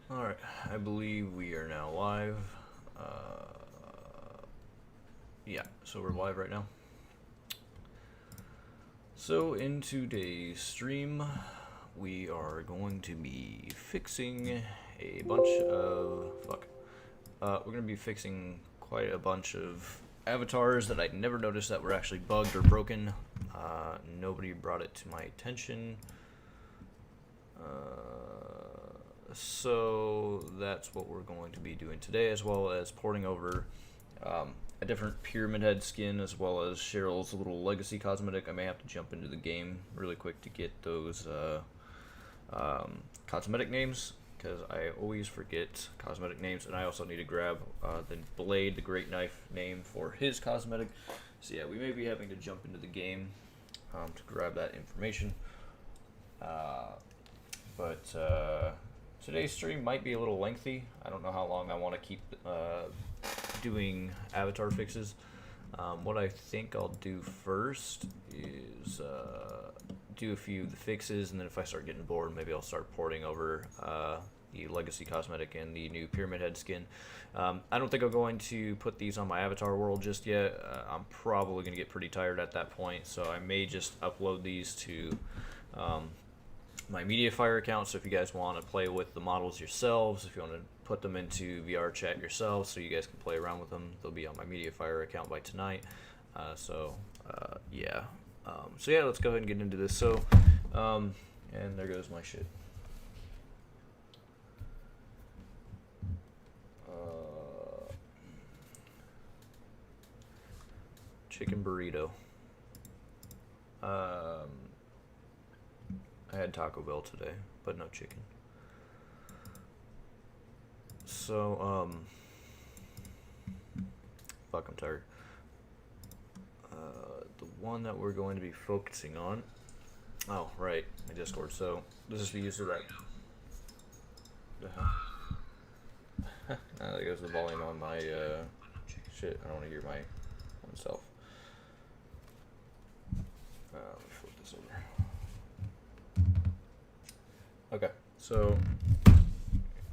Alright, I believe we are now live. Yeah, so we're live right now. So in today's stream, we are going to be fixing a bunch of... we're going to be fixing quite a bunch of avatars that I never noticed that were actually bugged or broken. Nobody brought it to my attention. So that's what we're going to be doing today, as well as porting over a different pyramid head skin, as well as Cheryl's little legacy cosmetic. I may have to jump into the game really quick to get those cosmetic names, because I always forget cosmetic names, and I also need to grab the blade, the great knife name for his cosmetic. So yeah, we may be having to jump into the game to grab that information. But today's stream might be a little lengthy. I don't know how long I want to keep doing avatar fixes. What I think I'll do first is do a few of the fixes, and then if I start getting bored, maybe I'll start porting over the legacy cosmetic and the new pyramid head skin. I don't think I'm going to put these on my avatar world just yet. I'm probably going to get pretty tired at that point, so I may just upload these to my mediafire account. So if you guys want to play with the models yourselves, if you want to put them into VR chat yourselves so you guys can play around with them, they'll be on my mediafire account by tonight. Yeah. So yeah, let's go ahead and get into this. So, and there goes my shit. Chicken burrito. I had Taco Bell today, but no chicken. So, fuck, I'm tired. The one that we're going to be focusing on. Oh, right, my Discord. So, this is the user that. There goes the volume on my shit. I don't want to hear my own self. Let me flip this over. Okay, so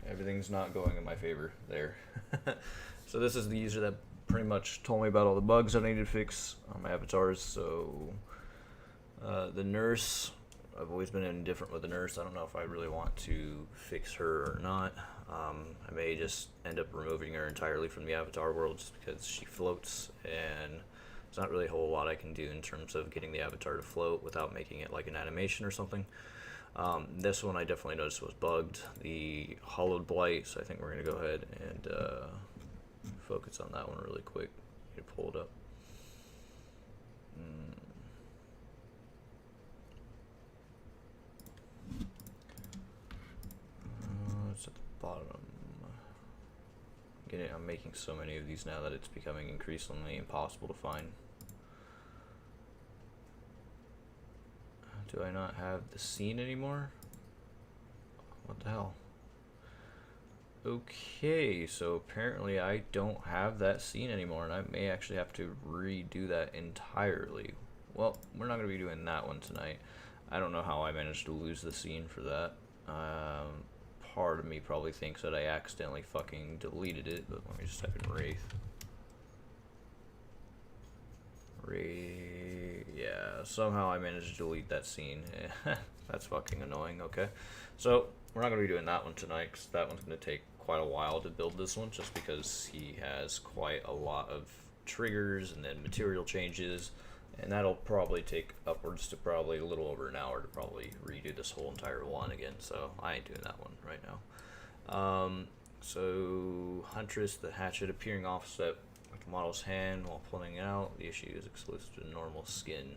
everything's not going in my favor there. So this is the user that pretty much told me about all the bugs I needed to fix on my avatars. So the nurse, I've always been indifferent with the nurse. I don't know if I really want to fix her or not. I may just end up removing her entirely from the avatar world just because she floats, and there's not really a whole lot I can do in terms of getting the avatar to float without making it like an animation or something. This one I definitely noticed was bugged, the hollowed blight, so I think we're going to go ahead and focus on that one really quick. Need to pull it up. It's at the bottom. I'm making so many of these now that it's becoming increasingly impossible to find. Do I not have the scene anymore? What the hell? Okay, so apparently I don't have that scene anymore, and I may actually have to redo that entirely. Well, we're not going to be doing that one tonight. I don't know how I managed to lose the scene for that. Part of me probably thinks that I accidentally fucking deleted it, but let me just type in Wraith. Yeah, somehow I managed to delete that scene. That's fucking annoying. Okay, so we're not going to be doing that one tonight, because that one's going to take quite a while to build this one, just because he has quite a lot of triggers and then material changes, and that'll probably take upwards to probably a little over an hour to probably redo this whole entire one again, so I ain't doing that one right now. So Huntress, the hatchet appearing offset with the model's hand while pulling it out. The issue is exclusive to normal skin.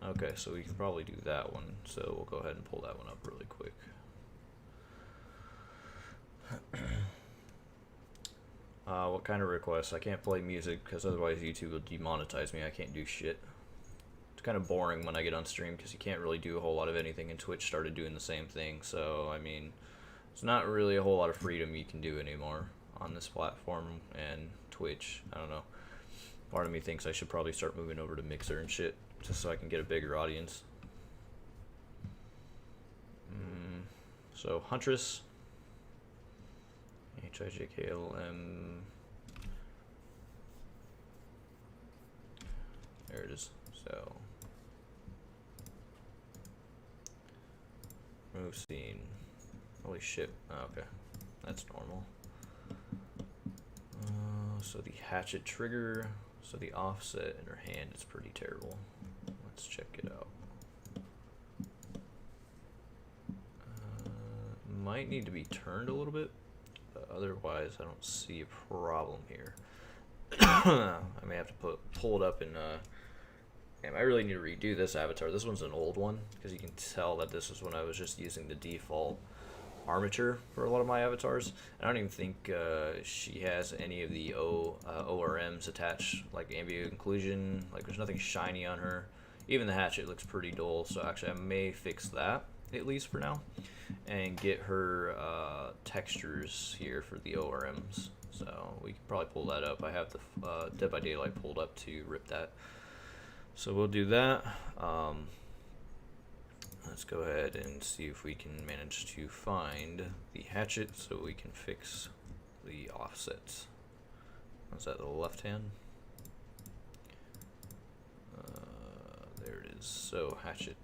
Okay, so we can probably do that one, so we'll go ahead and pull that one up really quick. What kind of requests? I can't play music because otherwise YouTube will demonetize me. I can't do shit. It's kind of boring when I get on stream because you can't really do a whole lot of anything, and Twitch started doing the same thing. So, I mean, it's not really a whole lot of freedom you can do anymore on this platform and Twitch. I don't know. Part of me thinks I should probably start moving over to Mixer and shit just so I can get a bigger audience. So, Huntress. HIJKLM. There it is. So remove scene. Holy shit. Oh, okay, that's normal. So the hatchet trigger. So the offset in her hand is pretty terrible. Let's check it out. Might need to be turned a little bit, but otherwise I don't see a problem here. I may have to pull it up and damn, I really need to redo this avatar. This one's an old one because you can tell that this is when I was just using the default armature for a lot of my avatars. I don't even think she has any of the ORMs attached, like ambient occlusion. Like there's nothing shiny on her. Even the hatchet looks pretty dull, so actually I may fix that at least for now and get her textures here for the ORMs. So we can probably pull that up. I have the Dead by Daylight pulled up to rip that. So we'll do that. Let's go ahead and see if we can manage to find the hatchet so we can fix the offsets. Was that the left hand? There it is. So hatchet.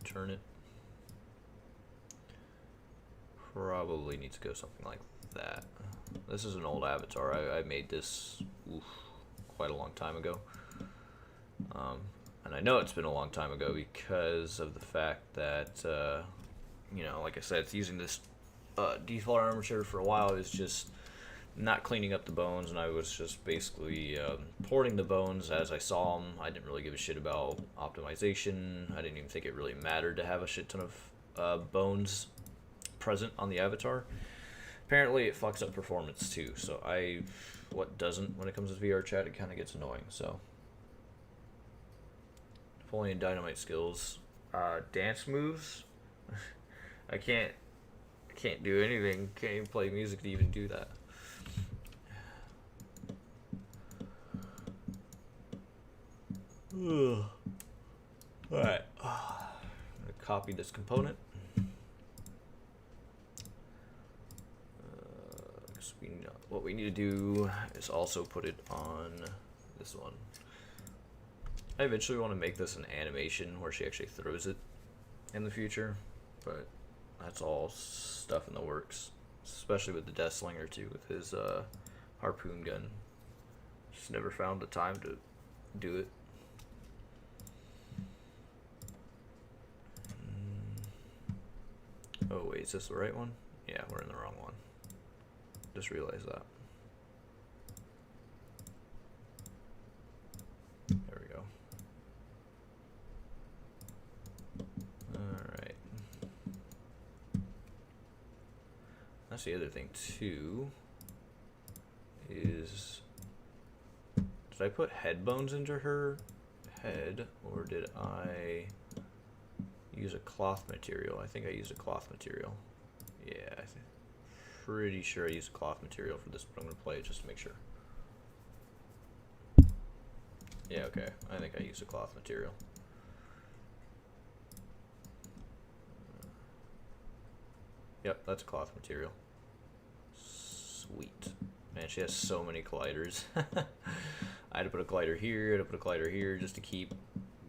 Turn it. Probably needs to go something like that. This is an old avatar. I made this quite a long time ago. And I know it's been a long time ago because of the fact that, you know, like I said, it's using this default armature for a while. It was just not cleaning up the bones, and I was just basically porting the bones as I saw them. I didn't really give a shit about optimization. I didn't even think it really mattered to have a shit ton of bones present on the avatar. Apparently it fucks up performance too, so what doesn't when it comes to VR chat, it kind of gets annoying. So Napoleon Dynamite skills, dance moves. I can't do anything. Can't even play music to even do that. Alright, I'm gonna copy this component. What we need to do is also put it on this one. I eventually want to make this an animation where she actually throws it in the future, but that's all stuff in the works, especially with the Death Slinger too, with his harpoon gun. Just never found the time to do it. Oh wait, is this the right one? Yeah, we're in the wrong one. Just realized that. There we go. Alright. That's the other thing too, is did I put head bones into her head, or did I use a cloth material? I think I used a cloth material. Yeah, pretty sure I used a cloth material for this, but I'm going to play it just to make sure. Yeah, okay. I think I used a cloth material. Yep, that's a cloth material. Sweet. Man, she has so many colliders. I had to put a collider here, I had to put a collider here just to keep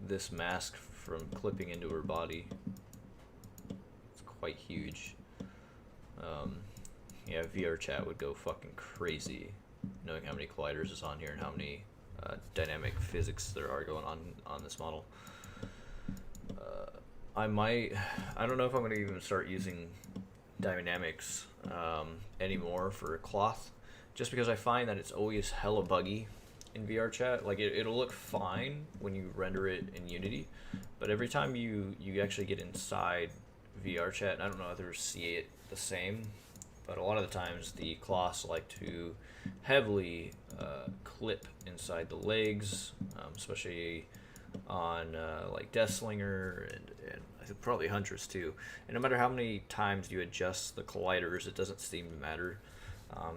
this mask from clipping into her body. It's quite huge. Yeah, VR chat would go fucking crazy knowing how many colliders is on here and how many dynamic physics there are going on this model. I don't know if I'm going to even start using dynamics anymore for cloth, just because I find that it's always hella buggy in VR chat. Like it'll look fine when you render it in Unity, but every time you actually get inside VR chat, and I don't know if others see it the same, but a lot of the times the cloths like to heavily clip inside the legs, especially on like Deathslinger and I think probably Huntress too. And no matter how many times you adjust the colliders, it doesn't seem to matter.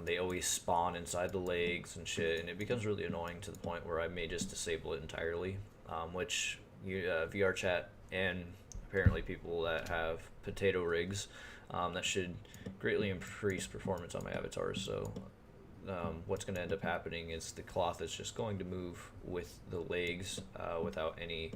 They always spawn inside the legs and shit, and it becomes really annoying to the point where I may just disable it entirely, which VR chat and apparently people that have potato rigs, that should greatly increase performance on my avatars. So what's going to end up happening is the cloth is just going to move with the legs without any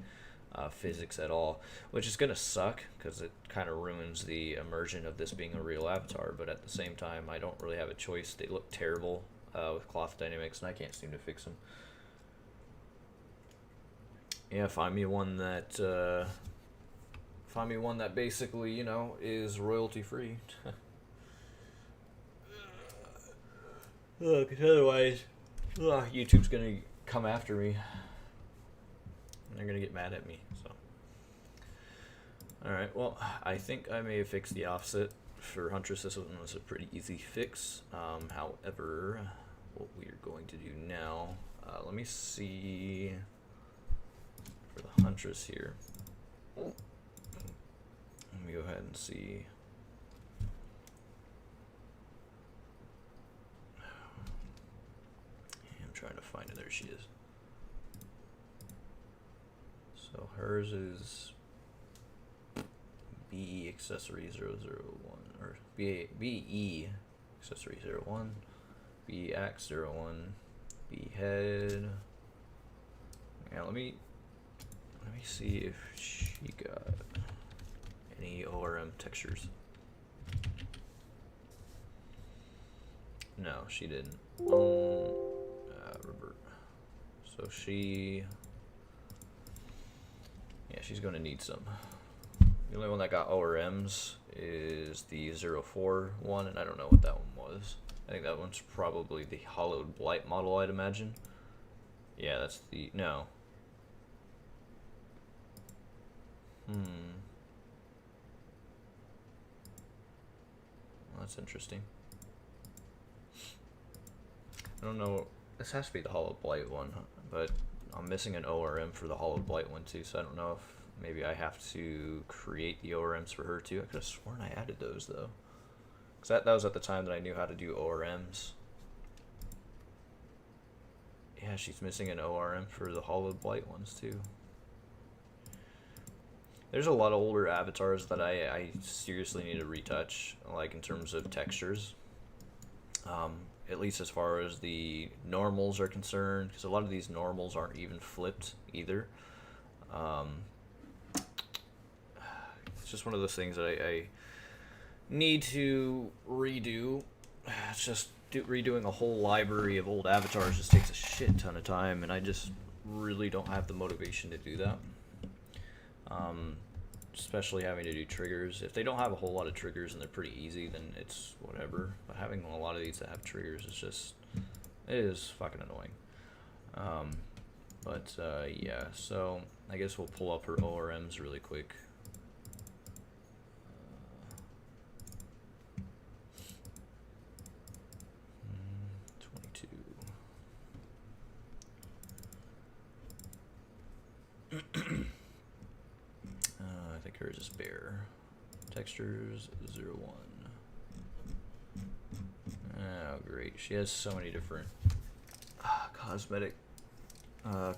physics at all, which is going to suck because it kind of ruins the immersion of this being a real avatar. But at the same time, I don't really have a choice. They look terrible with cloth dynamics, and I can't seem to fix them. Yeah, find me one that basically, you know, is royalty free. Because otherwise, YouTube's gonna come after me. And they're gonna get mad at me. So, all right. Well, I think I may have fixed the offset for Huntress. This one was a pretty easy fix. However, what we are going to do now, let me see for the Huntress here. Let me go ahead and see. I'm trying to find it. There she is. So hers is BE accessory 001 or BE accessory 01, BE axe 01, BE head. Yeah, let me see if she got any ORM textures. No, she didn't. Revert. So she, yeah, she's going to need some. The only one that got ORMs is the 04 one, and I don't know what that one was. I think that one's probably the Hollowed Blight model, I'd imagine. Yeah, that's the, no. Well, that's interesting. I don't know. This has to be the Hollowed Blight one, but I'm missing an ORM for the Hollowed Blight one too, so I don't know if maybe I have to create the ORMs for her too. I could have sworn I added those though, because that was at the time that I knew how to do ORMs. Yeah, she's missing an ORM for the Hollowed Blight ones too. There's a lot of older avatars that I seriously need to retouch, like in terms of textures. At least as far as the normals are concerned, because a lot of these normals aren't even flipped either. It's just one of those things that I need to redo. It's just redoing a whole library of old avatars just takes a shit ton of time, and I just really don't have the motivation to do that. Especially having to do triggers. If they don't have a whole lot of triggers and they're pretty easy, then it's whatever. But having a lot of these that have triggers is just, it is fucking annoying. Yeah, so I guess we'll pull up her ORMs really quick. 22. I think hers is bare. Textures 01. Oh, great. She has so many different cosmetic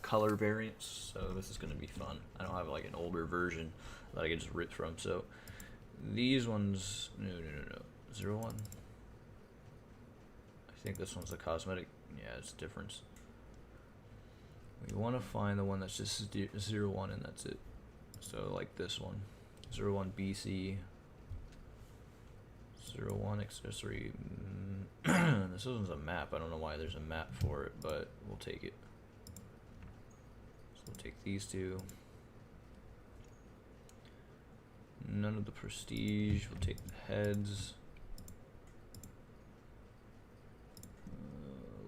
color variants, so this is going to be fun. I don't have like an older version that I can just rip from. So these ones, no. 01. I think this one's a cosmetic. Yeah, it's a difference. We want to find the one that's just 01 and that's it. So like this one, 01 BC, 01 accessory. This one's a map. I don't know why there's a map for it, but we'll take it. So we'll take these two. None of the prestige. We'll take the heads.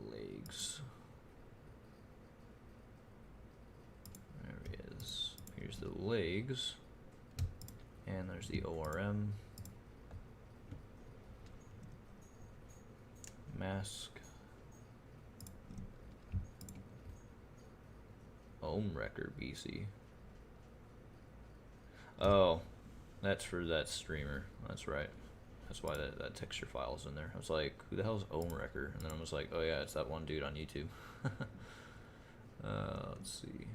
Legs. There he is. Here's the legs. And there's the ORM. Mask. Ohm Wrecker BC. Oh, that's for that streamer. That's right. That's why that texture file's in there. I was like, who the hell's Ohm Wrecker? And then I was like, oh yeah, it's that one dude on YouTube. Let's see.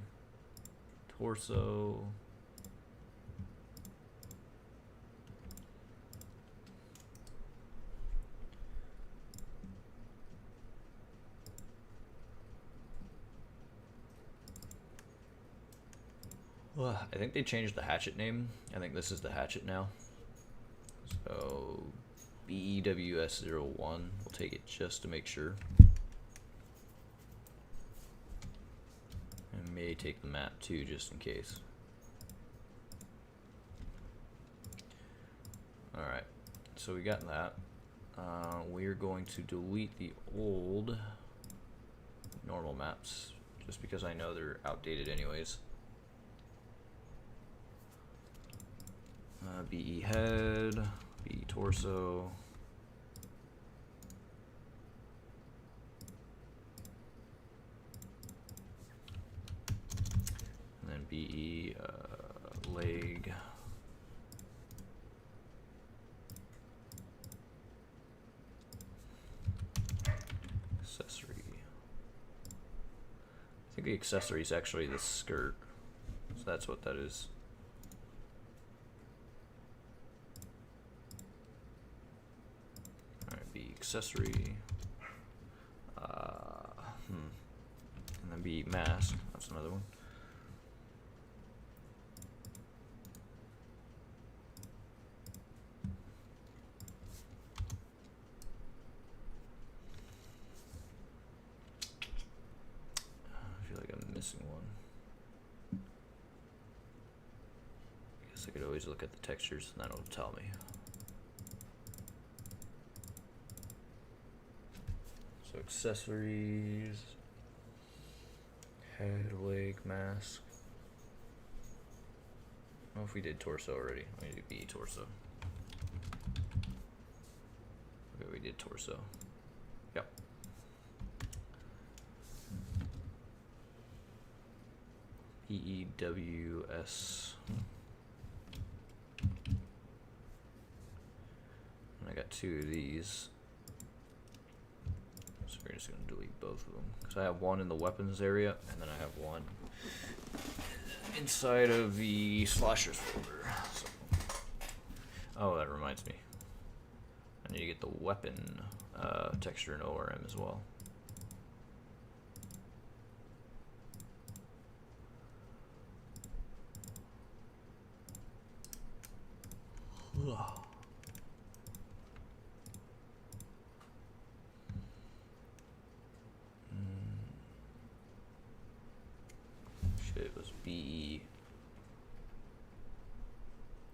Torso. I think they changed the hatchet name. I think this is the hatchet now. So BEWS01. We'll take it just to make sure. I may take the map too, just in case. Alright, so we got that. We're going to delete the old normal maps, just because I know they're outdated anyways. BE head, BE torso. And then BE leg. Accessory. I think the accessory is actually the skirt, so that's what that is. Alright, be accessory. And then be mask. That's another one. One. I guess I could always look at the textures and that'll tell me. So accessories, head, leg, mask. I don't know if we did torso already. We need to be torso. Okay, we did torso. Yep. EEWS. And I got two of these. So we're just going to delete both of them. Because I have one in the weapons area, and then I have one inside of the slashers folder. So. Oh, that reminds me. I need to get the weapon texture in ORM as well. Shit, it was BE.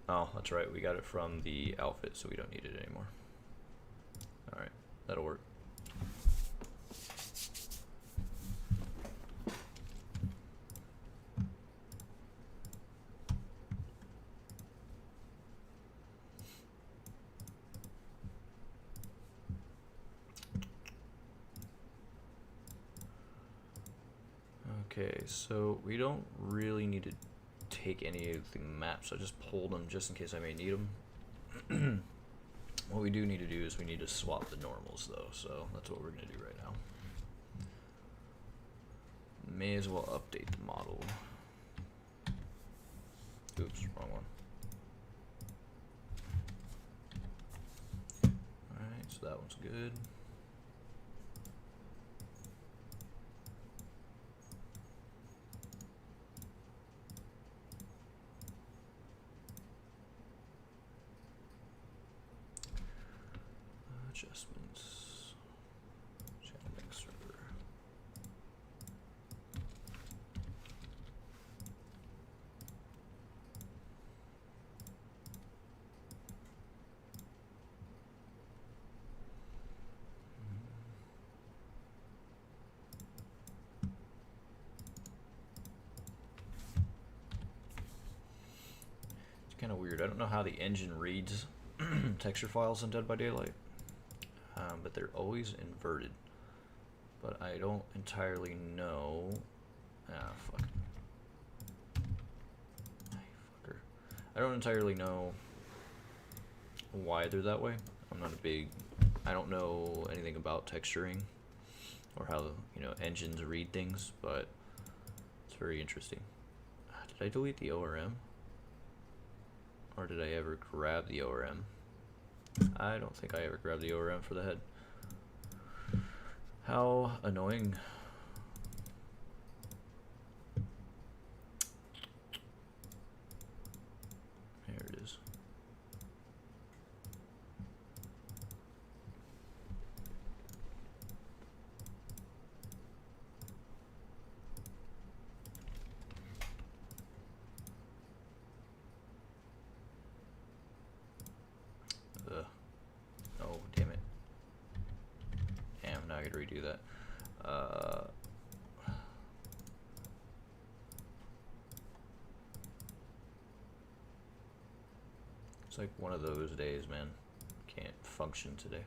Oh, that's right, we got it from the outfit, so we don't need it anymore. Alright, that'll work. Okay, so we don't really need to take any of the maps. I just pulled them just in case I may need them. What we do need to do is we need to swap the normals though, so that's what we're going to do right now. May as well update the model. Oops, wrong one. Alright, so that one's good. Adjustments. Channel link server. It's kind of weird. I don't know how the engine reads texture files in Dead by Daylight. But they're always inverted. But I don't entirely know. Ah, fuck. Fucker. I don't entirely know why they're that way. I'm not a big. I don't know anything about texturing or how, you know, engines read things, but it's very interesting. Did I delete the ORM? Or did I ever grab the ORM? I don't think I ever grabbed the ORM for the head. How annoying. redo that. It's like one of those days, man. Can't function today.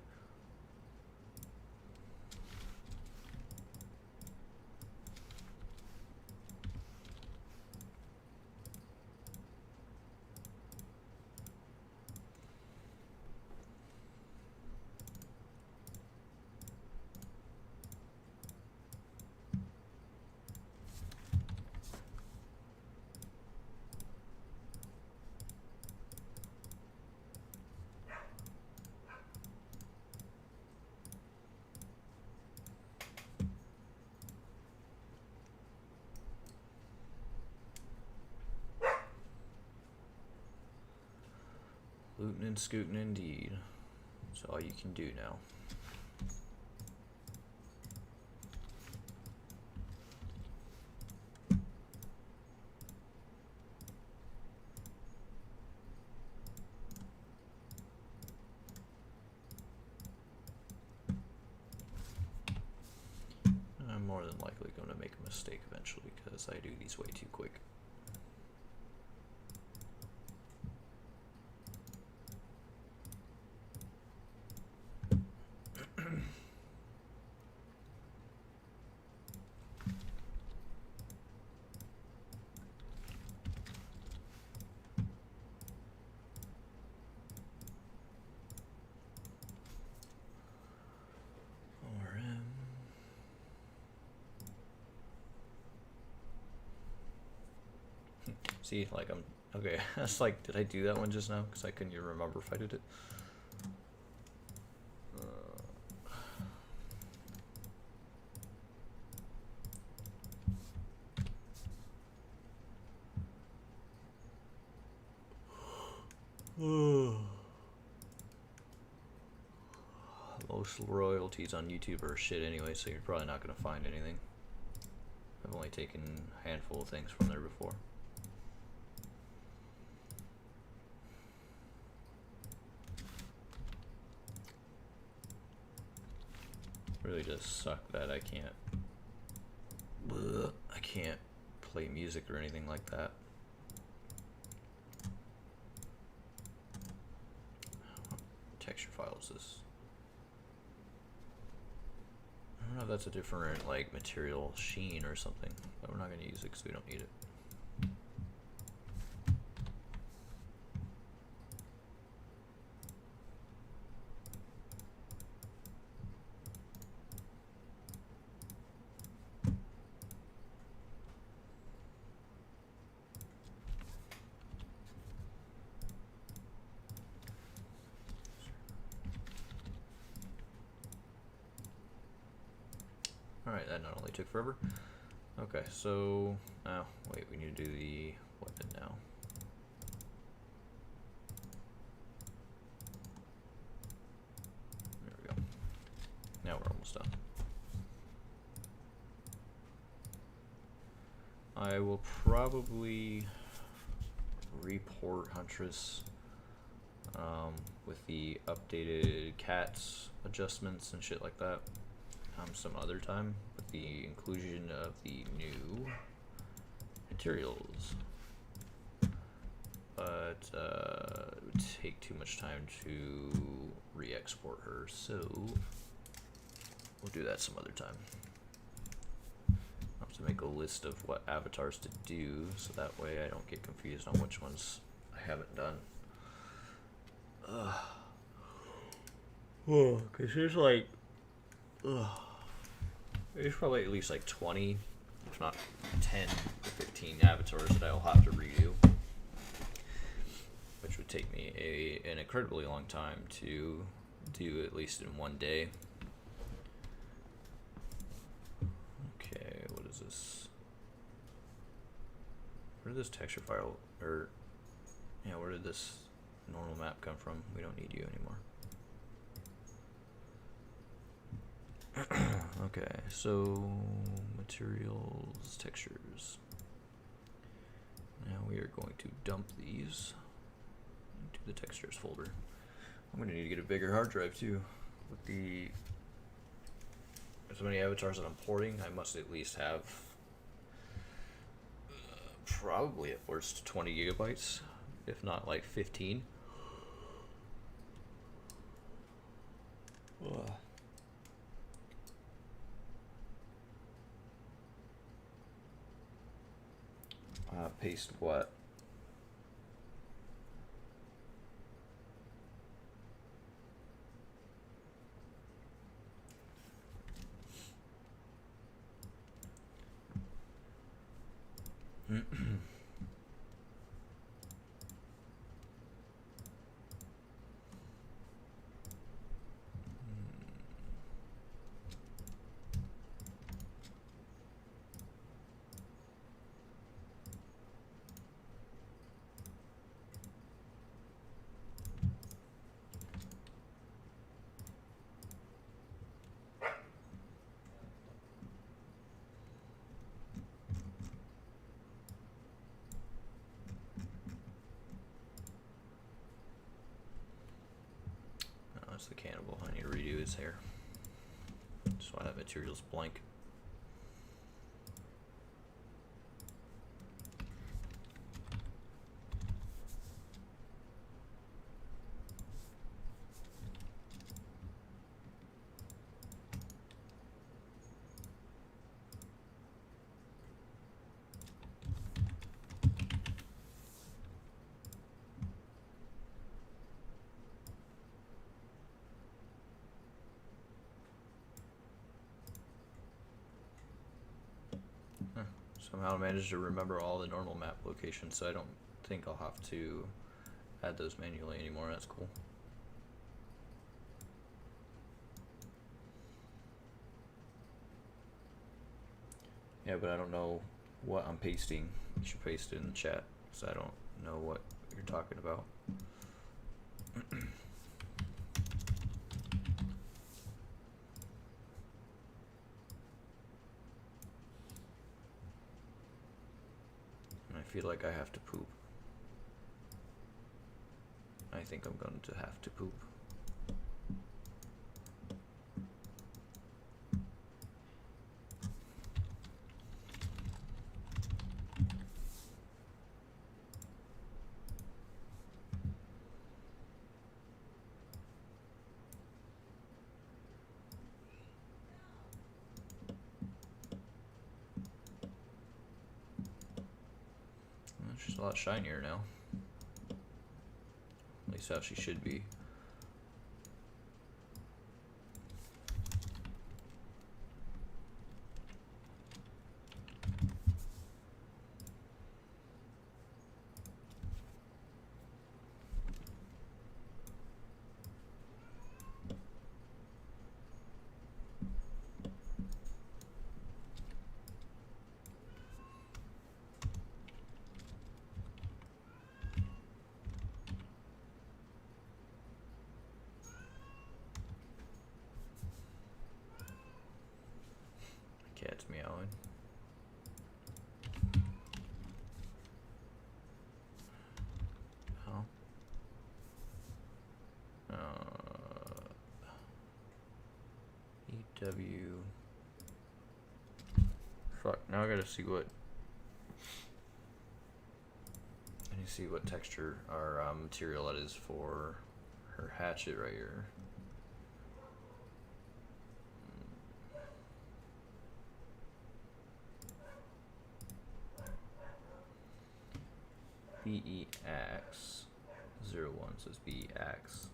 Looting and scooting indeed. That's all you can do now. I'm more than likely going to make a mistake eventually because I do these way too quick. See, like I'm okay. That's like, did I do that one just now? Because I couldn't even remember if I did it. Most royalties on YouTube are shit anyway, so you're probably not gonna find anything. I've only taken a handful of things from there before. Really does suck that I can't play music or anything like that. What texture file is this? I don't know if that's a different like material sheen or something, but we're not going to use it because we don't need it. Alright, that not only took forever. Okay, so now, wait, we need to do the weapon now. There we go. Now we're almost done. I will probably report Huntress with the updated cats adjustments and shit like that. Some other time with the inclusion of the new materials, but it would take too much time to re-export her, so we'll do that some other time. I'll have to make a list of what avatars to do so that way I don't get confused on which ones I haven't done. Cause there's like there's probably at least like 20, if not 10 to 15 avatars that I'll have to redo, which would take me an incredibly long time to do, at least in one day. Okay, what is this? Where did this texture file, or yeah, where did this normal map come from? We don't need you anymore. Okay, so materials, textures. Now we are going to dump these into the textures folder. I'm going to need to get a bigger hard drive too, with the as many avatars that I'm porting, I must at least have probably at worst 20 gigabytes, if not like 15. Ugh. Paste what? That's the cannibal. I need to redo his hair. That's why that material's blank. Somehow I managed to remember all the normal map locations, so I don't think I'll have to add those manually anymore. That's cool. Yeah, but I don't know what I'm pasting. You should paste it in the chat, because I don't know what you're talking about. I feel like I have to poop. I think I'm going to have to poop. She's a lot shinier now. At least how she should be. Cat's meowing. Oh. EW. Fuck, now I gotta see what. I need to see what texture or material that is for her hatchet right here. BEX 01 says BEX.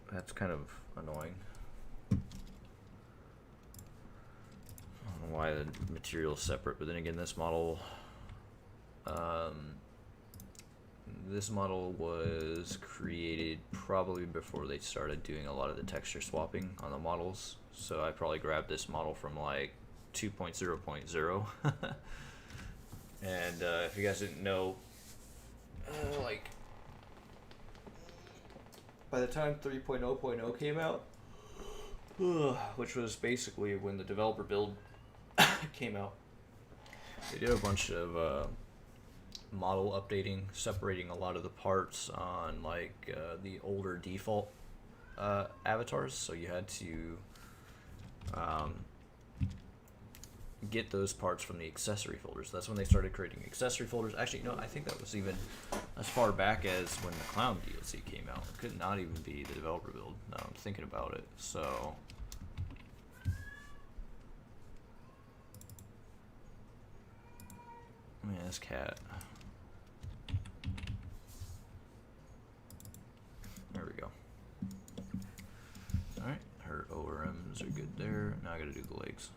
That's kind of annoying. I don't know why the material is separate, but then again, this model was created probably before they started doing a lot of the texture swapping on the models. So I probably grabbed this model from like 2.0.0. And if you guys didn't know, like by the time 3.0.0 came out, which was basically when the developer build came out, they did a bunch of model updating, separating a lot of the parts on like the older default avatars. So you had to get those parts from the accessory folders. That's when they started creating accessory folders. Actually, no, I think that was even as far back as when the Clown DLC came out. It could not even be the developer build, now I'm thinking about it. So man, this cat. There we go. Alright, her ORMs are good there. Now I gotta do the legs.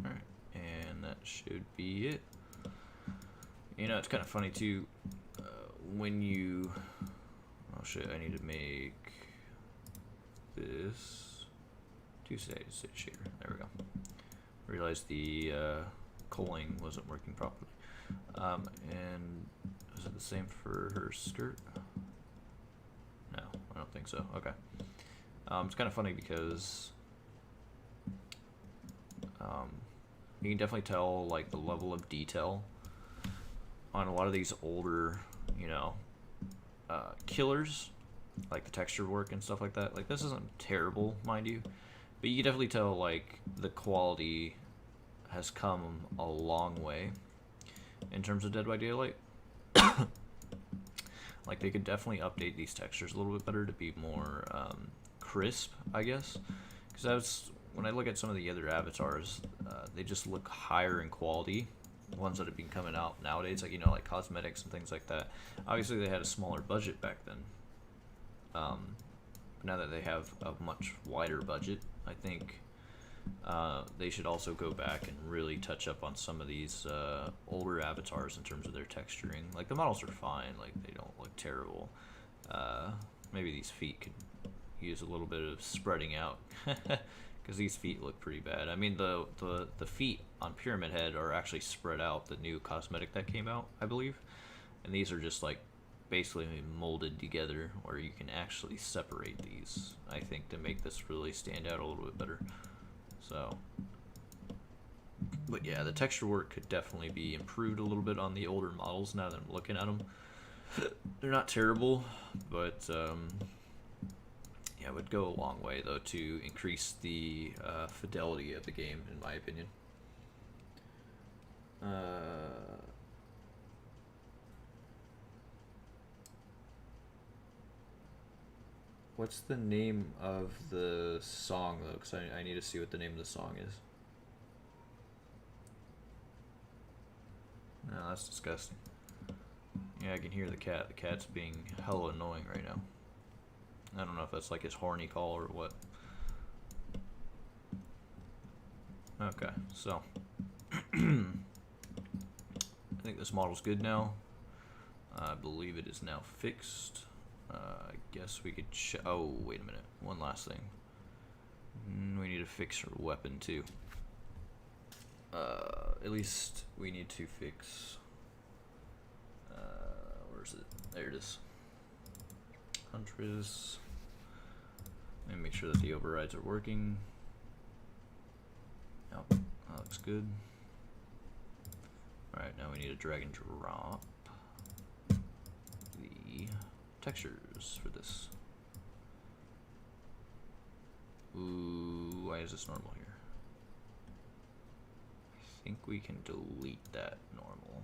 Alright, and that should be it. You know, it's kind of funny too, when you, oh shit, I need to make this two-sided shader. There we go. Realized the culling wasn't working properly. And is it the same for her skirt? No, I don't think so. Okay. It's kind of funny because you can definitely tell like the level of detail on a lot of these older, you know, killers, like the texture work and stuff like that. Like this isn't terrible, mind you, but you can definitely tell like the quality has come a long way in terms of Dead by Daylight. Like they could definitely update these textures a little bit better to be more crisp, I guess. Because that's when I look at some of the other avatars, they just look higher in quality. Ones that have been coming out nowadays, like, you know, like cosmetics and things like that. Obviously they had a smaller budget back then, but now that they have a much wider budget, I think they should also go back and really touch up on some of these older avatars in terms of their texturing. Like the models are fine, like they don't look terrible. Maybe these feet could use a little bit of spreading out. Because these feet look pretty bad. I mean, the feet on Pyramid Head are actually spread out, the new cosmetic that came out, I believe. And these are just like basically molded together where you can actually separate these, I think, to make this really stand out a little bit better. So, but yeah, the texture work could definitely be improved a little bit on the older models now that I'm looking at them. They're not terrible, but yeah, it would go a long way, though, to increase the fidelity of the game, in my opinion. What's the name of the song, though? Because I need to see what the name of the song is. No, that's disgusting. Yeah, I can hear the cat. The cat's being hella annoying right now. I don't know if that's like his horny call or what. Okay, so I think this model's good now. I believe it is now fixed. I guess we could oh, wait a minute. One last thing. We need to fix her weapon too. At least we need to fix... where is it? There it is. Huntress. And make sure that the overrides are working. Yep, that looks good. Alright, now we need to drag and drop the textures for this. Ooh, why is this normal here? I think we can delete that normal.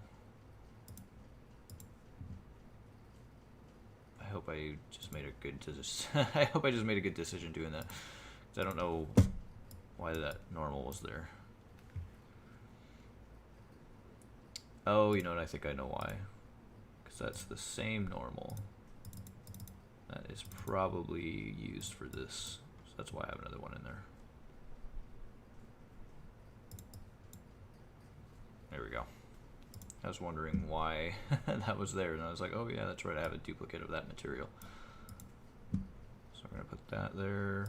I hope I just made a good decision. I hope I just made a good decision doing that, because I don't know why that normal was there. Oh, you know what? I think I know why. Because that's the same normal that is probably used for this. So that's why I have another one in there. There we go. I was wondering why that was there, and I was like, oh yeah, that's right, I have a duplicate of that material. So I'm going to put that there.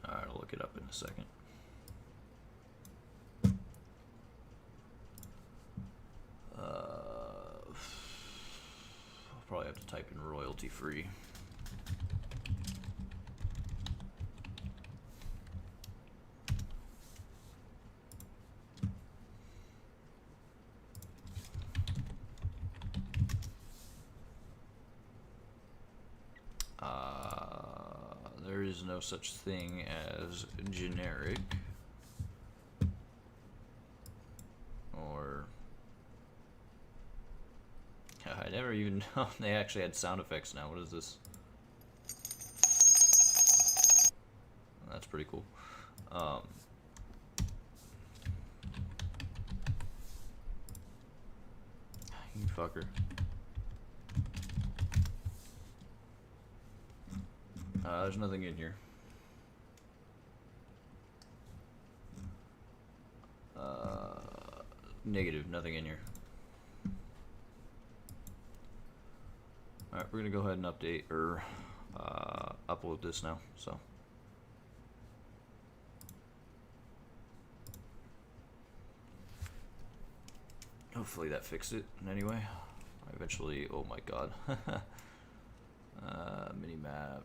Alright, I'll look it up in a second. probably have to type in royalty free. There is no such thing as generic or I never even know they actually had sound effects now. What is this? That's pretty cool. You fucker. There's nothing in here. Negative, nothing in here. Alright, we're gonna go ahead and update or upload this now. So hopefully that fixed it in any way. I eventually, oh my god. Mini map,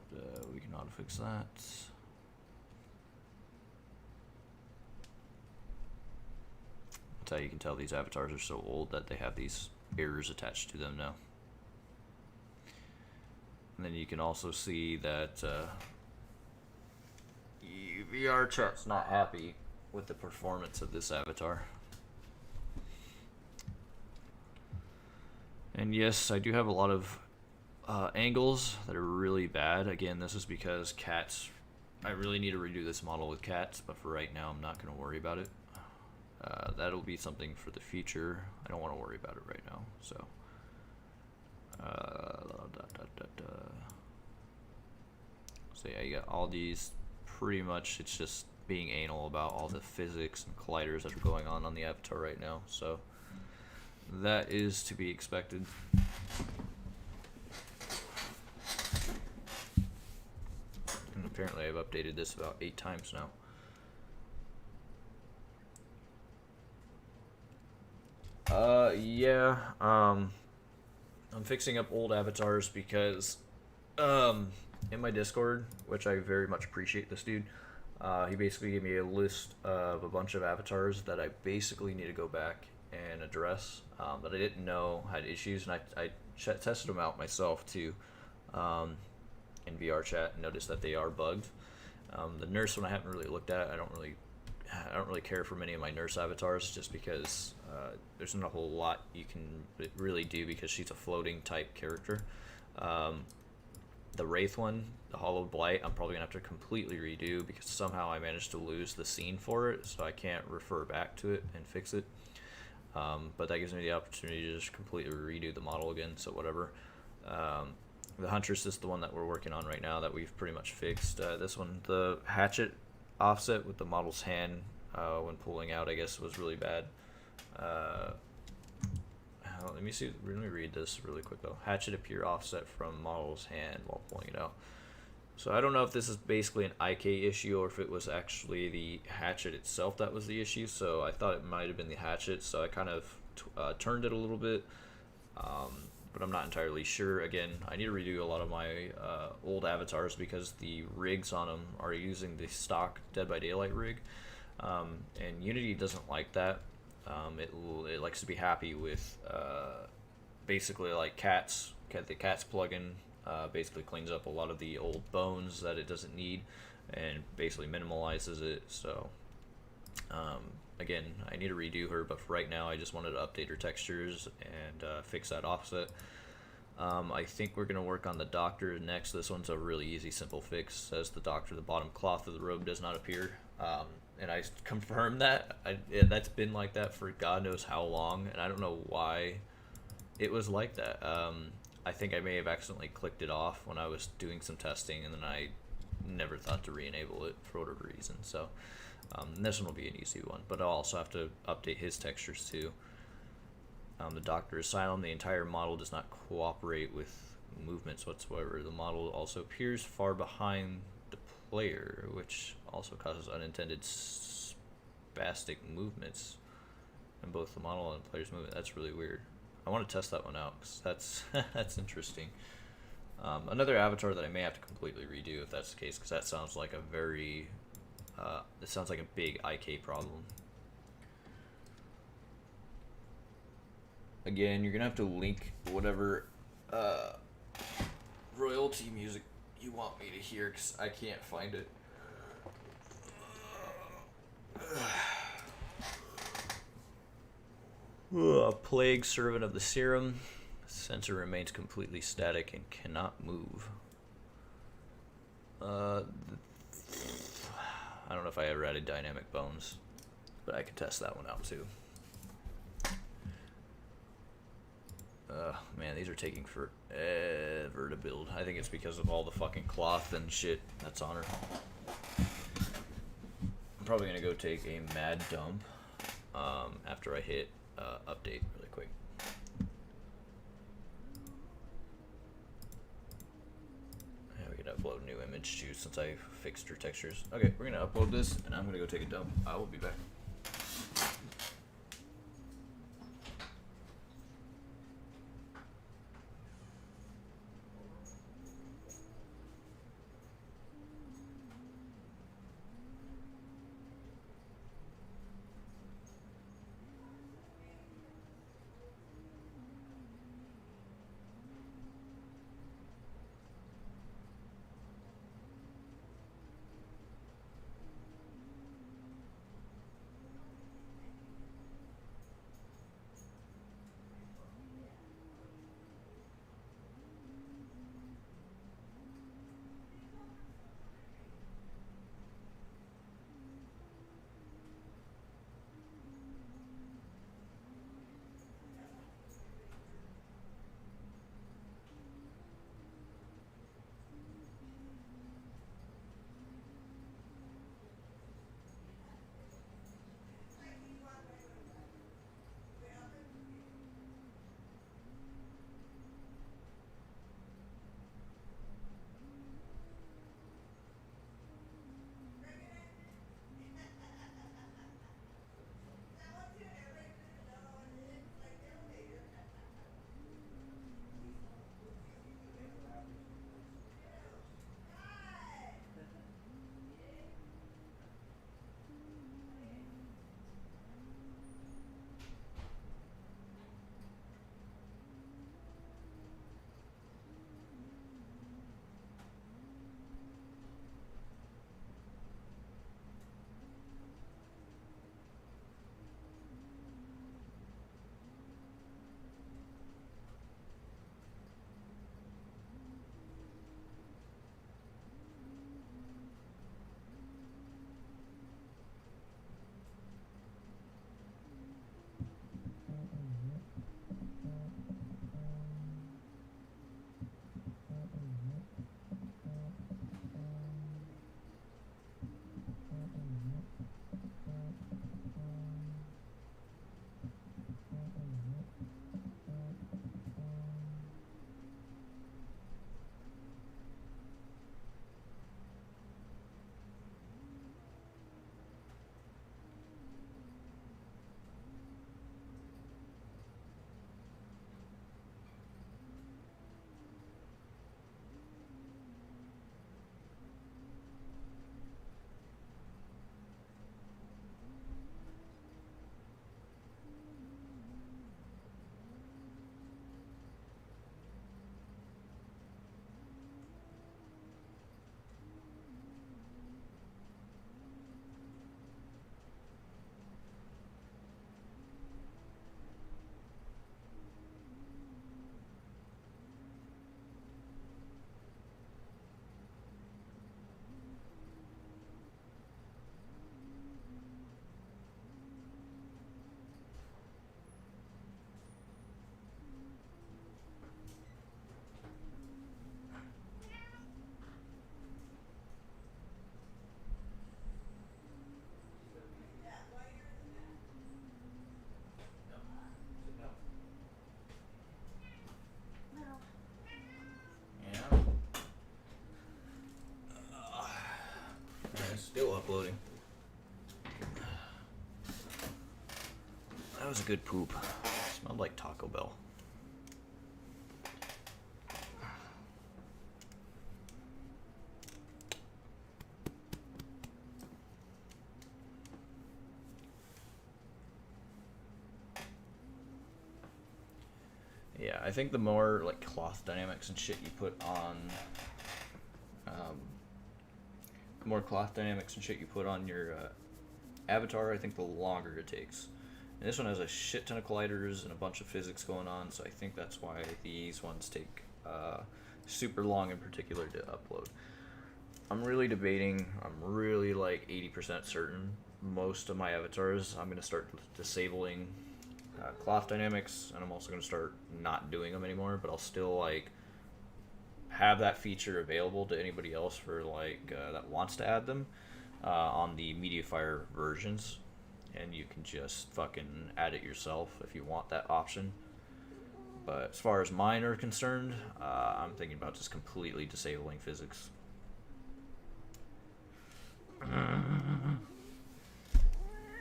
we can auto fix that. That's how you can tell these avatars are so old that they have these errors attached to them now. And then you can also see that VR chat's not happy with the performance of this avatar. And yes, I do have a lot of angles that are really bad. Again, this is because cats, I really need to redo this model with cats, but for right now I'm not going to worry about it. That'll be something for the future. I don't want to worry about it right now. So so yeah, you got all these, pretty much it's just being anal about all the physics and colliders that are going on the avatar right now. So that is to be expected. And apparently I've updated this about 8 times now. Yeah, I'm fixing up old avatars because in my Discord, which I very much appreciate this dude, he basically gave me a list of a bunch of avatars that I basically need to go back and address, that I didn't know had issues, and I tested them out myself too in VR chat and noticed that they are bugged. The nurse one I haven't really looked at. I don't really care for many of my nurse avatars, just because there's not a whole lot you can really do because she's a floating type character. The Wraith one, the Hollowed Blight, I'm probably gonna have to completely redo because somehow I managed to lose the scene for it, so I can't refer back to it and fix it. But that gives me the opportunity to just completely redo the model again, so whatever. The Huntress is the one that we're working on right now that we've pretty much fixed. This one, the hatchet offset with the model's hand when pulling out, I guess, was really bad. Let me see. Let me read this really quick though. Hatchet appear offset from model's hand while pulling it out. So I don't know if this is basically an IK issue or if it was actually the hatchet itself that was the issue. So I thought it might have been the hatchet, so I kind of turned it a little bit, but I'm not entirely sure. Again, I need to redo a lot of my old avatars because the rigs on them are using the stock Dead by Daylight rig, and Unity doesn't like that. It likes to be happy with basically like cats. The cats plugin basically cleans up a lot of the old bones that it doesn't need and basically minimalizes it. So again, I need to redo her, but for right now I just wanted to update her textures and fix that offset. I think we're going to work on the doctor next. This one's a really easy, simple fix. Says the doctor, the bottom cloth of the robe does not appear. And I confirmed that. That's been like that for God knows how long, and I don't know why it was like that. I think I may have accidentally clicked it off when I was doing some testing, and then I never thought to re-enable it for whatever reason. So this one will be an easy one, but I'll also have to update his textures too. The doctor is silent. The entire model does not cooperate with movements whatsoever. The model also appears far behind the player, which also causes unintended spastic movements in both the model and the player's movement. That's really weird. I want to test that one out because that's that's interesting. Another avatar that I may have to completely redo if that's the case, because that sounds like a very it sounds like a big IK problem. Again, you're gonna have to link whatever royalty music you want me to hear because I can't find it. Plague servant of the serum. Sensor remains completely static and cannot move. I don't know if I ever added dynamic bones, but I can test that one out too. Man, these are taking forever to build. I think it's because of all the fucking cloth and shit that's on her. I'm probably gonna go take a mad dump after I hit update really quick. Yeah, we can upload a new image too since I fixed her textures. Okay, we're gonna upload this and I'm gonna go take a dump. I will be back. Still uploading. That was a good poop. Smelled like Taco Bell. I think the more like cloth dynamics and shit you put on, your avatar, I think the longer it takes. And this one has a shit ton of colliders and a bunch of physics going on, so I think that's why these ones take super long in particular to upload. I'm really debating. I'm really like 80% certain most of my avatars I'm going to start disabling cloth dynamics, and I'm also going to start not doing them anymore, but I'll still like have that feature available to anybody else for like that wants to add them on the mediafire versions, and you can just fucking add it yourself if you want that option. But as far as mine are concerned, I'm thinking about just completely disabling physics.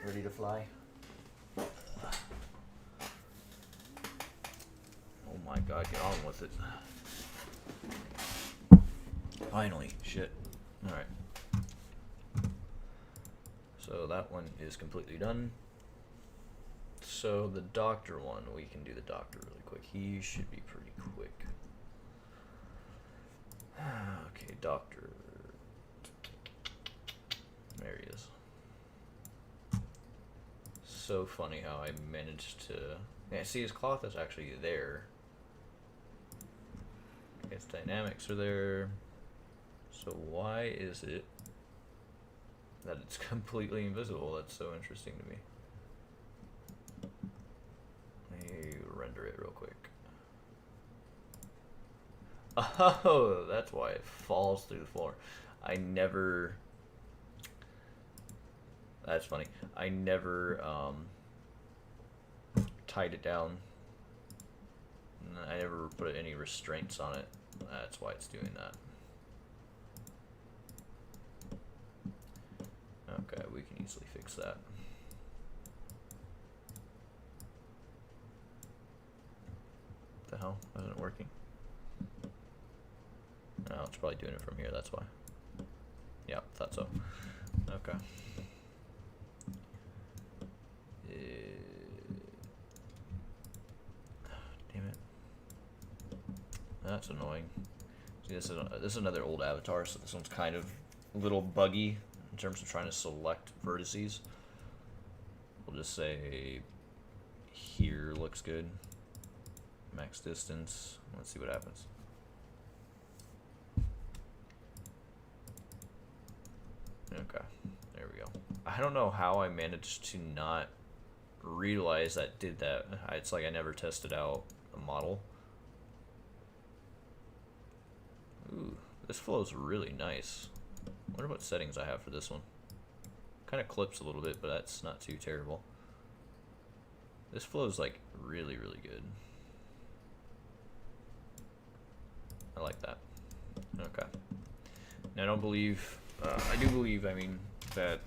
Ready to fly? Oh my god, get on with it. Finally, shit. Alright. So that one is completely done. So the doctor one, we can do the doctor really quick. He should be pretty quick. Okay, doctor. There he is. So funny how I managed to... Yeah, see, his cloth is actually there. His dynamics are there. So why is it that it's completely invisible? That's so interesting to me. Let me render it real quick. Oh, that's why it falls through the floor. I never... That's funny. I never tied it down. I never put any restraints on it. That's why it's doing that. Okay, we can easily fix that. What the hell? Isn't it working? No, it's probably doing it from here, that's why. Yep, thought so. Okay. Damn it. That's annoying. See, this is another old avatar, so this one's kind of a little buggy in terms of trying to select vertices. We'll just say here looks good. Max distance. Let's see what happens. Okay, there we go. I don't know how I managed to not realize that did that. It's like I never tested out a model. Ooh, this flows really nice. I wonder what settings I have for this one. Kind of clips a little bit, but that's not too terrible. This flows like really, really good. I like that. Okay. Now I don't believe, I do believe, I mean, that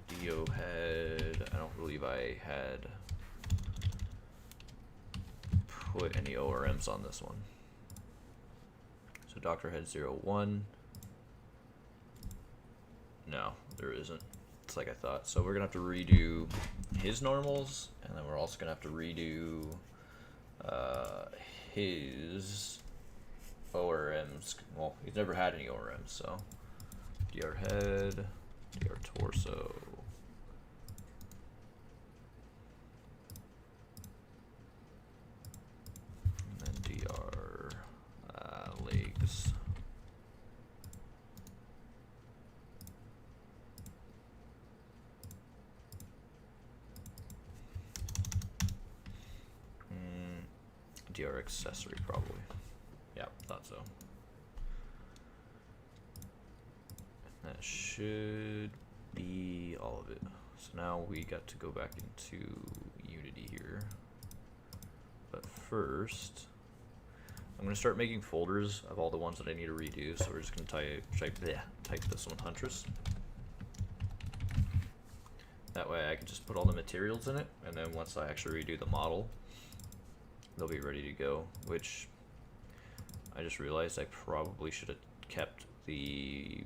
Dio had, I don't believe I had put any ORMs on this one. So Dr. Head 01. No, there isn't. It's like I thought. So we're gonna have to redo his normals, and then we're also gonna have to redo his ORMs. Well, he's never had any ORMs, so DR head, DR torso. And then DR legs. DR accessory probably. Yeah, thought so. That should be all of it. So now we got to go back into Unity here. But first, I'm going to start making folders of all the ones that I need to redo. So we're just going to type this one Huntress. That way I can just put all the materials in it, and then once I actually redo the model, they'll be ready to go, which I just realized I probably should have kept the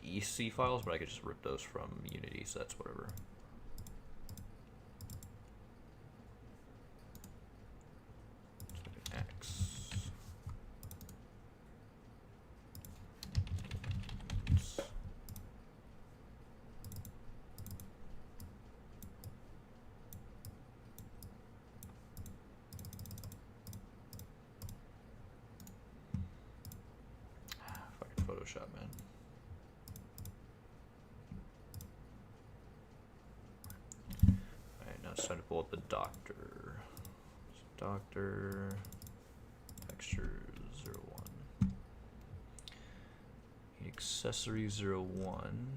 EC files, but I could just rip those from Unity, so that's whatever. Photoshop, man. Alright, now it's time to pull up the doctor. So doctor, texture 01. Accessory 01.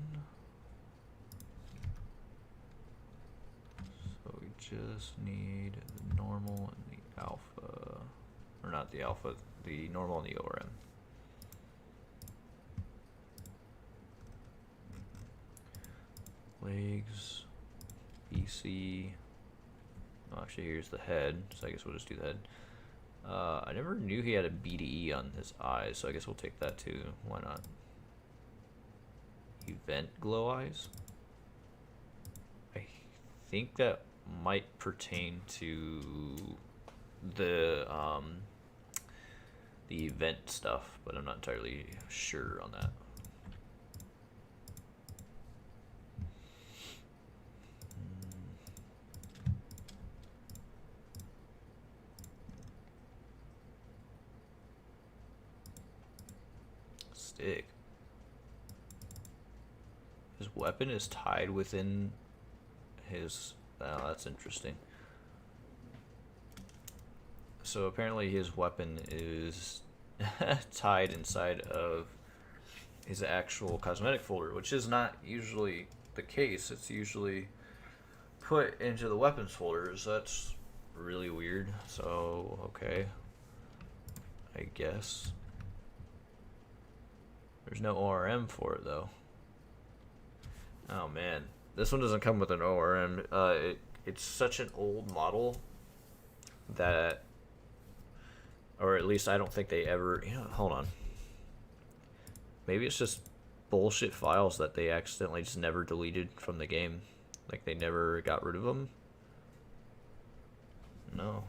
So we just need the normal and the alpha. Or not the alpha, the normal and the ORM. Legs, BC. Oh, actually, here's the head, so I guess we'll just do the head. I never knew he had a BDE on his eyes, so I guess we'll take that too. Why not? Event glow eyes? I think that might pertain to the event stuff, but I'm not entirely sure on that. Stick. His weapon is tied within his... Oh, that's interesting. So apparently his weapon is tied inside of his actual cosmetic folder, which is not usually the case. It's usually put into the weapons folders. That's really weird. So, okay. I guess. There's no ORM for it, though. Oh, man. This one doesn't come with an ORM. It's such an old model that... Or at least I don't think they ever... You know, hold on. Maybe it's just bullshit files that they accidentally just never deleted from the game. Like, they never got rid of them. No.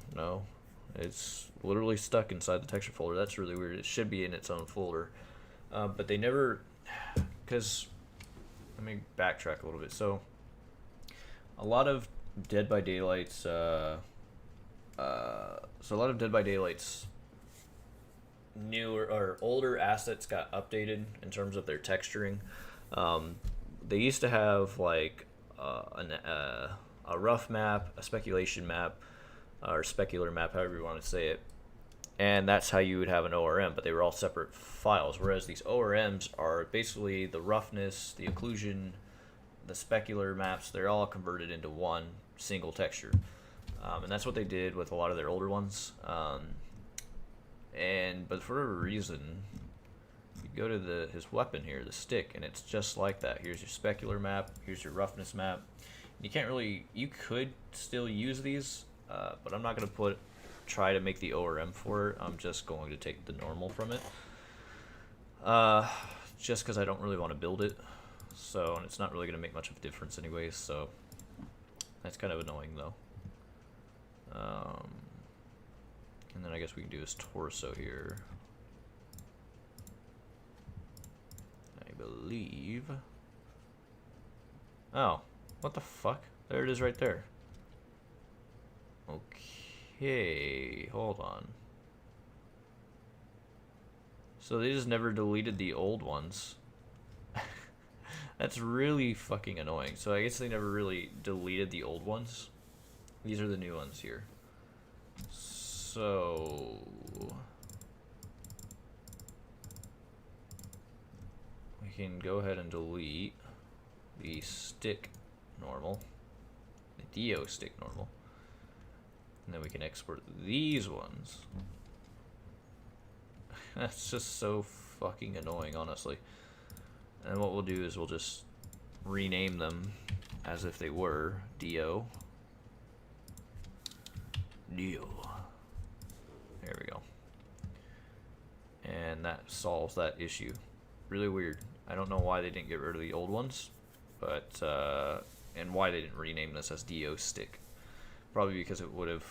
It's literally stuck inside the texture folder. That's really weird. It should be in its own folder. But they never... Because... Let me backtrack a little bit. So, a lot of Dead by Daylight's... So a lot of Dead by Daylight's newer or older assets got updated in terms of their texturing. They used to have like a rough map, a speculation map, or specular map, however you want to say it, and that's how you would have an ORM, but they were all separate files, whereas these ORMs are basically the roughness, the occlusion, the specular maps, they're all converted into one single texture. And that's what they did with a lot of their older ones. But for whatever reason, you go to his weapon here, the stick, and it's just like that. Here's your specular map, here's your roughness map. You can't really, you could still use these, but I'm not going to try to make the ORM for it. I'm just going to take the normal from it. Just because I don't really want to build it. So, and it's not really going to make much of a difference anyways, so that's kind of annoying though. And then I guess we can do his torso here. I believe. Oh, what the fuck? There it is right there. Okay, hold on. So they just never deleted the old ones. That's really fucking annoying. So I guess they never really deleted the old ones. These are the new ones here. So we can go ahead and delete the stick normal, the DO stick normal, and then we can export these ones. That's just so fucking annoying, honestly. And what we'll do is we'll just rename them as if they were DO. There we go. And that solves that issue. Really weird. I don't know why they didn't get rid of the old ones, but and why they didn't rename this as DO stick. Probably because it would have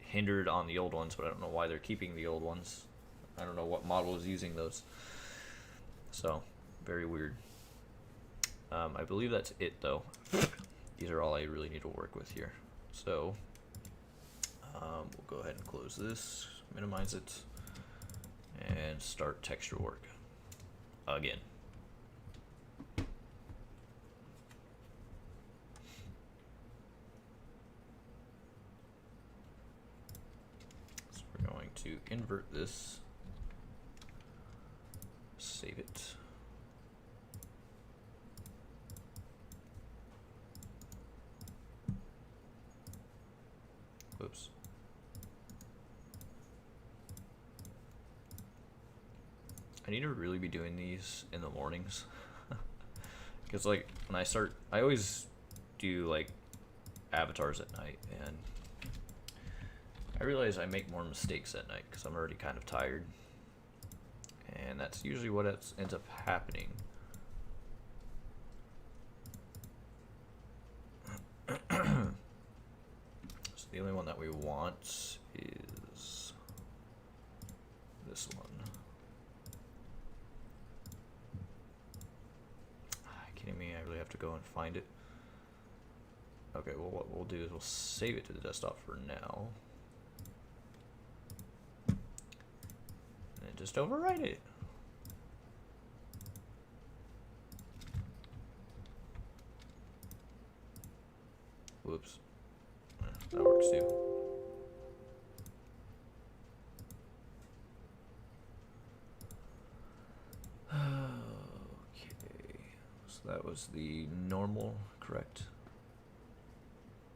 hindered on the old ones, but I don't know why they're keeping the old ones. I don't know what model is using those. So, very weird. I believe that's it though. These are all I really need to work with here. So, we'll go ahead and close this, minimize it, and start texture work. again. So we're going to invert this, save it. Whoops. I need to really be doing these in the mornings. Because like when I always do like avatars at night, and I realize I make more mistakes at night because I'm already kind of tired. And that's usually what ends up happening. So the only one that we want is this one. Kidding me? I really have to go and find it. Okay, well what we'll do is we'll save it to the desktop for now. And then just overwrite it. Whoops. That works too. That was the normal, correct?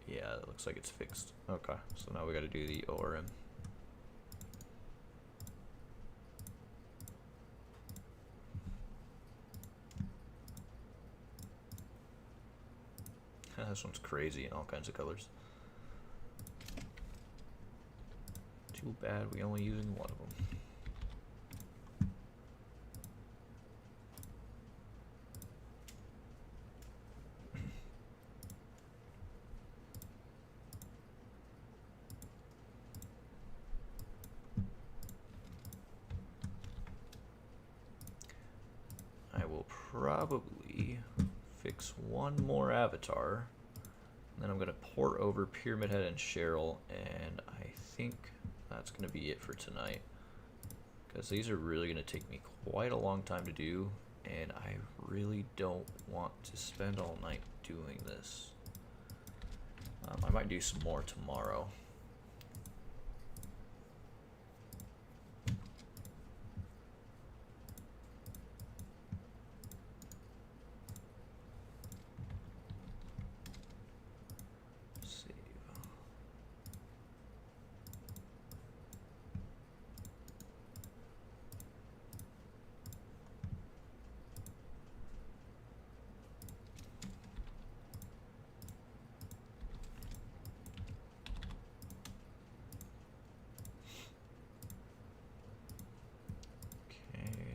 Yeah, it looks like it's fixed. Okay, so now we got to do the ORM. This one's crazy in all kinds of colors. Too bad we only using one of them. Probably fix one more avatar, and then I'm going to port over Pyramid Head and Cheryl, and I think that's going to be it for tonight, because these are really going to take me quite a long time to do, and I really don't want to spend all night doing this. I might do some more tomorrow.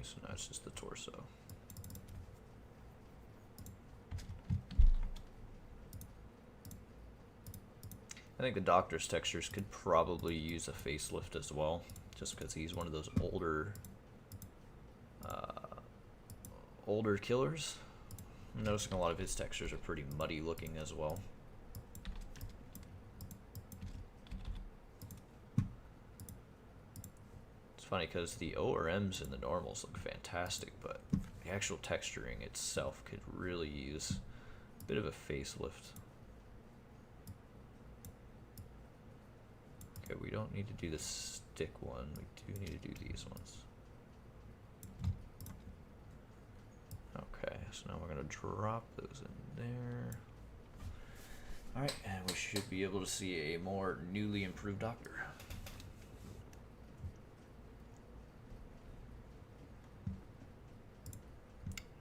So now it's just the torso. I think the Doctor's textures could probably use a facelift as well, just because he's one of those older killers. I'm noticing a lot of his textures are pretty muddy looking as well. Funny because the ORMs and the normals look fantastic, but the actual texturing itself could really use a bit of a facelift. Okay, we don't need to do the stick one, we do need to do these ones. Okay, so now we're going to drop those in there. Alright, and we should be able to see a more newly improved Doctor.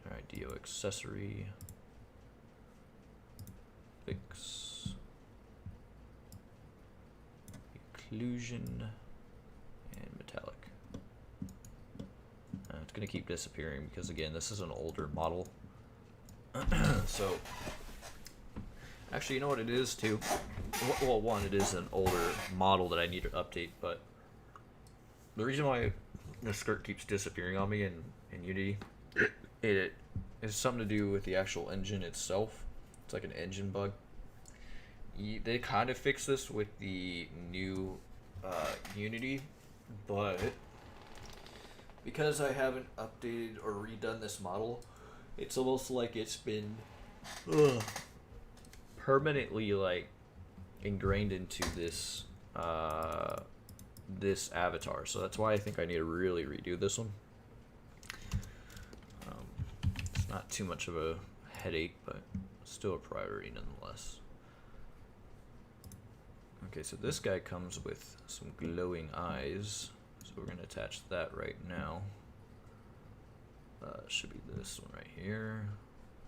Alright, DO accessory, fix, occlusion, and metallic. It's going to keep disappearing because, again, this is an older model. So, actually, you know what it is, too? Well, one, it is an older model that I need to update, but the reason why the skirt keeps disappearing on me in Unity, it has something to do with the actual engine itself. It's like an engine bug. They kind of fixed this with the new Unity, but because I haven't updated or redone this model, it's almost like it's been permanently like ingrained into this this avatar. So that's why I think I need to really redo this one. It's not too much of a headache, but still a priority nonetheless. Okay, so this guy comes with some glowing eyes, so we're going to attach that right now. Should be this one right here.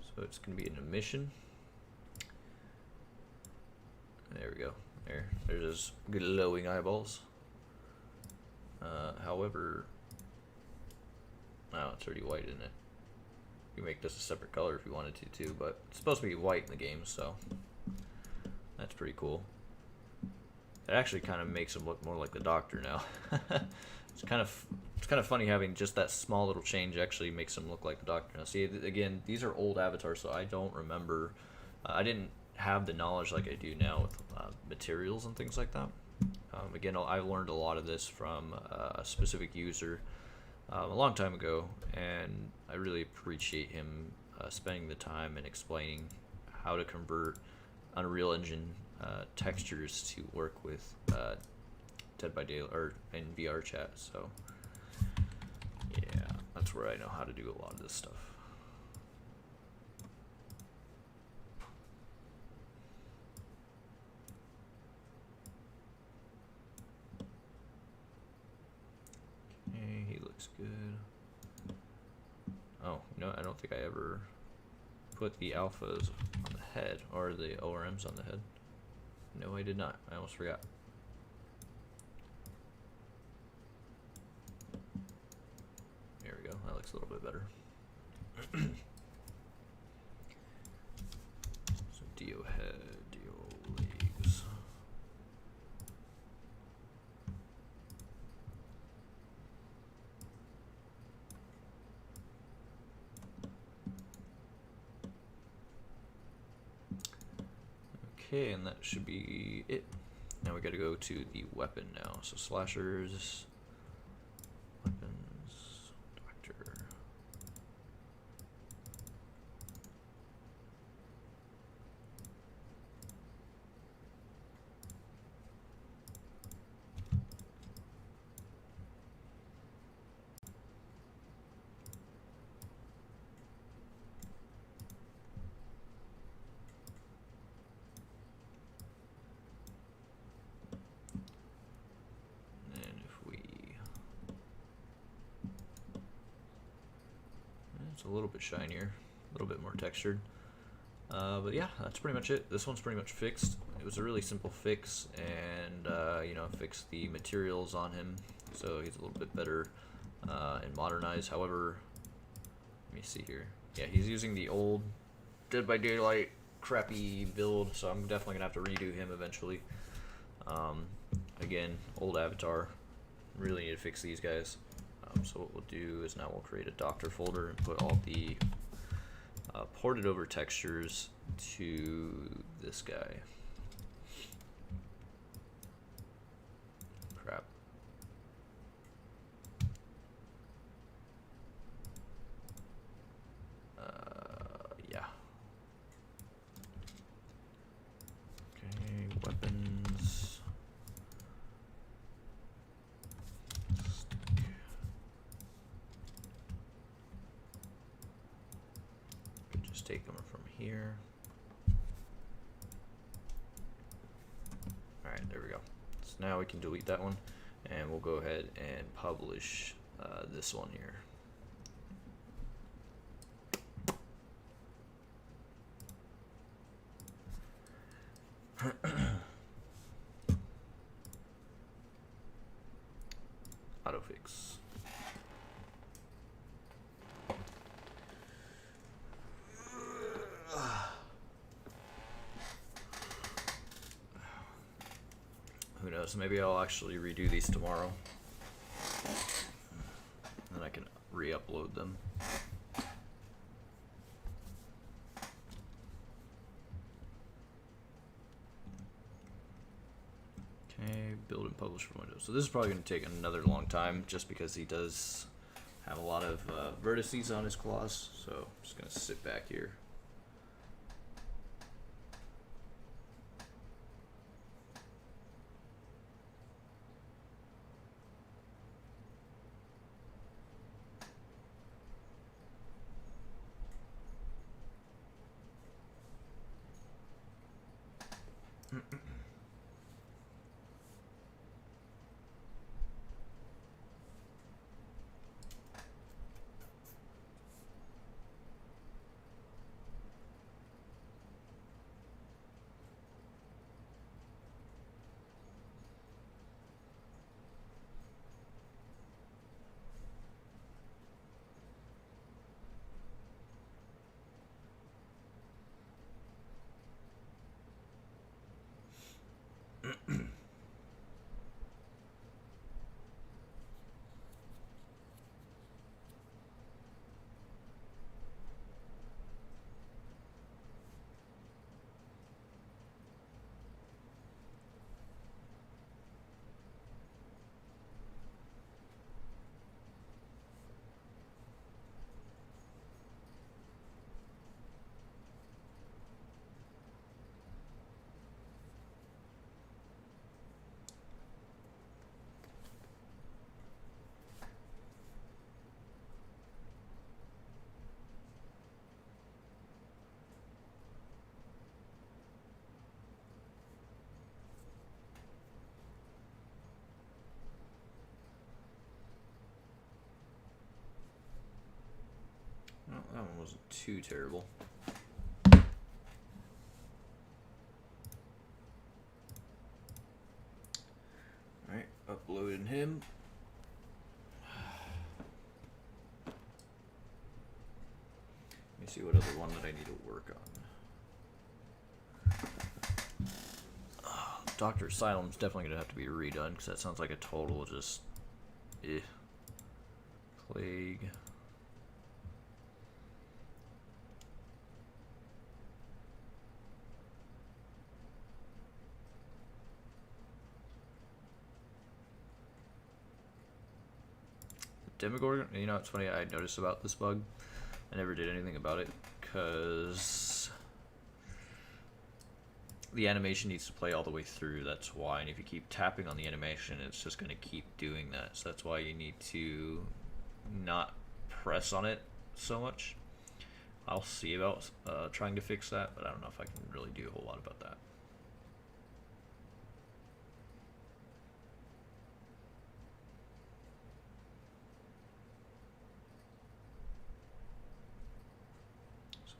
So it's going to be an emission. There we go. There's his glowing eyeballs. However, it's already white, isn't it? You make this a separate color if you wanted to too, but it's supposed to be white in the game, so that's pretty cool. It actually kind of makes him look more like the Doctor now. It's kind of funny having just that small little change actually makes him look like the Doctor now. See, again, these are old avatars, so I don't remember. I didn't have the knowledge like I do now with materials and things like that. Again, I learned a lot of this from a specific user a long time ago, and I really appreciate him spending the time and explaining how to convert Unreal Engine textures to work with Dead by Daylight or in VR chat. So yeah, that's where I know how to do a lot of this stuff. Okay, he looks good. Oh, no, I don't think I ever put the alphas on the head or the ORMs on the head. No, I did not. I almost forgot. There we go. That looks a little bit better. So Dio head, Dio legs. Okay, and that should be it. Now we gotta go to the weapon now. So slashers, weapons, Doctor. It's a little bit shinier, a little bit more textured. But yeah, that's pretty much it. This one's pretty much fixed. It was a really simple fix, and you know, fixed the materials on him, so he's a little bit better and modernized. However, let me see here. Yeah, he's using the old Dead by Daylight crappy build, so I'm definitely gonna have to redo him eventually. Again, old avatar. Really need to fix these guys. So what we'll do is now we'll create a Doctor folder and put all the ported over textures to this guy. Crap. Yeah. Okay, weapons. Take them from here. Alright, there we go. So now we can delete that one, and we'll go ahead and publish this one here. Autofix. Who knows, maybe I'll actually redo these tomorrow. And then I can re-upload them. Okay, build and publish for Windows. So this is probably going to take another long time just because he does have a lot of vertices on his claws, so I'm just gonna sit back here. Well, that one wasn't too terrible. Alright, uploading him. Let me see what other one that I need to work on. Dr. Asylum's definitely going to have to be redone, because that sounds like a total just... Plague... Demogorgon, you know what's funny I noticed about this bug? I never did anything about it because the animation needs to play all the way through, that's why, and if you keep tapping on the animation it's just going to keep doing that, so that's why you need to not press on it so much. I'll see about trying to fix that, but I don't know if I can really do a whole lot about that.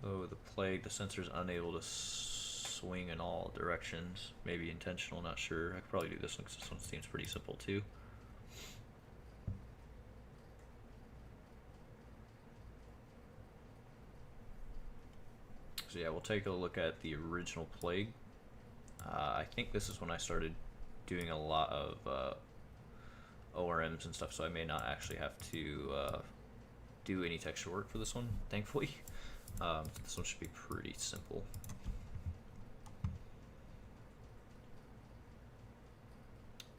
So the plague, the sensor's unable to swing in all directions. Maybe intentional, not sure. I could probably do this one because this one seems pretty simple too. So yeah, we'll take a look at the original plague. I think this is when I started doing a lot of ORMs and stuff, so I may not actually have to do any texture work for this one, thankfully. This one should be pretty simple.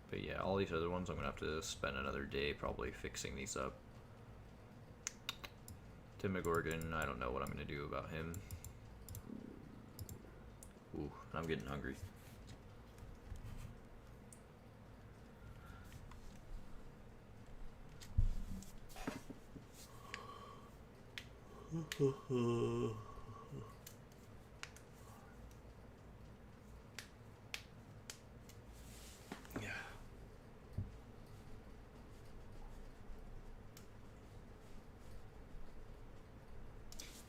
But yeah, all these other ones I'm gonna have to spend another day probably fixing these up. Demogorgon, I don't know what I'm gonna do about him. Ooh, I'm getting hungry. Yeah.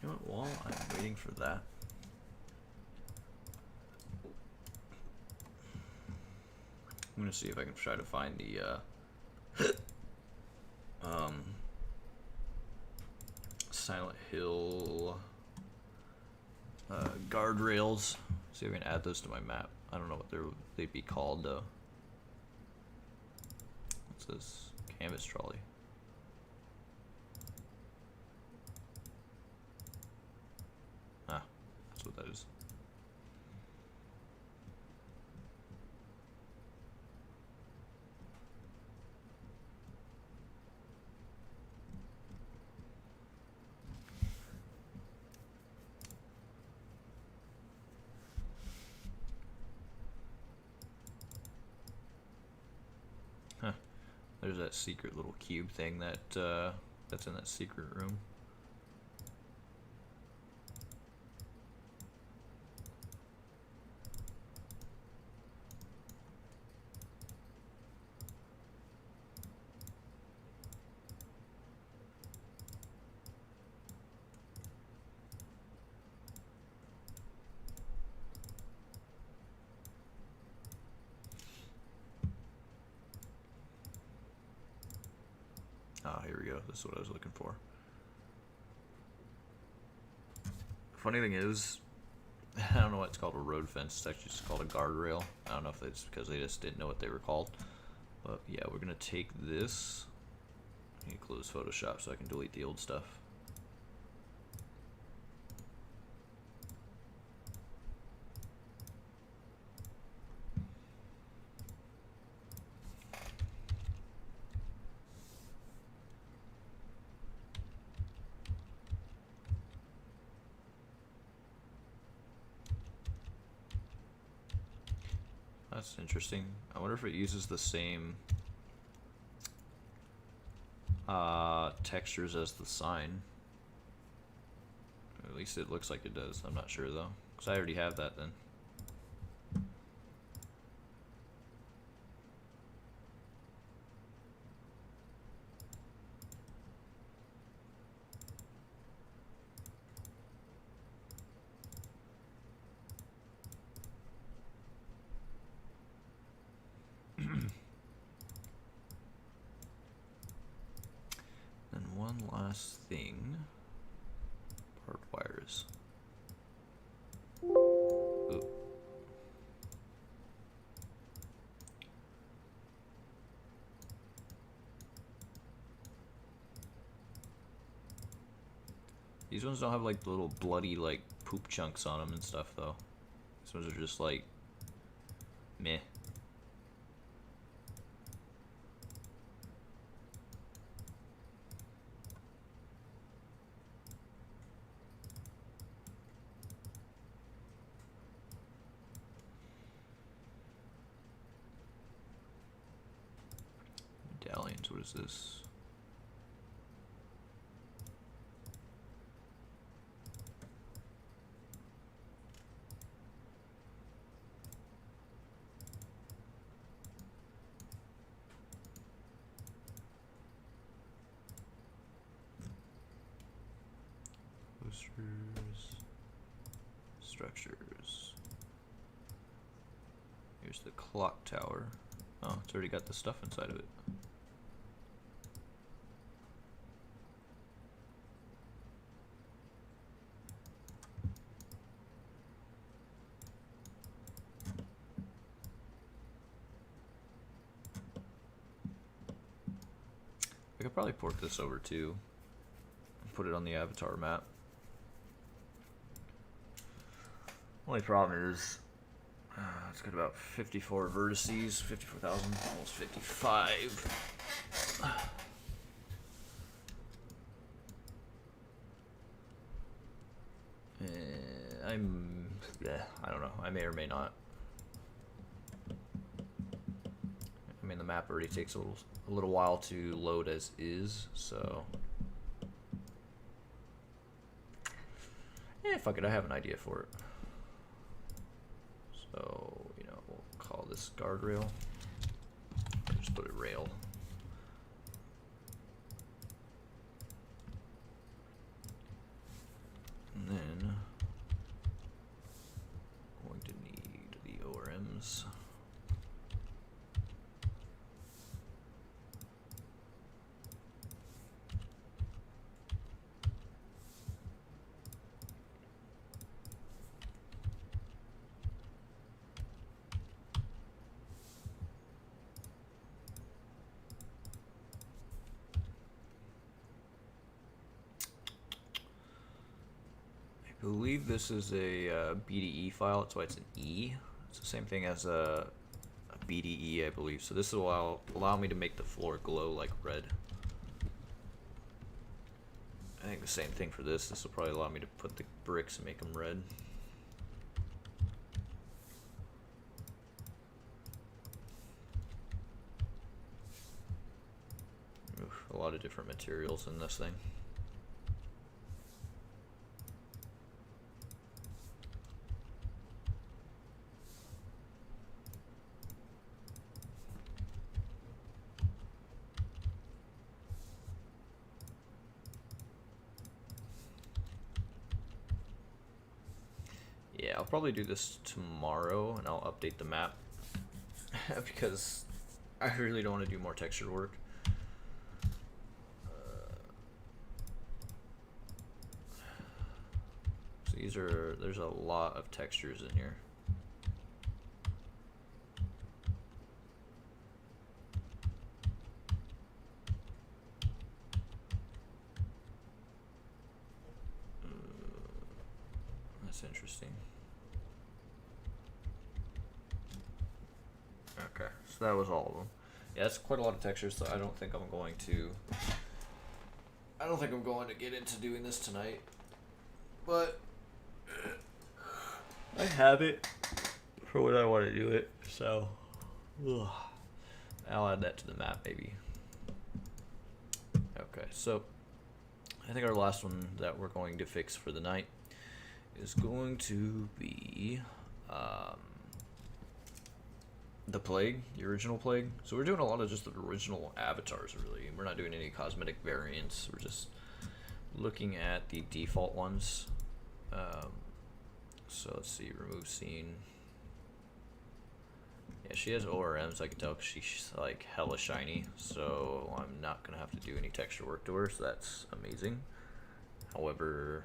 You know what, while I'm waiting for that, I'm gonna see if I can try to find the Silent Hill guardrails. See if I can add those to my map. I don't know what they'd be called though. What's this? Canvas trolley. Ah, that's what that is. There's that secret little cube thing that that's in that secret room. Ah, here we go. This is what I was looking for. Funny thing is, I don't know why it's called a road fence. It's actually just called a guardrail. I don't know if it's because they just didn't know what they were called. But yeah, we're going to take this. I need to close Photoshop so I can delete the old stuff. That's interesting. I wonder if it uses the same textures as the sign. At least it looks like it does. I'm not sure though, because I already have that then. Last thing, part wires. Ooh. These ones don't have like the little bloody like poop chunks on them and stuff though. These ones are just like meh. Medallions, what is this? Posters, structures. Here's the clock tower. Oh, it's already got the stuff inside of it. I could probably port this over too and put it on the avatar map. Only problem is it's got about 54 vertices, 54,000, almost 55. I don't know. I may or may not. I mean, the map already takes a little while to load as is, so. Fuck it. I have an idea for it. So, you know, we'll call this guardrail. Or just put it rail. And then we're going to need the ORMs. I believe this is a BDE file, that's why it's an E. It's the same thing as a BDE, I believe. So this will allow me to make the floor glow like red. I think the same thing for this. This will probably allow me to put the bricks and make them red. a lot of different materials in this thing. Yeah, I'll probably do this tomorrow, and I'll update the map because I really don't want to do more texture work. So there's a lot of textures in here. That's interesting. Okay, so that was all of them. Yeah, it's quite a lot of textures, so I don't think I'm going to get into doing this tonight. But I have it for when I want to do it, so I'll add that to the map maybe. Okay, so I think our last one that we're going to fix for the night is going to be the plague, the original plague. So we're doing a lot of just the original avatars, really. We're not doing any cosmetic variants. We're just looking at the default ones. So let's see, remove scene. Yeah, she has ORMs, I can tell, because she's like hella shiny. So I'm not gonna have to do any texture work to her, so that's amazing. However,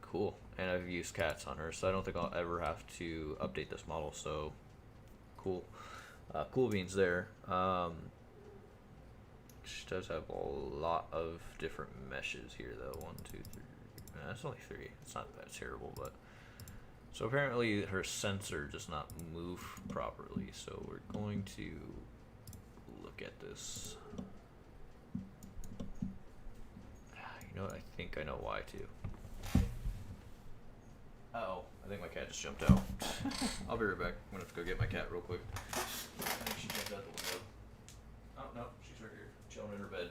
cool. And I've used cats on her, so I don't think I'll ever have to update this model, so cool. Cool beans there. She does have a lot of different meshes here, though. 1, 2, 3. That's only 3. It's not that terrible, but so apparently her sensor does not move properly. So we're going to look at this. You know what? I think I know why too. Uh-oh, I think my cat just jumped out. I'll be right back. I'm gonna have to go get my cat real quick. I think she jumped out the window. Oh no, she's right here, chilling in her bed.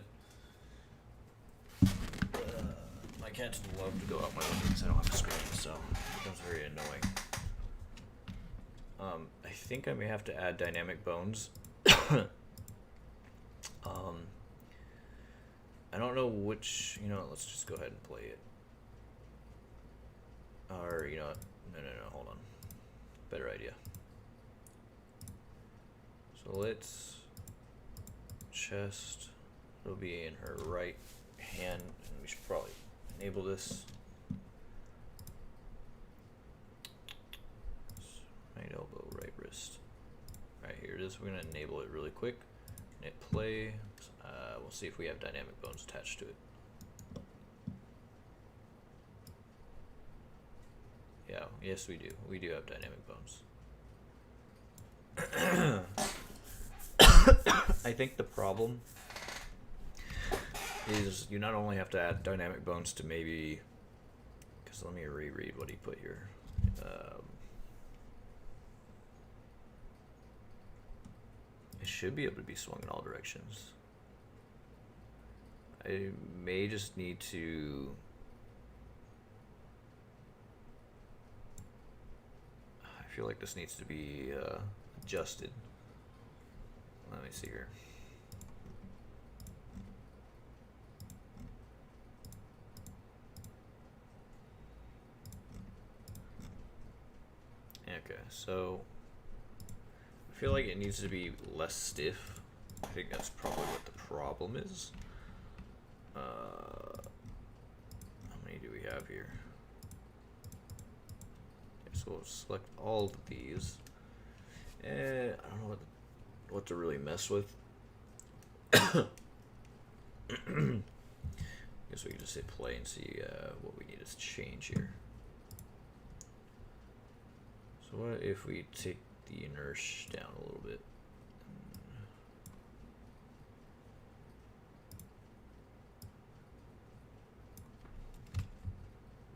My cats love to go out my window because I don't have a screen, so it becomes very annoying. I think I may have to add dynamic bones. I don't know which, you know, let's just go ahead and play it. Or, you know what, no, hold on. Better idea. So let's chest, it'll be in her right hand, and we should probably enable this. Right elbow, right wrist. Right, here it is. We're gonna enable it really quick. Hit play. We'll see if we have dynamic bones attached to it. Yeah, yes we do. We do have dynamic bones. I think the problem is you not only have to add dynamic bones to maybe, because let me reread what he put here. It should be able to be swung in all directions. I may just need to I feel like this needs to be adjusted. Let me see here. Okay, so I feel like it needs to be less stiff. I think that's probably what the problem is. How many do we have here? Okay, so we'll select all of these. I don't know what to really mess with. Guess we can just hit play and see what we need to change here. So what if we take the inertia down a little bit?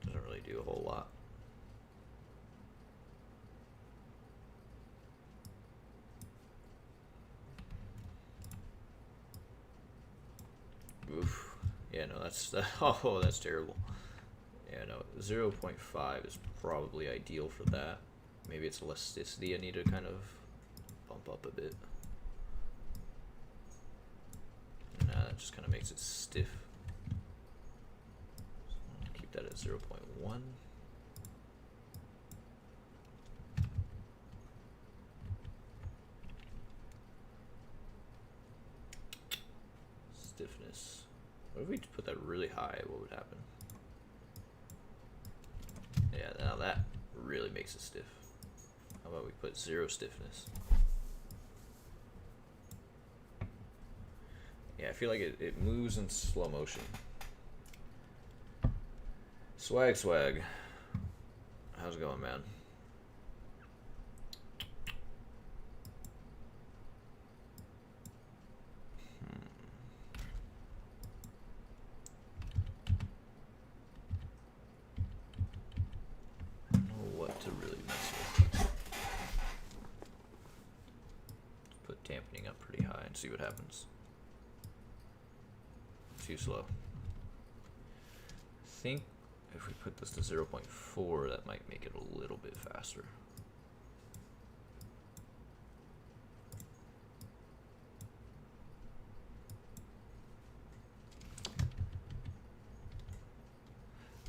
Doesn't really do a whole lot. Yeah, no, that's oh, that's terrible. Yeah, no, 0.5 is probably ideal for that. Maybe it's elasticity I need to kind of bump up a bit. Nah, that just kind of makes it stiff. So keep that at 0.1. Stiffness. What if we put that really high? What would happen? Yeah, now that really makes it stiff. How about we put 0 stiffness? Yeah, I feel like it moves in slow motion. Swag. How's it going, man? I don't know what to really mess with. Let's put dampening up pretty high and see what happens. Too slow. I think if we put this to 0.4, that might make it a little bit faster.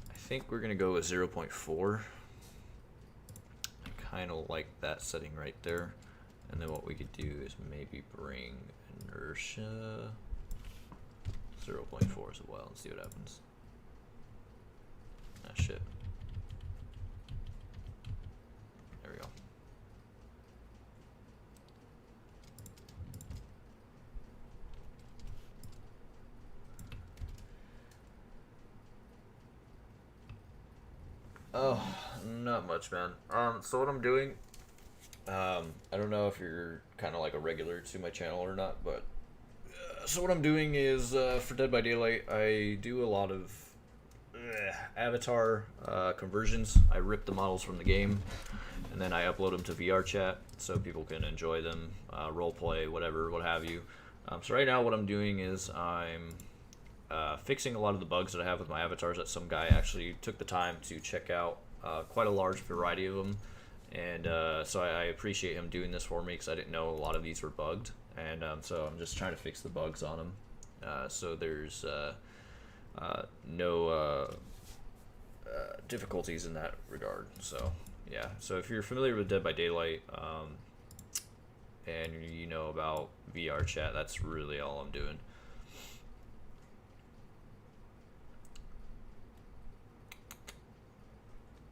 I think we're gonna go with 0.4. I kind of like that setting right there. And then what we could do is maybe bring inertia 0.4 as well and see what happens. Ah, shit. There we go. Oh, not much, man. So what I'm doing, I don't know if you're kind of like a regular to my channel or not, but so what I'm doing is for Dead by Daylight, I do a lot of avatar conversions. I rip the models from the game, and then I upload them to VR chat so people can enjoy them, role play, whatever, what have you. So right now, what I'm doing is I'm fixing a lot of the bugs that I have with my avatars that some guy actually took the time to check out, quite a large variety of them. And so I appreciate him doing this for me because I didn't know a lot of these were bugged. And so I'm just trying to fix the bugs on them. So there's no difficulties in that regard. So yeah, so if you're familiar with Dead by Daylight and you know about VR chat, that's really all I'm doing.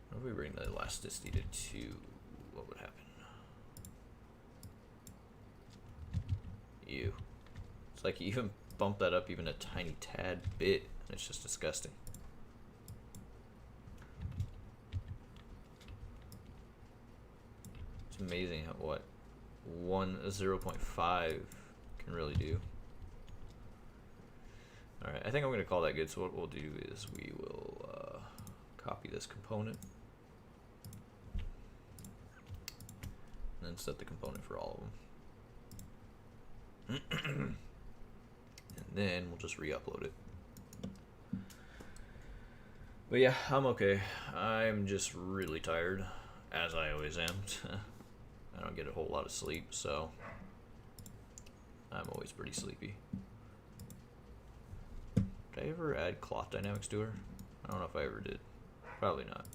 What if we bring the elasticity to 2? What would happen? Ew. It's like you even bump that up even a tiny tad bit, and it's just disgusting. It's amazing how what 0.5 can really do. Alright, I think I'm going to call that good, so what we'll do is we will copy this component and then set the component for all of them. And then we'll just re-upload it. But yeah, I'm okay. I'm just really tired, as I always am. I don't get a whole lot of sleep, so I'm always pretty sleepy. Did I ever add cloth dynamics to her? I don't know if I ever did. Probably not.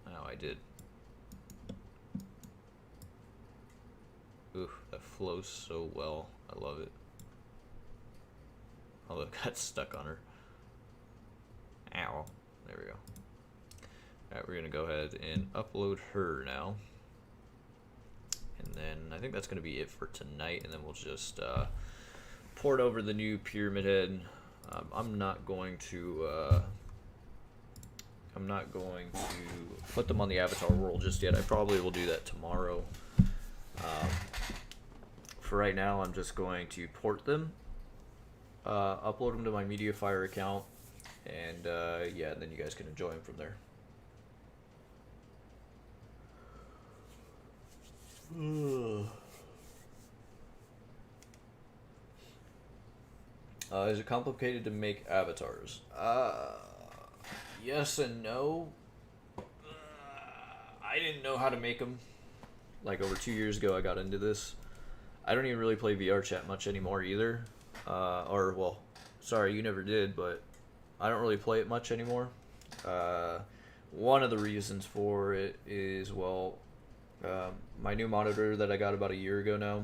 Oh, I did. Ooh, that flows so well. I love it. Although it got stuck on her. Ow. There we go. Alright, we're going to go ahead and upload her now. And then I think that's going to be it for tonight. And then we'll just port over the new pyramid head. I'm not going to put them on the avatar world just yet. I probably will do that tomorrow. For right now, I'm just going to port them, upload them to my mediafire account, and yeah, then you guys can enjoy them from there. Is it complicated to make avatars? Yes and no. I didn't know how to make them. Like over 2 years ago, I got into this. I don't even really play VR chat much anymore either. Or well, sorry, you never did, but I don't really play it much anymore. One of the reasons for it is, well, my new monitor that I got about a year ago now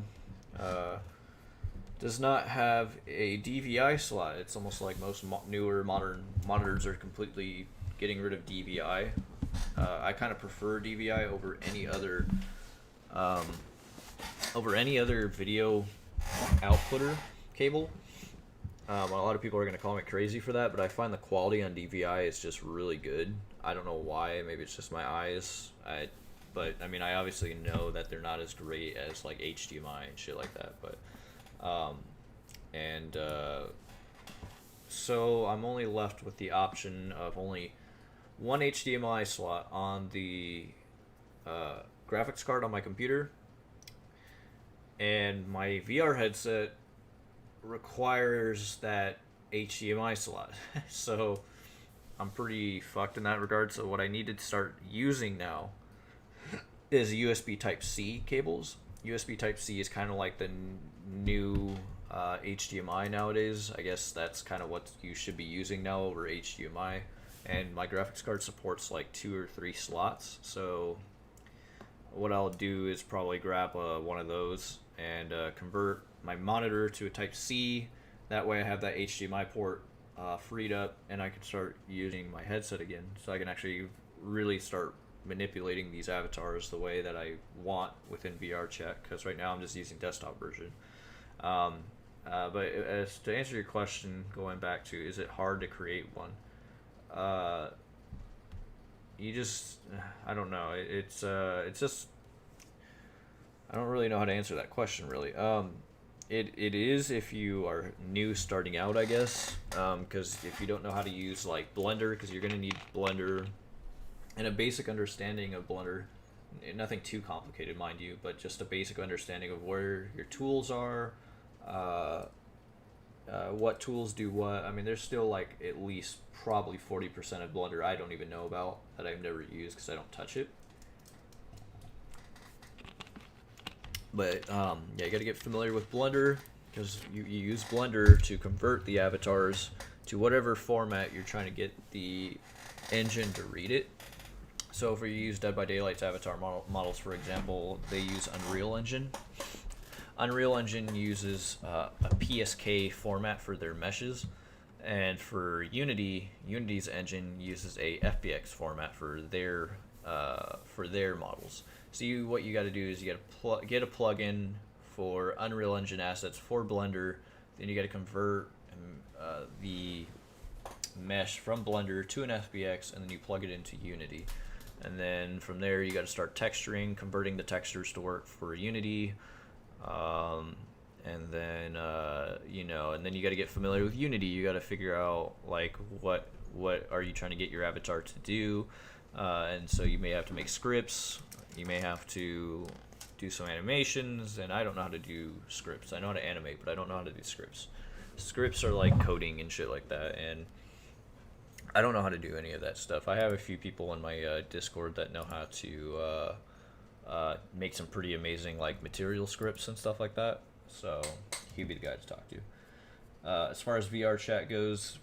does not have a DVI slot. It's almost like most newer modern monitors are completely getting rid of DVI. I kind of prefer DVI over any other video outputter cable. A lot of people are going to call me crazy for that, but I find the quality on DVI is just really good. I don't know why. Maybe it's just my eyes. But I mean, I obviously know that they're not as great as like HDMI and shit like that. But so I'm only left with the option of only one HDMI slot on the graphics card on my computer, and my VR headset requires that HDMI slot. So I'm pretty fucked in that regard. So what I need to start using now is USB Type-C cables. USB Type-C is kind of like the new HDMI nowadays. I guess that's kind of what you should be using now over HDMI. And my graphics card supports like 2 or 3 slots. So what I'll do is probably grab one of those and convert my monitor to a Type-C. That way I have that HDMI port freed up, and I can start using my headset again. So I can actually really start manipulating these avatars the way that I want within VR chat, because right now I'm just using desktop version. But as to answer your question, going back to, is it hard to create one? You just, I don't know. It's just, I don't really know how to answer that question, really. It is if you are new starting out, I guess, because if you don't know how to use like Blender, because you're going to need Blender and a basic understanding of Blender, nothing too complicated, mind you, but just a basic understanding of where your tools are, what tools do what. I mean, there's still like at least probably 40% of Blender I don't even know about, that I've never used because I don't touch it. But yeah, you got to get familiar with Blender, because you use Blender to convert the avatars to whatever format you're trying to get the engine to read it. So if you use Dead by Daylight's avatar models, for example, they use Unreal Engine. Unreal Engine uses a PSK format for their meshes, and for Unity's engine uses a FBX format for their models. So what you got to do is you got to get a plugin for Unreal Engine assets for Blender. Then you got to convert the mesh from Blender to an FBX, and then you plug it into Unity. And then from there you got to start texturing, converting the textures to work for Unity. And then and then you got to get familiar with Unity. You got to figure out like what are you trying to get your avatar to do, and so you may have to make scripts. You may have to do some animations, and I don't know how to do scripts. I know how to animate, but I don't know how to do scripts. Scripts are like coding and shit like that, and I don't know how to do any of that stuff. I have a few people in my Discord that know how to make some pretty amazing like material scripts and stuff like that. So he'd be the guy to talk to. As far as VR chat goes,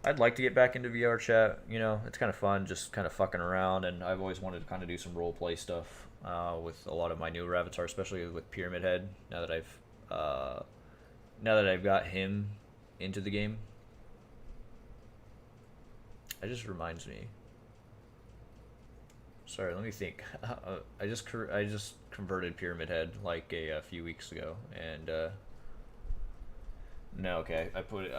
I'd like to get back into VR chat. You know, it's kind of fun, just kind of fucking around, and I've always wanted to kind of do some role play stuff with a lot of my newer avatars, especially with Pyramid Head. Now that I've got him into the game, it just reminds me. Sorry, let me think. I just converted Pyramid Head like a few weeks ago, and no, okay. I put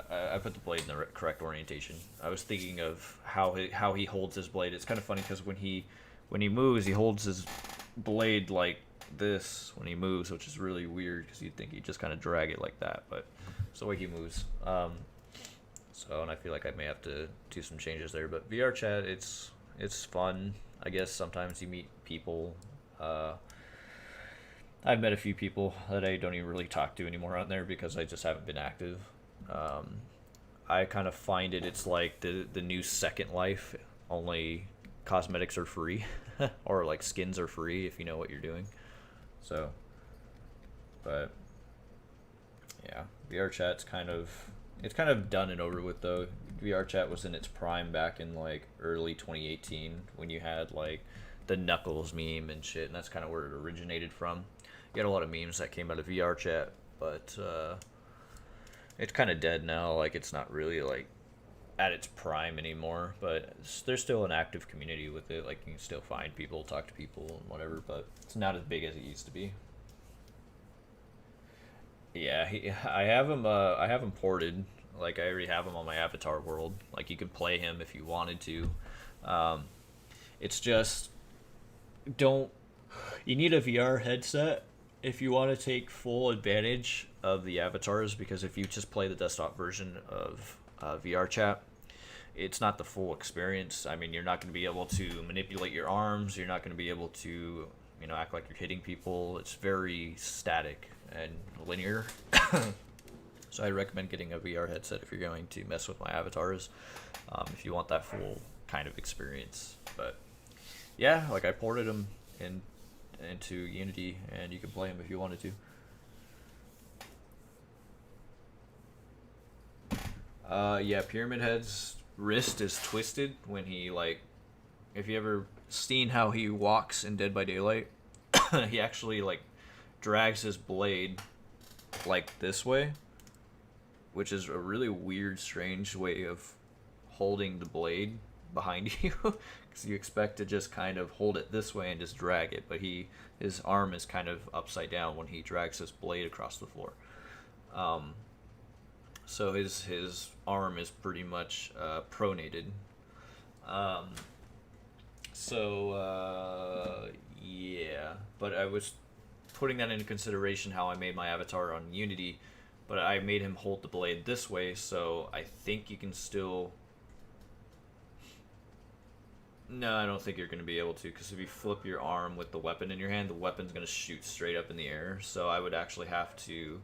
the blade in the correct orientation. I was thinking of how he holds his blade. It's kind of funny because when he moves, he holds his blade like this when he moves, which is really weird because you'd think he'd just kind of drag it like that, but it's the way he moves. So, and I feel like I may have to do some changes there. But VR chat, it's fun. I guess sometimes you meet people I've met a few people that I don't even really talk to anymore on there because I just haven't been active. Um, I kind of find it's like the new Second Life, only cosmetics are free, or like skins are free if you know what you're doing. So, but yeah, VR chat's kind of done and over with though. VR chat was in its prime back in like early 2018 when you had like the Knuckles meme and shit, and that's kind of where it originated from. You had a lot of memes that came out of VR chat, but it's kind of dead now. Like it's not really like at its prime anymore, but there's still an active community with it. Like you can still find people, talk to people, and whatever. But it's not as big as it used to be. Yeah, I have him. I have him ported. Like I already have him on my avatar world. Like you could play him if you wanted to. Um, it's just don't. You need a VR headset if you want to take full advantage of the avatars. Because if you just play the desktop version of VR chat, it's not the full experience. I mean, you're not going to be able to manipulate your arms. You're not going to be able to, act like you're hitting people. It's very static and linear. So I recommend getting a VR headset if you're going to mess with my avatars, if you want that full kind of experience. But yeah, like I ported them into Unity, and you can play them if you wanted to. Yeah, Pyramid Head's wrist is twisted when he if you ever seen how he walks in Dead by Daylight, he actually drags his blade like this way, which is a really weird, strange way of holding the blade behind you, because you expect to just kind of hold it this way and just drag it, but his arm is kind of upside down when he drags his blade across the floor. So his arm is pretty much pronated. Yeah, but I was putting that into consideration how I made my avatar on Unity, but I made him hold the blade this way, so I think you can still... No, I don't think you're going to be able to, because if you flip your arm with the weapon in your hand, the weapon's going to shoot straight up in the air, so I would actually have to...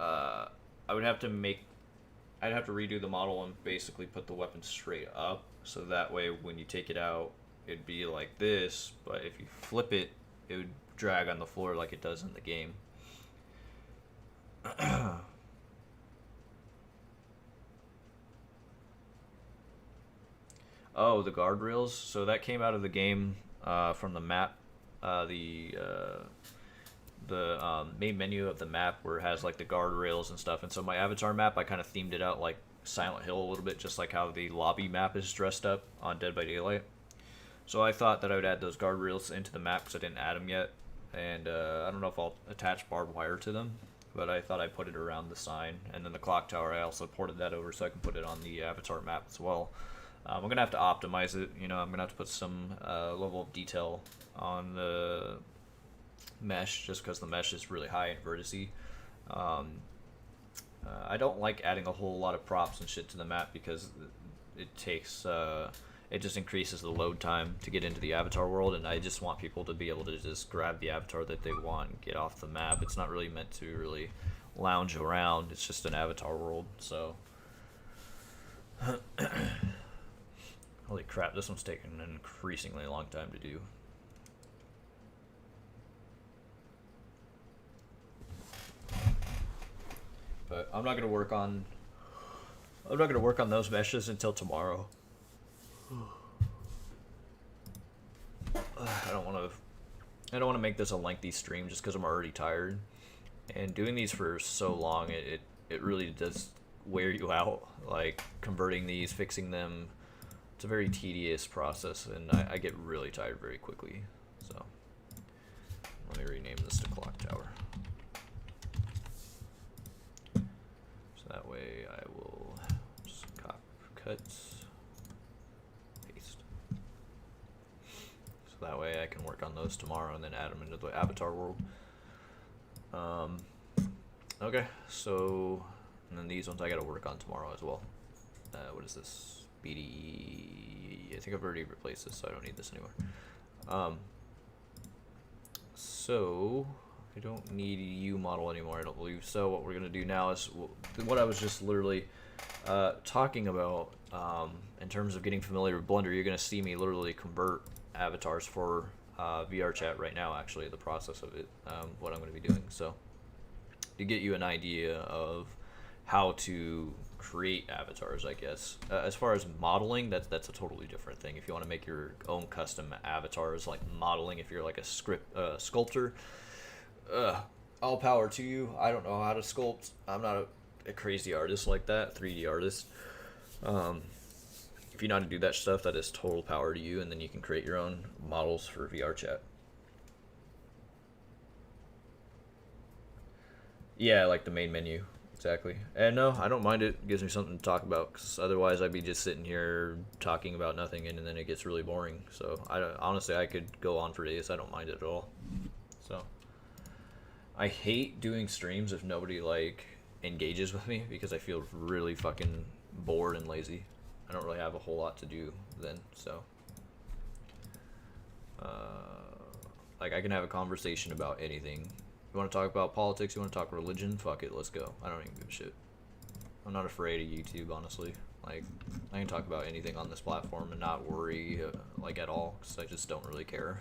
I'd have to redo the model and basically put the weapon straight up, so that way when you take it out, it'd be like this, but if you flip it, it would drag on the floor like it does in the game. Oh, the guardrails. So that came out of the game from the map, the main menu of the map where it has the guardrails and stuff. And so my avatar map, I kind of themed it out like Silent Hill a little bit, just like how the lobby map is dressed up on Dead by Daylight. So I thought that I would add those guardrails into the map because I didn't add them yet. And I don't know if I'll attach barbed wire to them, but I thought I'd put it around the sign. And then the clock tower, I also ported that over so I can put it on the avatar map as well. I'm going to have to optimize it. I'm going to have to put some level of detail on the mesh, just because the mesh is really high in vertice. I don't like adding a whole lot of props and shit to the map because it takes... it just increases the load time to get into the avatar world, and I just want people to be able to just grab the avatar that they want and get off the map. It's not really meant to really lounge around. It's just an avatar world, so... Holy crap, this one's taking an increasingly long time to do. But I'm not gonna work on those meshes until tomorrow. I don't want to make this a lengthy stream just because I'm already tired. And doing these for so long, it really does wear you out. Like converting these, fixing them. It's a very tedious process, and I get really tired very quickly. So let me rename this to Clock Tower. So that way I will just cut, paste. So that way I can work on those tomorrow and then add them into the avatar world. Okay, so and then these ones I gotta work on tomorrow as well. What is this? BDE. I think I've already replaced this, so I don't need this anymore. So I don't need a U model anymore, I don't believe. So what we're going to do now is what I was just literally talking about in terms of getting familiar with Blender. You're going to see me literally convert avatars for VR chat right now, actually, the process of it, what I'm going to be doing. So to get you an idea of how to create avatars, I guess. As far as modeling, that's a totally different thing. If you want to make your own custom avatars, like modeling, if you're like a sculptor, all power to you. I don't know how to sculpt. I'm not a crazy artist like that, 3D artist. If you know how to do that stuff, that is total power to you, and then you can create your own models for VR chat. Yeah, like the main menu. Exactly. And no, I don't mind it. It gives me something to talk about, because otherwise I'd be just sitting here talking about nothing, and then it gets really boring. So honestly, I could go on for days. I don't mind it at all. So I hate doing streams if nobody like engages with me, because I feel really fucking bored and lazy. I don't really have a whole lot to do then. So like I can have a conversation about anything. You want to talk about politics? You want to talk religion? Fuck it, let's go. I don't even give a shit. I'm not afraid of YouTube, honestly. Like, I can talk about anything on this platform and not worry, like, at all, because I just don't really care.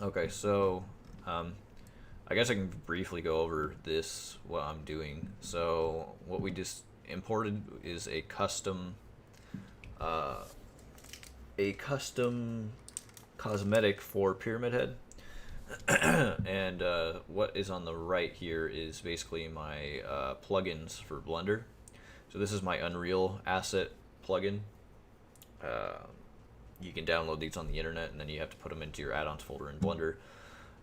Okay, so, I guess I can briefly go over what I'm doing. So, what we just imported is a custom cosmetic for Pyramid Head. And what is on the right here is basically my plugins for Blender. So this is my Unreal asset plugin. You can download these on the internet, and then you have to put them into your add-ons folder in Blender,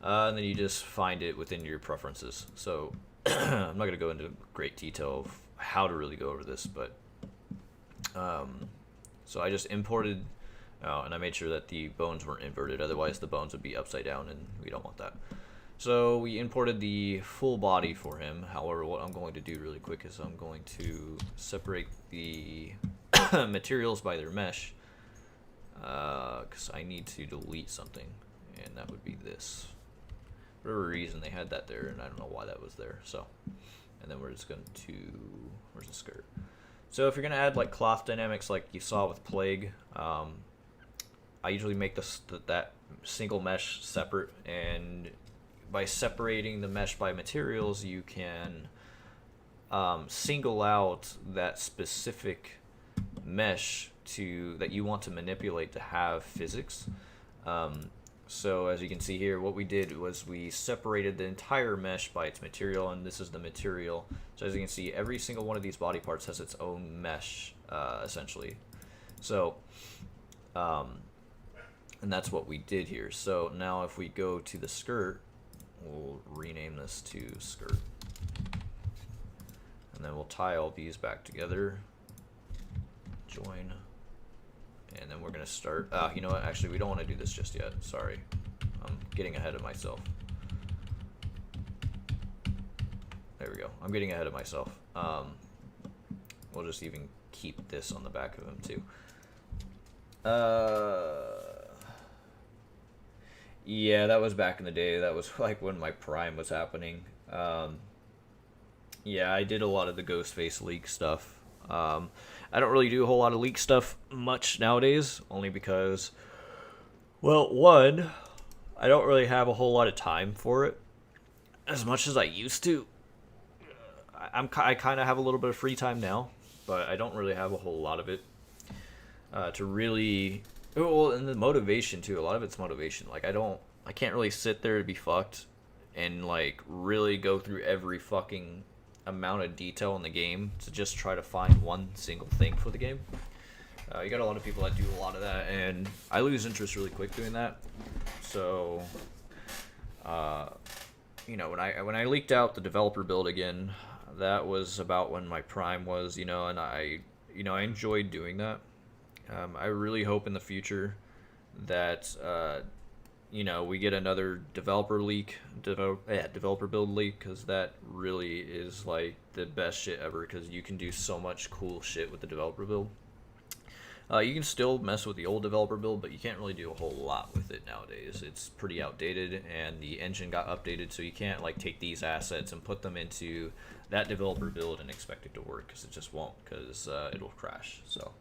and then you just find it within your preferences. So I'm not going to go into great detail of how to really go over this, but so I just imported. And I made sure that the bones weren't inverted, otherwise the bones would be upside down, and we don't want that. So we imported the full body for him. However, what I'm going to do really quick is I'm going to separate the materials by their mesh, because I need to delete something, and that would be this. For whatever reason, they had that there, and I don't know why that was there. So, and then we're just going to, where's the skirt? So if you're going to add like cloth dynamics like you saw with Plague, I usually make that single mesh separate, and by separating the mesh by materials, you can single out that specific mesh that you want to manipulate to have physics. So as you can see here, what we did was we separated the entire mesh by its material, and this is the material. So as you can see, every single one of these body parts has its own mesh, essentially. So and that's what we did here. So now if we go to the skirt, we'll rename this to skirt. And then we'll tie all these back together. Join. And then we're going to start. You know what? Actually, we don't want to do this just yet. Sorry. I'm getting ahead of myself. There we go. I'm getting ahead of myself. We'll just even keep this on the back of him too. Yeah, that was back in the day. That was like when my prime was happening. Yeah, I did a lot of the Ghostface leak stuff. I don't really do a whole lot of leak stuff much nowadays, only because, well, one, I don't really have a whole lot of time for it as much as I used to. I kind of have a little bit of free time now, but I don't really have a whole lot of it to really. Well, and the motivation too. A lot of it's motivation. Like I can't really sit there to be fucked and like really go through every fucking amount of detail in the game to just try to find one single thing for the game. You got a lot of people that do a lot of that, and I lose interest really quick doing that. So, you know, when I leaked out the developer build again, that was about when my prime was, and I enjoyed doing that. I really hope in the future that, we get another developer build leak, because that really is like the best shit ever, because you can do so much cool shit with the developer build. You can still mess with the old developer build, but you can't really do a whole lot with it nowadays. It's pretty outdated, and the engine got updated, so you can't like take these assets and put them into that developer build and expect it to work, because it just won't, because it'll crash. So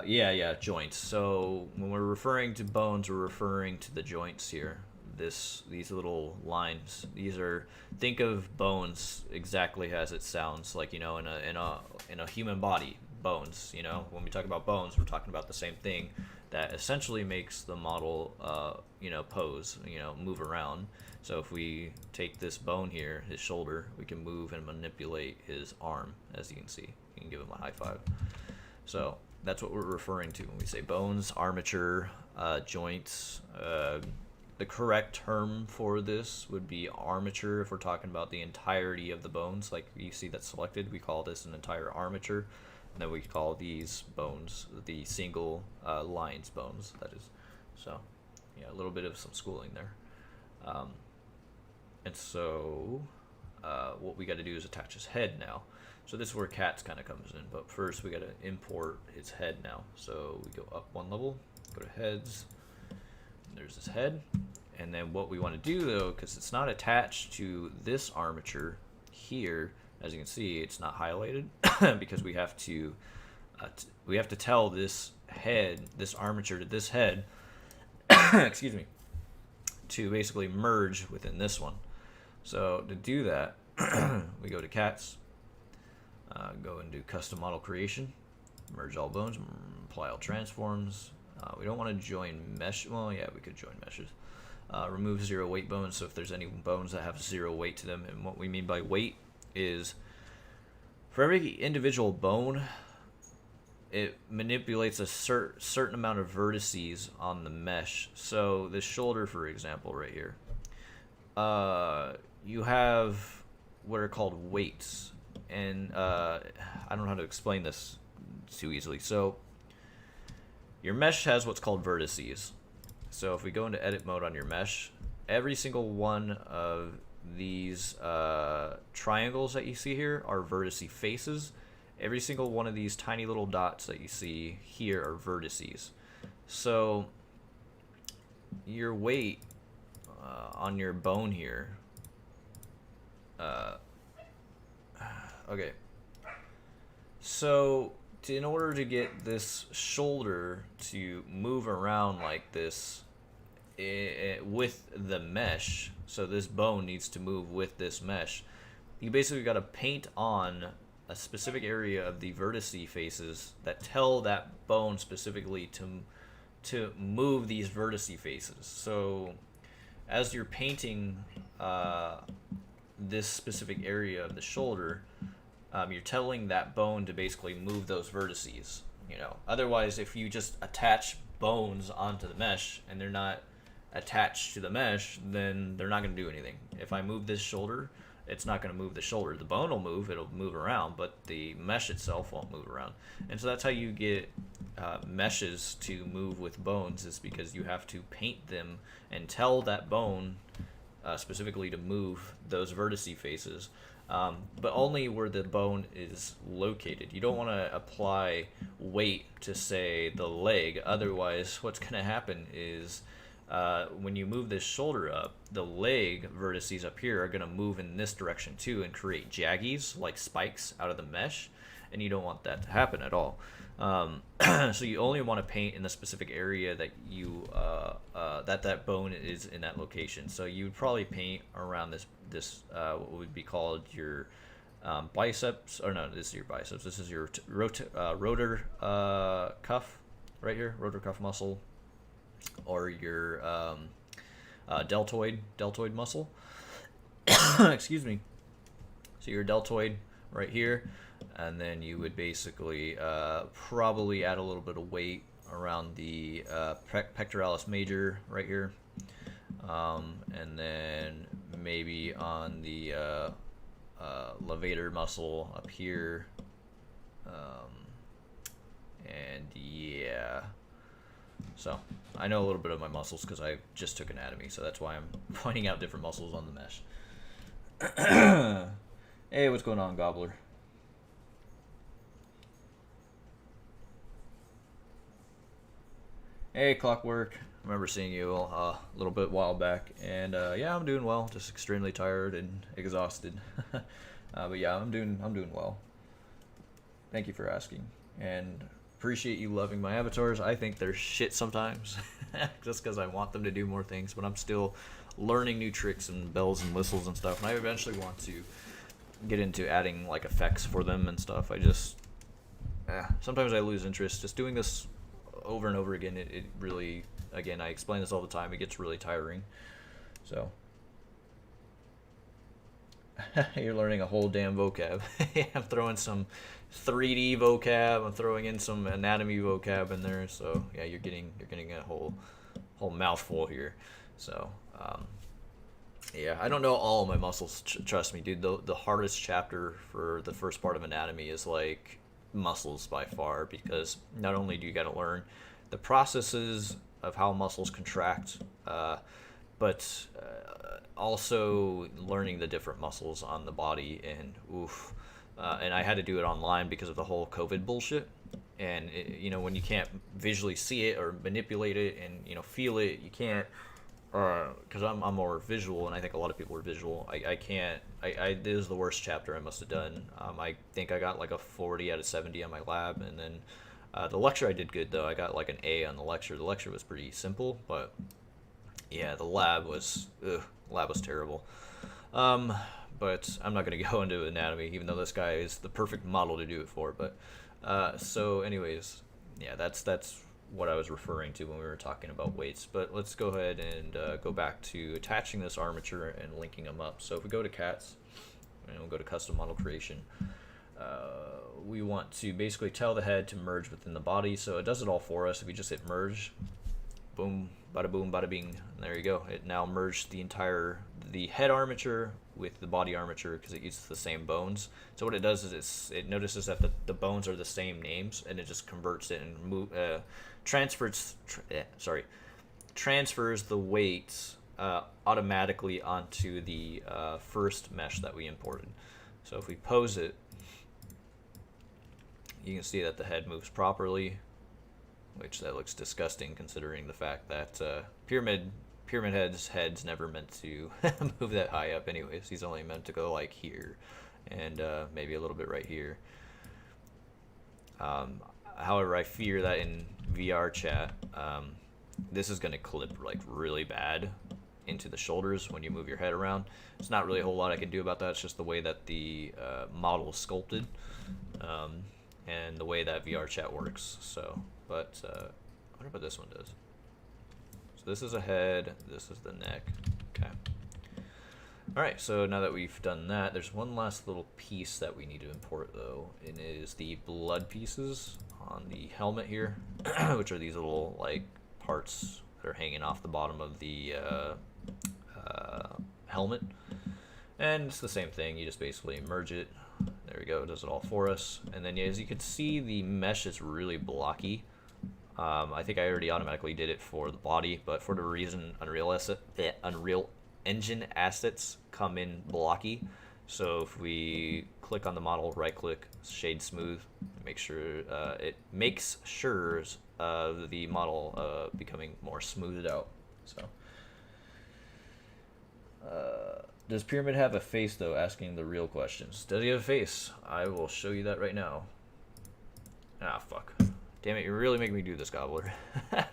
yeah, joints. So when we're referring to bones, we're referring to the joints here. These little lines. These are, think of bones exactly as it sounds, like, you know, in a human body, bones. You know, when we talk about bones, we're talking about the same thing that essentially makes the model, you know, pose, you know, move around. So if we take this bone here, his shoulder, we can move and manipulate his arm, as you can see. You can give him a high five. So that's what we're referring to when we say bones, armature, joints. The correct term for this would be armature if we're talking about the entirety of the bones. Like you see that's selected, we call this an entire armature. And then we call these bones the single lines bones, that is. So yeah, a little bit of some schooling there. And so what we got to do is attach his head now. So this is where cats kind of comes in, but first we got to import his head now. So we go up one level, go to heads, and there's his head. And then what we want to do though, because it's not attached to this armature here, as you can see, it's not highlighted because we have to tell this head, this armature to this head, excuse me, to basically merge within this one. So to do that, we go to cats, go and do custom model creation, merge all bones, apply all transforms. We don't want to join mesh. Well, yeah, we could join meshes. Remove 0 weight bones. So if there's any bones that have 0 weight to them, and what we mean by weight is for every individual bone, it manipulates a certain amount of vertices on the mesh. So this shoulder, for example, right here, you have what are called weights, and I don't know how to explain this too easily. So your mesh has what's called vertices. So if we go into edit mode on your mesh, every single one of these triangles that you see here are vertice faces. Every single one of these tiny little dots that you see here are vertices. So your weight on your bone here, okay, so in order to get this shoulder to move around like this with the mesh, so this bone needs to move with this mesh, you basically got to paint on a specific area of the vertice faces that tell that bone specifically to move these vertice faces. So as you're painting this specific area of the shoulder, you're telling that bone to basically move those vertices. You know, otherwise, if you just attach bones onto the mesh and they're not attached to the mesh, then they're not going to do anything. If I move this shoulder, it's not going to move the shoulder. The bone will move, it'll move around, but the mesh itself won't move around. And so that's how you get meshes to move with bones, is because you have to paint them and tell that bone specifically to move those vertice faces, but only where the bone is located. You don't want to apply weight to, say, the leg. Otherwise, what's going to happen is when you move this shoulder up, the leg vertices up here are going to move in this direction too and create jaggies, like spikes, out of the mesh, and you don't want that to happen at all. So you only want to paint in the specific area that you that bone is in that location. So you would probably paint around this what would be called your biceps, or no, this is your biceps. This is your rotor cuff right here, rotor cuff muscle, or your deltoid muscle. Excuse me. So your deltoid right here, and then you would basically probably add a little bit of weight around the pectoralis major right here, and then maybe on the levator muscle up here, and yeah. So I know a little bit of my muscles because I just took anatomy, so that's why I'm pointing out different muscles on the mesh. Hey, what's going on, Gobbler? Hey, Clockwork. I remember seeing you a little bit while back, and yeah, I'm doing well. Just extremely tired and exhausted. But yeah, I'm doing well. Thank you for asking, and appreciate you loving my avatars. I think they're shit sometimes, just because I want them to do more things, but I'm still learning new tricks and bells and whistles and stuff. And I eventually want to get into adding like effects for them and stuff. I just sometimes I lose interest. Just doing this over and over again, it really, again, I explain this all the time, it gets really tiring. So you're learning a whole damn vocab. I'm throwing some 3D vocab, I'm throwing in some anatomy vocab in there, so yeah, you're getting a whole mouthful here. So yeah, I don't know all of my muscles, trust me, dude. The hardest chapter for the first part of anatomy is like muscles by far, because not only do you got to learn the processes of how muscles contract, but also learning the different muscles on the body. And and I had to do it online because of the whole COVID bullshit. And you know, when you can't visually see it or manipulate it and, you know, feel it, you can't, because I'm more visual, and I think a lot of people are visual. I can't. This is the worst chapter I must have done. I think I got like a 40 out of 70 on my lab, and then the lecture I did good though. I got like an A on the lecture. The lecture was pretty simple, but yeah, the lab was terrible. But I'm not gonna go into anatomy, even though this guy is the perfect model to do it for. But so anyways, yeah, that's what I was referring to when we were talking about weights. But let's go ahead and go back to attaching this armature and linking them up. So if we go to cats and we'll go to custom model creation, we want to basically tell the head to merge within the body. So it does it all for us. If we just hit merge, boom, bada boom, bada bing, and there you go. It now merged the head armature with the body armature because it uses the same bones. So what it does is it notices that the bones are the same names, and it just converts it and transfers the weights automatically onto the first mesh that we imported. So if we pose it, you can see that the head moves properly, which that looks disgusting considering the fact that pyramid head's never meant to move that high up anyways. He's only meant to go like here and maybe a little bit right here. However, I fear that in VR chat, this is going to clip like really bad into the shoulders when you move your head around. There's not really a whole lot I can do about that. It's just the way that the model is sculpted, and the way that VR chat works. So, but I wonder what this one does. So this is a head, this is the neck. Okay. Alright, so now that we've done that, there's one last little piece that we need to import though, and it is the blood pieces on the helmet here, which are these little like parts that are hanging off the bottom of the helmet. And it's the same thing, you just basically merge it. There we go, it does it all for us. And then as you can see, the mesh is really blocky. I think I already automatically did it for the body, but for the reason Unreal Engine assets come in blocky. So if we click on the model, right click, shade smooth, make sure it makes sure the model becoming more smoothed out. So does Pyramid have a face though? Asking the real questions. Does he have a face? I will show you that right now. Ah, fuck. Damn it, you're really making me do this, Gobbler.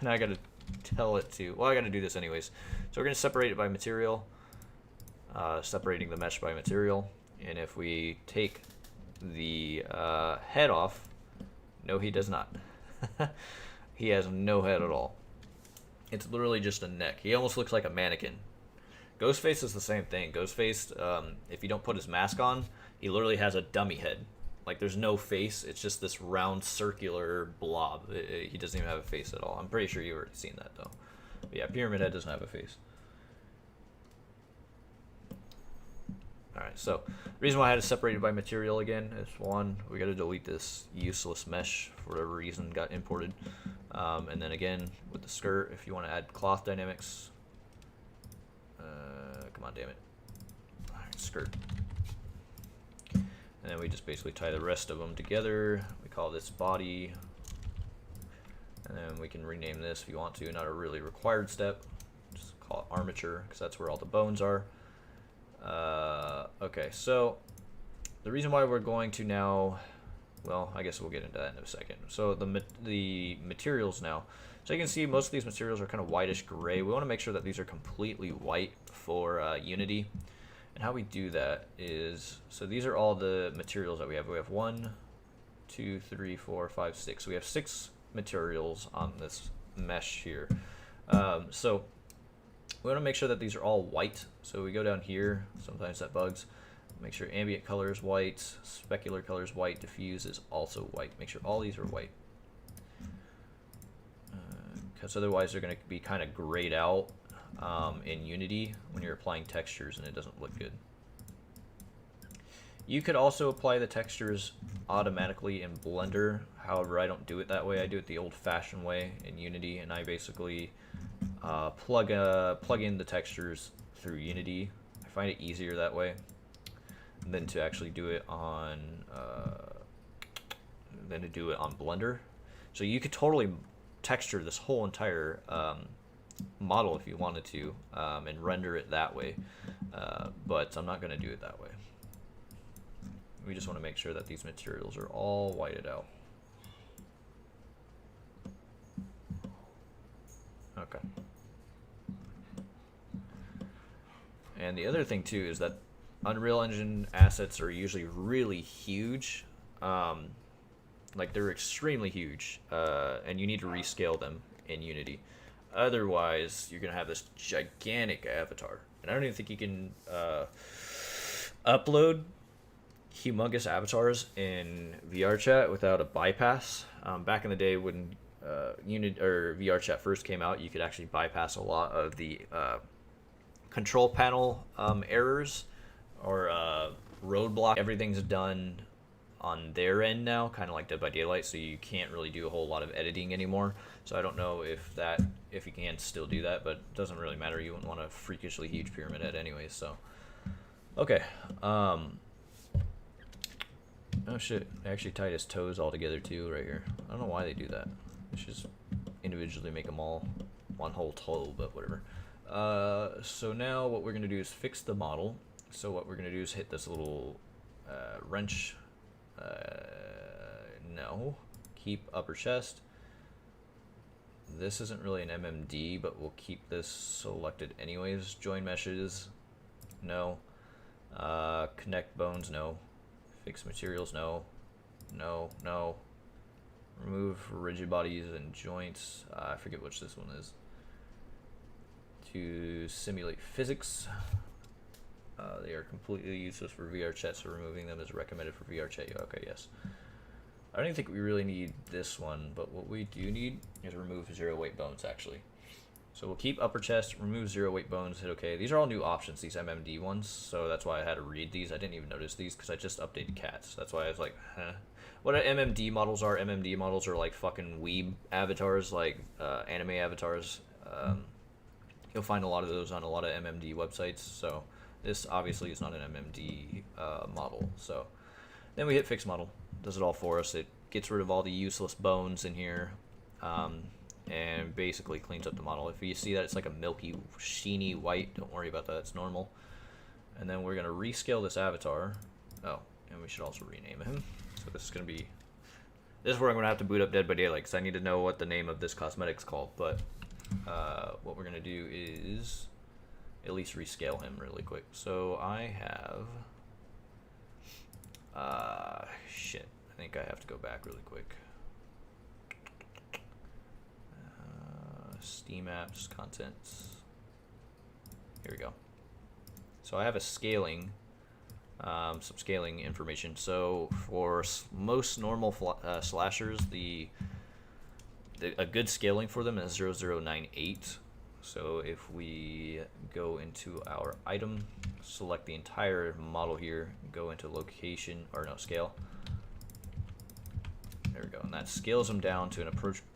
Now I gotta tell it to... Well, I gotta do this anyways. So we're gonna separate it by material. Separating the mesh by material. And if we take the head off... No, he does not. He has no head at all. It's literally just a neck. He almost looks like a mannequin. Ghostface is the same thing. Ghostface, if you don't put his mask on, he literally has a dummy head. Like, there's no face. It's just this round, circular blob. He doesn't even have a face at all. I'm pretty sure you've already seen that, though. But yeah, Pyramid Head doesn't have a face. Alright, so the reason why I had to separate it by material again is, one, we got to delete this useless mesh for whatever reason got imported. And then again, with the skirt, if you want to add cloth dynamics, come on, damn it. Alright, skirt. And then we just basically tie the rest of them together. We call this body. And then we can rename this if you want to, not a really required step. Just call it armature, because that's where all the bones are. Okay, so the reason why we're going to now, well, I guess we'll get into that in a second. So the materials now. So you can see most of these materials are kind of whitish gray. We want to make sure that these are completely white for Unity. And how we do that is, so these are all the materials that we have. We have 1, 2, 3, 4, 5, 6. So we have 6 materials on this mesh here. So we want to make sure that these are all white. So we go down here, sometimes that bugs. Make sure ambient color is white, specular color is white, diffuse is also white. Make sure all these are white. Because otherwise they're going to be kind of grayed out in Unity when you're applying textures and it doesn't look good. You could also apply the textures automatically in Blender. However, I don't do it that way. I do it the old-fashioned way in Unity, and I basically plug in the textures through Unity. I find it easier that way than to actually do it on Blender. So you could totally texture this whole entire model if you wanted to, and render it that way, but I'm not going to do it that way. We just want to make sure that these materials are all whited out. Okay. And the other thing too is that Unreal Engine assets are usually really huge. Like they're extremely huge, and you need to rescale them in Unity. Otherwise, you're gonna have this gigantic avatar, and I don't even think you can upload humongous avatars in VRChat without a bypass. Back in the day when VRChat first came out, you could actually bypass a lot of the control panel errors or roadblock. Everything's done on their end now, kind of like Dead by Daylight, so you can't really do a whole lot of editing anymore. So I don't know if you can still do that, but it doesn't really matter. You wouldn't want a freakishly huge pyramid head anyway. So okay. Oh shit, they actually tied his toes all together too right here. I don't know why they do that. They should just individually make them all one whole toe, but whatever. So now what we're gonna do is fix the model. So what we're gonna do is hit this little wrench. No. Keep upper chest. This isn't really an MMD, but we'll keep this selected anyways. Join meshes. No. Connect bones. No. Fix materials. No. No. No. Remove rigid bodies and joints. I forget which this one is. To simulate physics. They are completely useless for VRChat, so removing them is recommended for VRChat. Okay, yes. I don't even think we really need this one, but what we do need is remove 0 weight bones, actually. So we'll keep upper chest, remove 0 weight bones, hit OK. These are all new options, these MMD ones, so that's why I had to read these. I didn't even notice these because I just updated cats. That's why I was like, huh. What MMD models are like fucking weeb avatars, like anime avatars. You'll find a lot of those on a lot of MMD websites, so this obviously is not an MMD model. So then we hit fix model. Does it all for us. It gets rid of all the useless bones in here, and basically cleans up the model. If you see that it's like a milky, sheeny white, don't worry about that. It's normal. And then we're going to rescale this avatar. Oh, and we should also rename him. So this is going to be... This is where I'm going to have to boot up Dead by Daylight, because I need to know what the name of this cosmetic's called. But what we're going to do is at least rescale him really quick. So I have... shit. I think I have to go back really quick. Steam apps, contents. Here we go. So I have a scaling, some scaling information. So for most normal slashers, a good scaling for them is 0098. So if we go into our item, select the entire model here, go into location, or no, scale. There we go, and that scales them down to an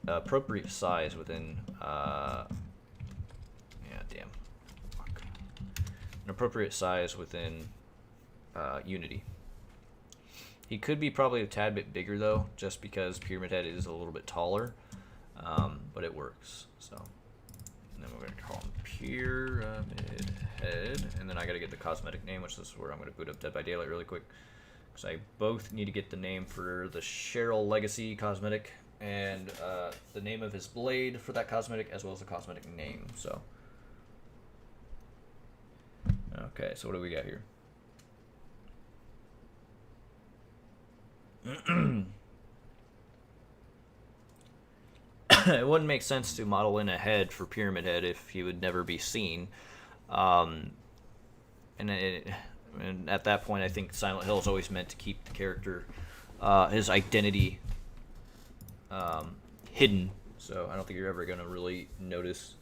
appropriate size within, yeah, damn. Fuck. An appropriate size within Unity. He could be probably a tad bit bigger though, just because Pyramid Head is a little bit taller. but it works. So, and then we're going to call him Pyramid Head, and then I got to get the cosmetic name, which is where I'm going to boot up Dead by Daylight really quick, because I both need to get the name for the Cheryl Legacy cosmetic and the name of his blade for that cosmetic, as well as the cosmetic name. So, okay, so what do we got here? It wouldn't make sense to model in a head for Pyramid Head if he would never be seen. And at that point, I think Silent Hill is always meant to keep the character, his identity, hidden. So I don't think you're ever going to really notice.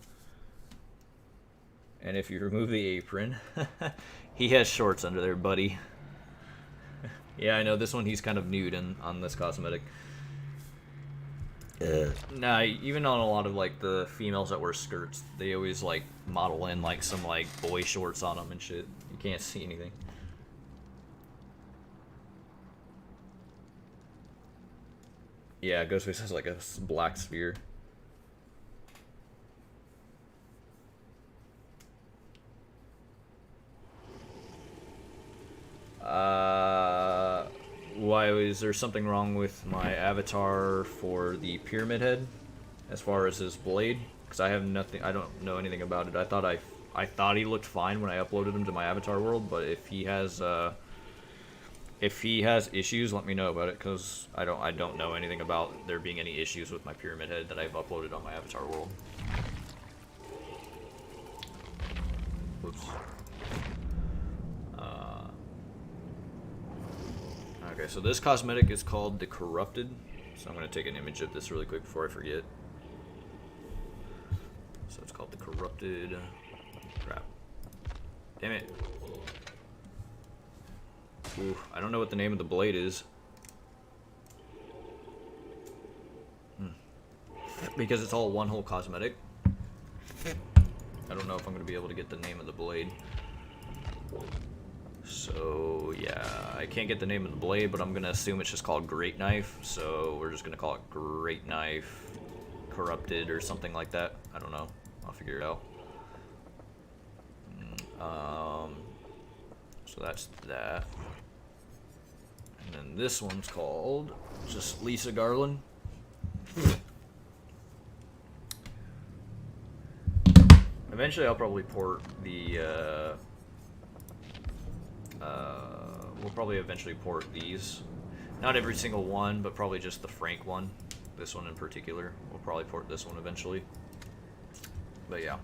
And if you remove the apron, he has shorts under there, buddy. Yeah, I know, this one he's kind of nude on this cosmetic. Nah, even on a lot of like the females that wear skirts, they always like model in like some like boy shorts on them and shit. You can't see anything. Yeah, Ghostface has like a black sphere. Why is there something wrong with my avatar for the Pyramid Head, as far as his blade? Because I have nothing. I don't know anything about it. I thought he looked fine when I uploaded him to my avatar world, but if he has issues, let me know about it, because I don't know anything about there being any issues with my Pyramid Head that I've uploaded on my avatar world. Whoops. Okay, so this cosmetic is called the Corrupted. So I'm going to take an image of this really quick before I forget. So it's called the Corrupted. Crap. Damn it. Ooh, I don't know what the name of the blade is. Because it's all one whole cosmetic. I don't know if I'm going to be able to get the name of the blade. So, yeah, I can't get the name of the blade, but I'm going to assume it's just called Great Knife. So we're just going to call it Great Knife Corrupted or something like that. I don't know. I'll figure it out. So that's that. And then this one's called just Lisa Garland. Eventually I'll probably port the... we'll probably eventually port these. Not every single one, but probably just the Frank one. This one in particular. We'll probably port this one eventually. But yeah.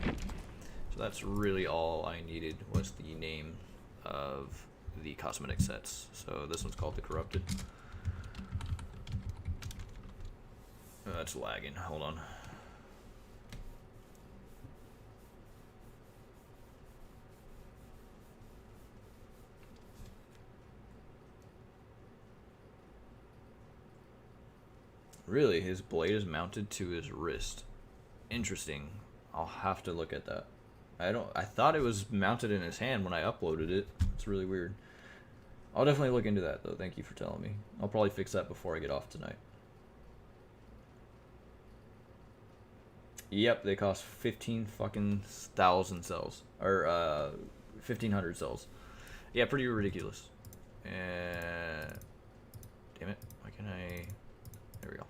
So that's really all I needed, was the name of the cosmetic sets. So this one's called the Corrupted. That's lagging. Hold on. Really, his blade is mounted to his wrist. Interesting. I'll have to look at that. I thought it was mounted in his hand when I uploaded it. It's really weird. I'll definitely look into that though. Thank you for telling me. I'll probably fix that before I get off tonight. Yep, they cost 15,000 cells, or 1,500 cells. Yeah, pretty ridiculous. Damn it! Why can't I? There we go.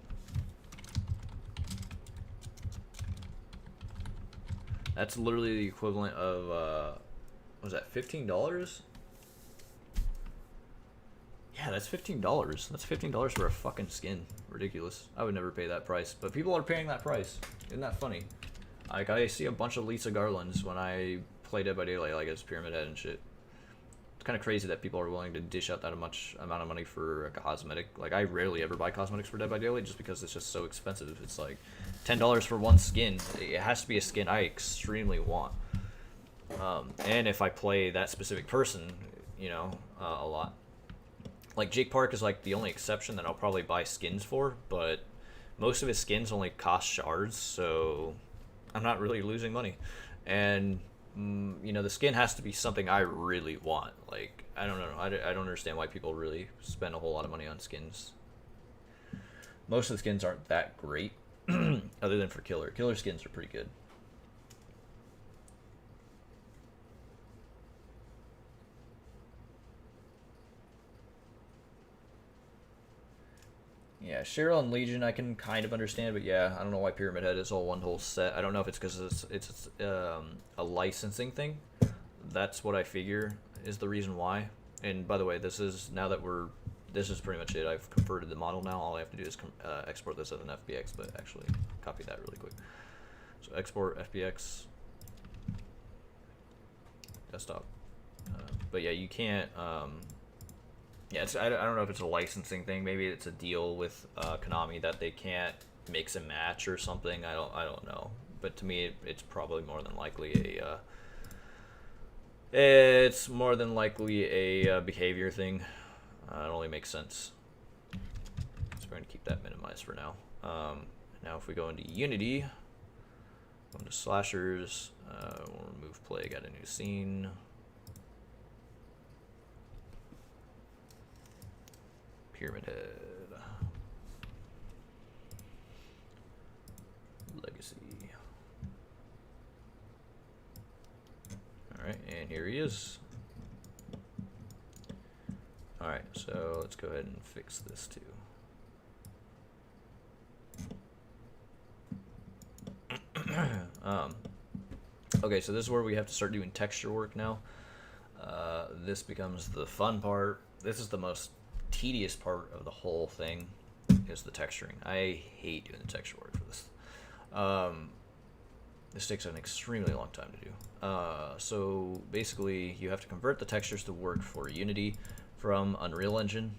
That's literally the equivalent of, what was that, $15? Yeah, that's $15. That's $15 for a fucking skin. Ridiculous. I would never pay that price, but people are paying that price. Isn't that funny? Like, I see a bunch of Lisa Garlands when I play Dead by Daylight, like as Pyramid Head and shit. It's kind of crazy that people are willing to dish out that much amount of money for a cosmetic. Like, I rarely ever buy cosmetics for Dead by Daylight just because it's just so expensive. It's like $10 for one skin. It has to be a skin I extremely want. And if I play that specific person, you know, a lot. Like, Jake Park is like the only exception that I'll probably buy skins for, but most of his skins only cost shards, so I'm not really losing money. And you know, the skin has to be something I really want. Like, I don't know. I don't understand why people really spend a whole lot of money on skins. Most of the skins aren't that great, other than for killer. Killer skins are pretty good. Yeah, Cheryl and Legion I can kind of understand, but yeah, I don't know why Pyramid Head is all one whole set. I don't know if it's because it's a licensing thing. That's what I figure is the reason why. And by the way, this is pretty much it. I've converted the model now. All I have to do is export this as an FBX, but actually copy that really quick. So export FBX desktop. But yeah, you can't. Yeah, I don't know if it's a licensing thing. Maybe it's a deal with Konami that they can't mix and match or something. I don't know. But to me, it's probably more than likely a behavior thing. It only makes sense. So we're going to keep that minimized for now. Now if we go into Unity, go into slashers, we'll remove plague, add a new scene. Pyramid Head. Legacy. Alright, and here he is. Alright, so let's go ahead and fix this too. Okay, so this is where we have to start doing texture work now. This becomes the fun part. This is the most tedious part of the whole thing, is the texturing. I hate doing the texture work for this. This takes an extremely long time to do. So basically, you have to convert the textures to work for Unity from Unreal Engine.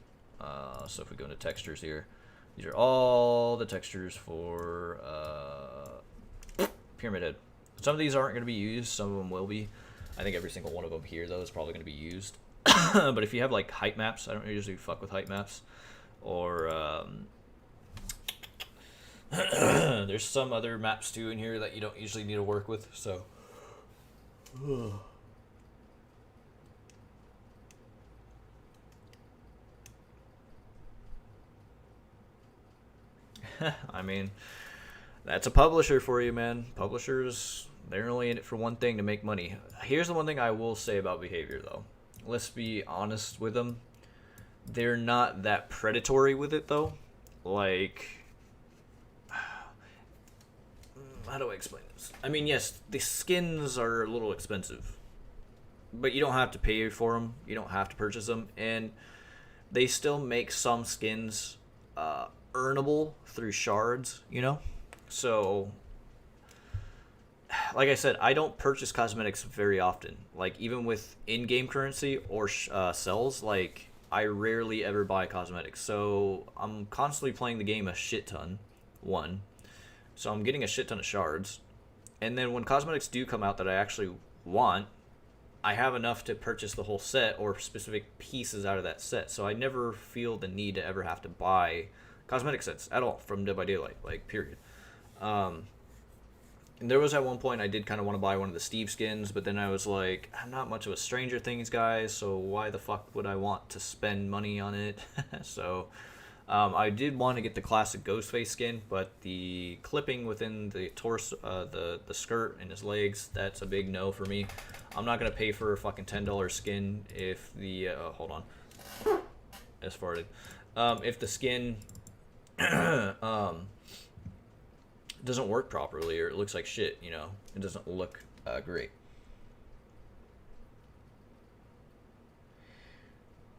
So if we go into textures here, these are all the textures for Pyramid Head. Some of these aren't going to be used, some of them will be. I think every single one of them here, though, is probably going to be used. But if you have like height maps, I don't usually fuck with height maps. Or there's some other maps too in here that you don't usually need to work with, so. I mean, that's a publisher for you, man. Publishers, they're only in it for one thing, to make money. Here's the one thing I will say about behavior, though. Let's be honest with them. They're not that predatory with it, though. Like, how do I explain this? I mean, yes, the skins are a little expensive, but you don't have to pay for them. You don't have to purchase them, and they still make some skins earnable through shards, you know? So, like I said, I don't purchase cosmetics very often. Like, even with in-game currency or cells, like, I rarely ever buy cosmetics. So, I'm constantly playing the game a shit ton, one. So, I'm getting a shit ton of shards. And then when cosmetics do come out that I actually want, I have enough to purchase the whole set or specific pieces out of that set. So, I never feel the need to ever have to buy cosmetic sets at all from Dead by Daylight, like, period. And there was at one point I did kind of want to buy one of the Steve skins, but then I was like, I'm not much of a Stranger Things guy, so why the fuck would I want to spend money on it? So I did want to get the classic Ghostface skin, but the clipping within the torso, the skirt and his legs, that's a big no for me. I'm not going to pay for a fucking $10 skin if the, hold on, as farted. If the skin, doesn't work properly or it looks like shit, you know, it doesn't look great.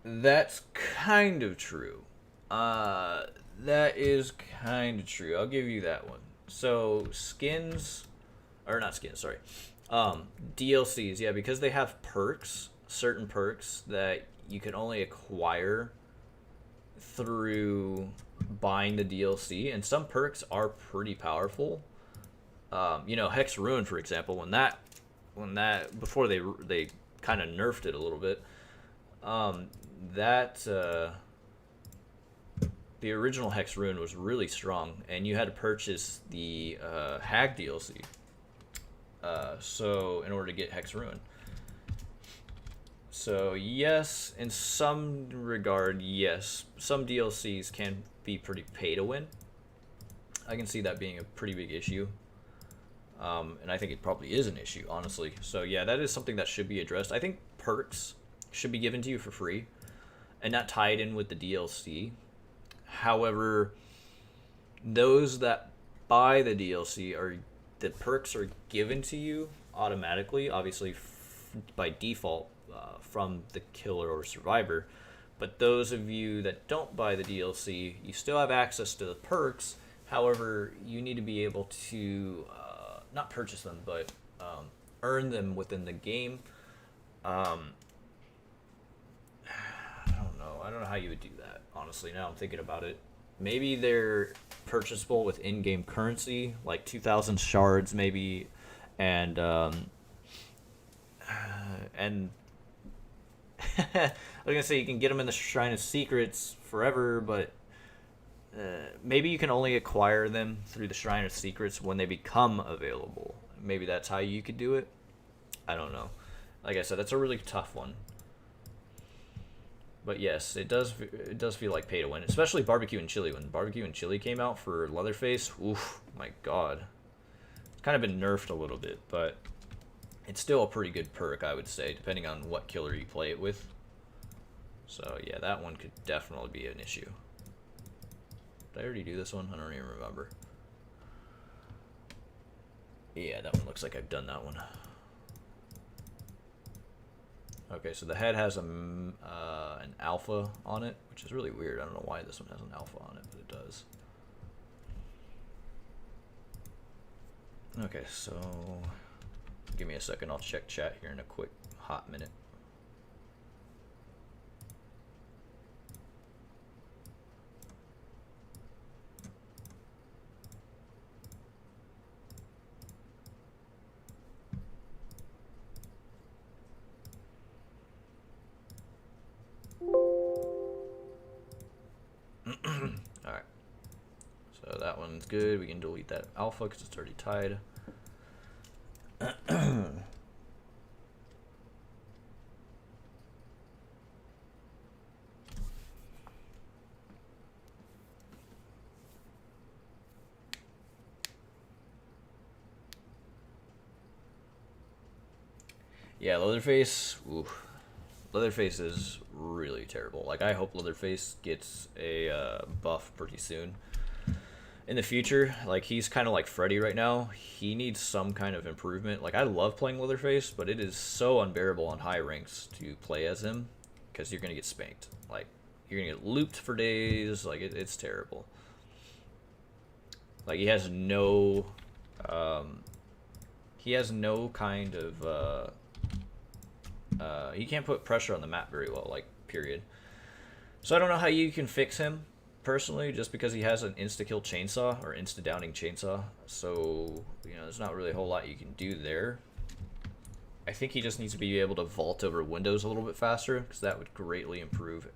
That's kind of true. That is kind of true. I'll give you that one. So skins, or not skins, sorry. DLCs, yeah, because they have perks, certain perks that you can only acquire through buying the DLC, and some perks are pretty powerful. You know, Hex Ruin, for example, when that before they kind of nerfed it a little bit, the original Hex Ruin was really strong, and you had to purchase the Hag DLC. So in order to get Hex Ruin. So yes, in some regard, yes, some DLCs can be pretty pay to win. I can see that being a pretty big issue. And I think it probably is an issue, honestly. So yeah, that is something that should be addressed. I think perks should be given to you for free and not tied in with the DLC. However, those that buy the DLC the perks are given to you automatically, obviously by default from the killer or survivor. But those of you that don't buy the DLC, you still have access to the perks. However, you need to be able to not purchase them, but earn them within the game. I don't know how you would do that, honestly. Now I'm thinking about it. Maybe they're purchasable with in-game currency, like 2,000 shards, maybe, and I was gonna say you can get them in the Shrine of Secrets forever, but maybe you can only acquire them through the Shrine of Secrets when they become available. Maybe that's how you could do it. I don't know. Like I said, that's a really tough one. But yes, it does feel like pay to win, especially barbecue and chili. When barbecue and chili came out for Leatherface, oof, my god, it's kind of been nerfed a little bit, but it's still a pretty good perk, I would say, depending on what killer you play it with. So yeah, that one could definitely be an issue. Did I already do this one? I don't even remember. Yeah, that one looks like I've done that one. Okay, so the head has an alpha on it, which is really weird. I don't know why this one has an alpha on it, but it does. Okay, so give me a second. I'll check chat here in a quick hot minute. Alright, so that one's good. We can delete that alpha because it's already tied. Yeah, Leatherface, oof. Leatherface is really terrible. Like, I hope Leatherface gets a buff pretty soon. In the future, like, he's kind of like Freddy right now. He needs some kind of improvement. Like, I love playing Leatherface, but it is so unbearable on high ranks to play as him because you're going to get spanked. Like, you're going to get looped for days. Like, it's terrible. Like, he has no kind of... he can't put pressure on the map very well, like, period. So I don't know how you can fix him, personally, just because he has an insta-kill chainsaw, or insta-downing chainsaw. So, you know, there's not really a whole lot you can do there. I think he just needs to be able to vault over windows a little bit faster, because that would greatly improve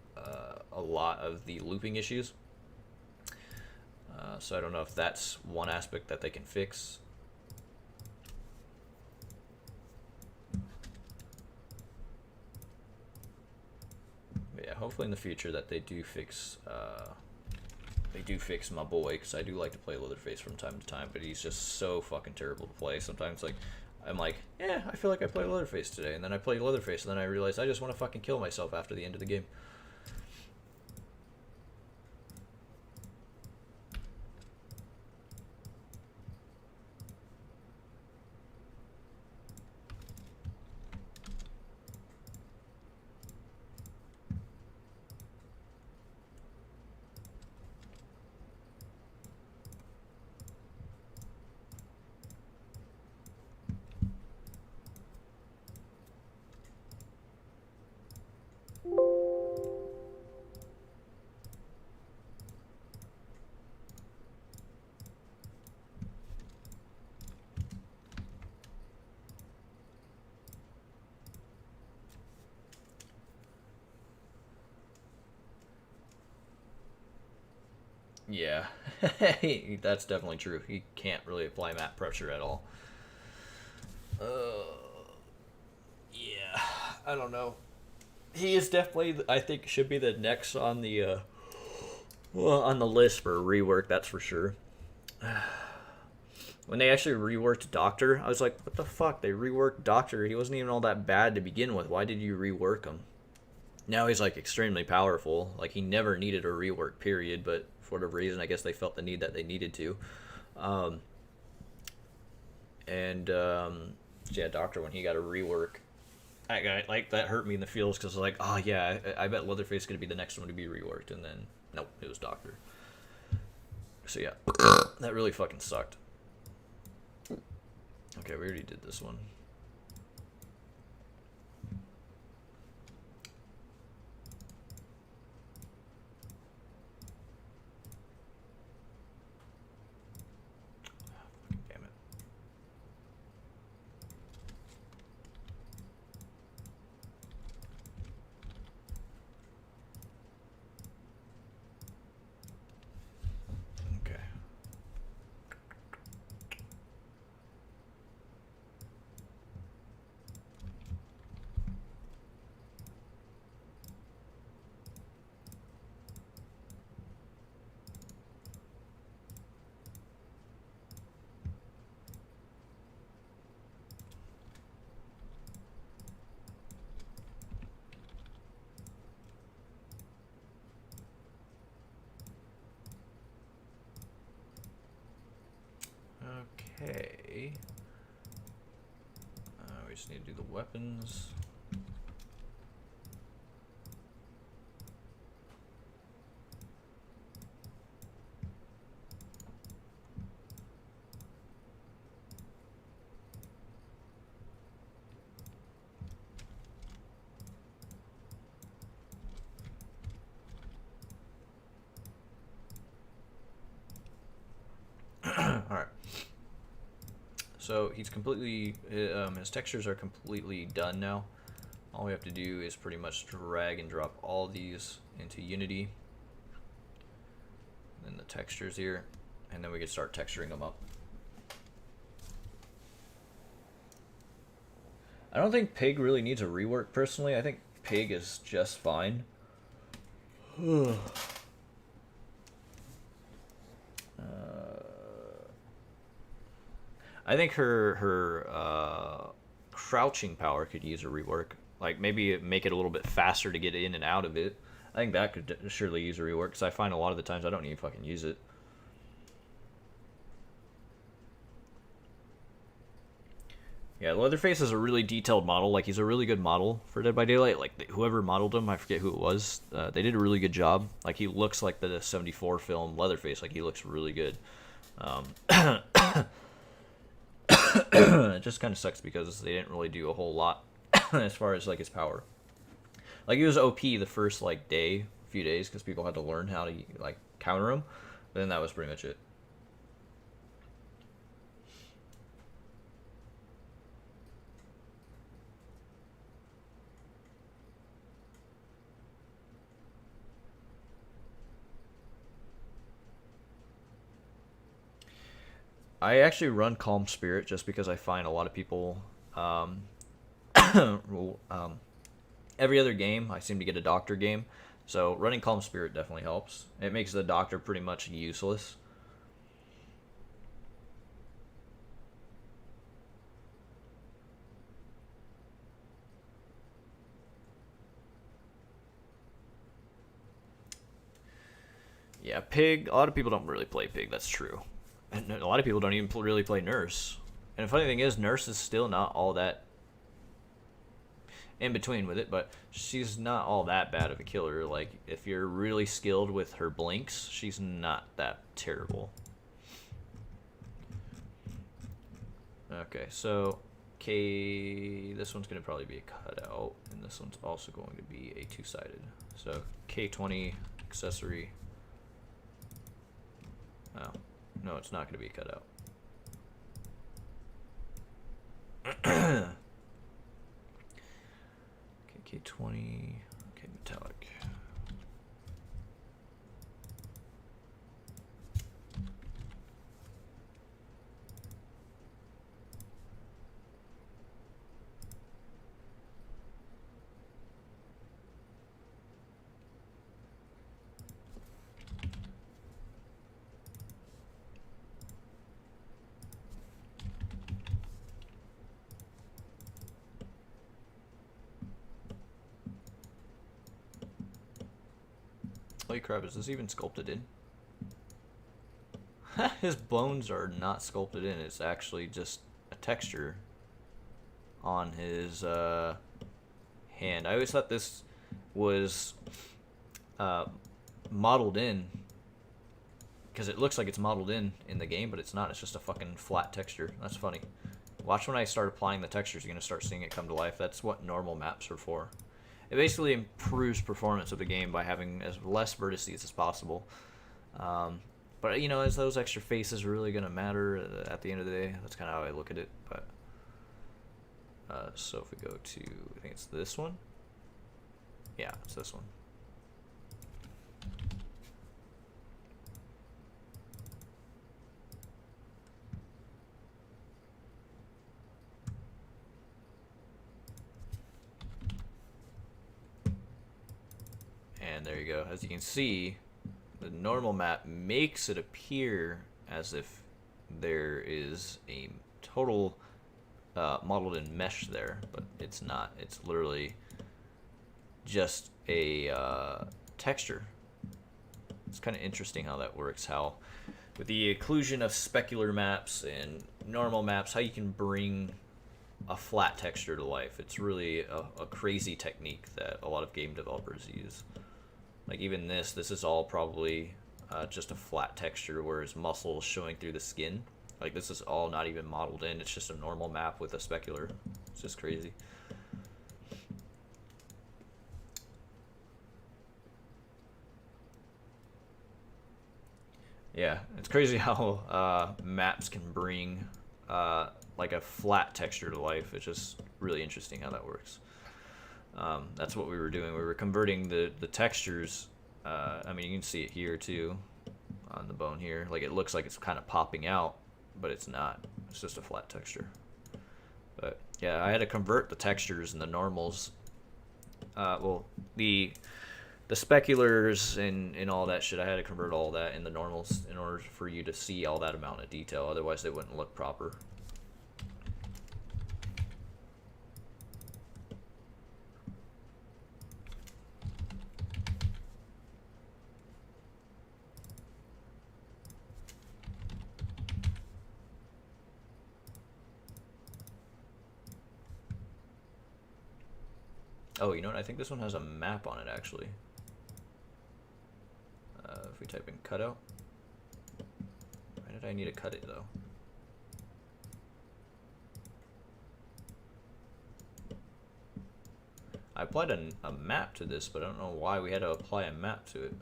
a lot of the looping issues. So I don't know if that's one aspect that they can fix. Yeah, hopefully in the future that they do fix my boy, because I do like to play Leatherface from time to time, but he's just so fucking terrible to play. Sometimes, like, I'm like, yeah, I feel like I played Leatherface today, and then I play Leatherface, and then I realize I just want to fucking kill myself after the end of the game. Yeah, that's definitely true. He can't really apply map pressure at all. Yeah, I don't know. He is definitely, I think, should be the next on the list for rework. That's for sure. when they actually reworked Doctor, I was like, what the fuck? They reworked Doctor. He wasn't even all that bad to begin with. Why did you rework him? Now he's like extremely powerful. Like he never needed a rework, period. But for whatever reason, I guess they felt the need that they needed to. Yeah, Doctor, when he got a rework, that hurt me in the feels because like, oh yeah, I bet Leatherface is gonna be the next one to be reworked, and then nope, it was Doctor. So yeah, that really fucking sucked. Okay, we already did this one. Damn it. Okay. Okay. We just need to do the weapons. Alright. So he's completely, his textures are completely done now. All we have to do is pretty much drag and drop all these into Unity. And then the textures here. And then we can start texturing them up. I don't think Pig really needs a rework personally. I think Pig is just fine. I think her crouching power could use a rework. Like maybe make it a little bit faster to get in and out of it. I think that could surely use a rework because I find a lot of the times I don't even fucking use it. Yeah, Leatherface is a really detailed model. Like he's a really good model for Dead by Daylight. Like whoever modeled him, I forget who it was. They did a really good job. Like he looks like the '74 film Leatherface. Like he looks really good. It just kind of sucks because they didn't really do a whole lot as far as like his power. Like he was OP the first like few days because people had to learn how to like counter him. But then that was pretty much it. I actually run Calm Spirit just because I find a lot of people, every other game I seem to get a Doctor game, so running Calm Spirit definitely helps. It makes the Doctor pretty much useless. Yeah, Pig, a lot of people don't really play Pig, that's true. And a lot of people don't even really play Nurse. And the funny thing is, Nurse is still not all that in between with it, but she's not all that bad of a killer. Like, if you're really skilled with her blinks, she's not that terrible. Okay, so this one's going to probably be a cutout, and this one's also going to be a two-sided. So K20 accessory. Oh. No, it's not going to be cut out. Okay, K20. Okay, metallic. Holy crap, is this even sculpted in? His bones are not sculpted in. It's actually just a texture on his hand. I always thought this was modeled in, because it looks like it's modeled in the game, but it's not. It's just a fucking flat texture. That's funny. Watch when I start applying the textures, you're going to start seeing it come to life. That's what normal maps are for. It basically improves performance of the game by having as less vertices as possible. But, you know, is those extra faces really going to matter at the end of the day? That's kind of how I look at it. But so if we go to, I think it's this one. Yeah, it's this one. And there you go. As you can see, the normal map makes it appear as if there is a total modeled in mesh there, but it's not. It's literally just a texture. It's kind of interesting how that works, how with the occlusion of specular maps and normal maps, how you can bring a flat texture to life. It's really a crazy technique that a lot of game developers use. Like even this is all probably just a flat texture where his muscles showing through the skin. Like this is all not even modeled in. It's just a normal map with a specular. It's just crazy. Yeah, it's crazy how maps can bring like a flat texture to life. It's just really interesting how that works. That's what we were doing. We were converting the textures. I mean, you can see it here too on the bone here. Like it looks like it's kind of popping out, but it's not. It's just a flat texture. But yeah, I had to convert the textures and the normals. Well, the speculars and all that shit, I had to convert all that in the normals in order for you to see all that amount of detail. Otherwise, they wouldn't look proper. Oh, you know what? I think this one has a map on it, actually. If we type in cutout. Why did I need to cut it, though? I applied a map to this, but I don't know why we had to apply a map to it.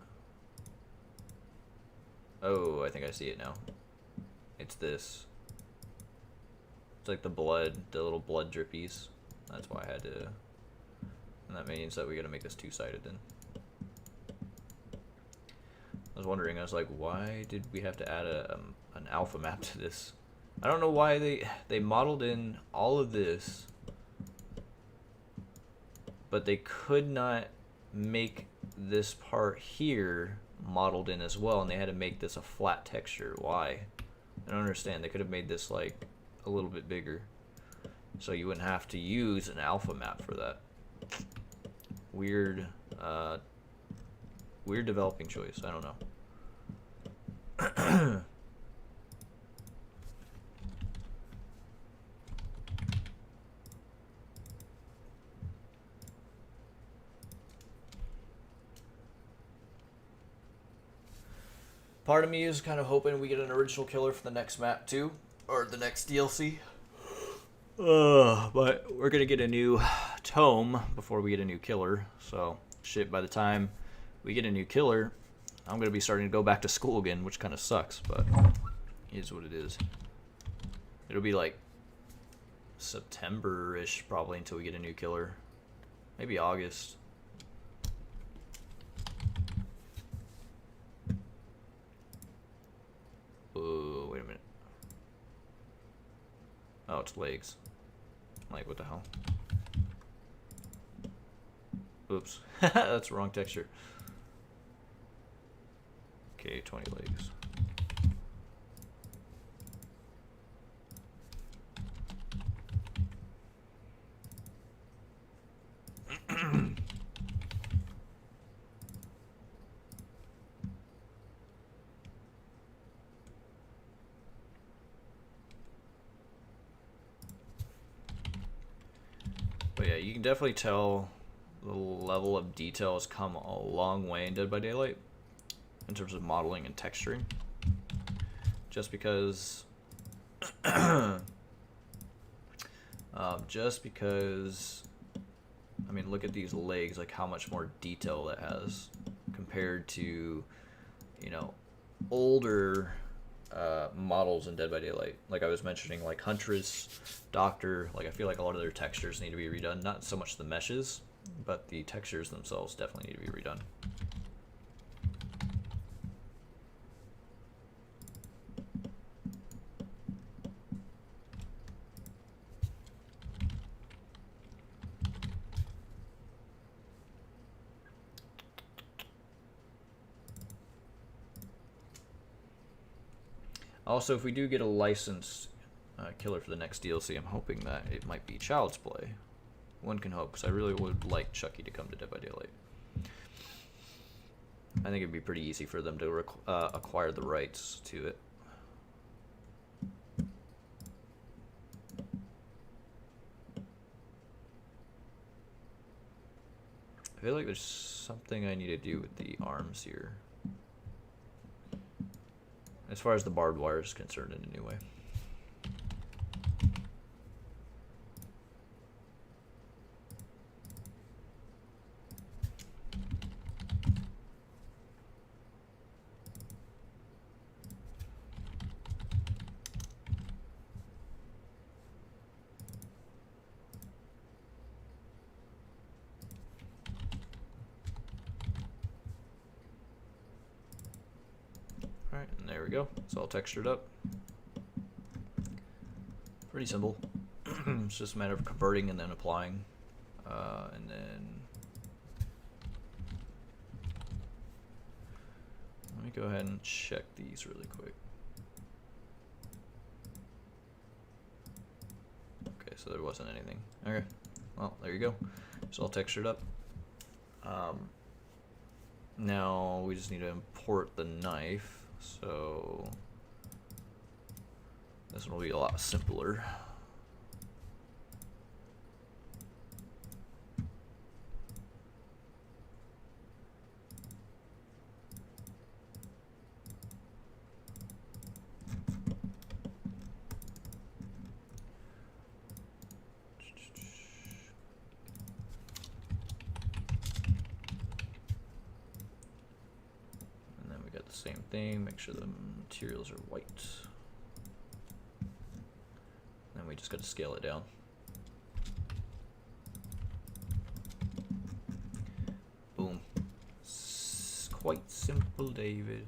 Oh, I think I see it now. It's this. It's like the blood, the little blood drippies. That's why I had to... And that means that we gotta make this two-sided then. I was wondering, I was like, why did we have to add an alpha map to this? I don't know why they modeled in all of this, but they could not make this part here modeled in as well, and they had to make this a flat texture. Why? I don't understand. They could have made this like a little bit bigger, so you wouldn't have to use an alpha map for that. Weird developing choice. I don't know. Part of me is kind of hoping we get an original killer for the next map too, or the next DLC. But we're gonna get a new tome before we get a new killer. So shit, by the time we get a new killer, I'm gonna be starting to go back to school again, which kind of sucks, but it is what it is. It'll be like September-ish probably until we get a new killer. Maybe August. Oh, wait a minute. Oh, it's legs. Like, what the hell? Oops. That's the wrong texture. Okay, 20 legs. But yeah, you can definitely tell the level of detail has come a long way in Dead by Daylight in terms of modeling and texturing. Just because I mean, look at these legs, like how much more detail that has compared to, you know, older models in Dead by Daylight. Like I was mentioning, like Huntress, Doctor, like I feel like a lot of their textures need to be redone. Not so much the meshes, but the textures themselves definitely need to be redone. Also, if we do get a licensed killer for the next DLC, I'm hoping that it might be Child's Play. One can hope, because I really would like Chucky to come to Dead by Daylight. I think it'd be pretty easy for them to acquire the rights to it. I feel like there's something I need to do with the arms here, as far as the barbed wire is concerned, in a new way. Alright, and there we go. It's all textured up. Pretty simple. It's just a matter of converting and then applying. And then let me go ahead and check these really quick. Okay, so there wasn't anything. Okay, well, there you go. It's all textured up. Now we just need to import the knife. So this one will be a lot simpler. Same thing, make sure the materials are white. Then we just got to scale it down. Boom. It's quite simple, David.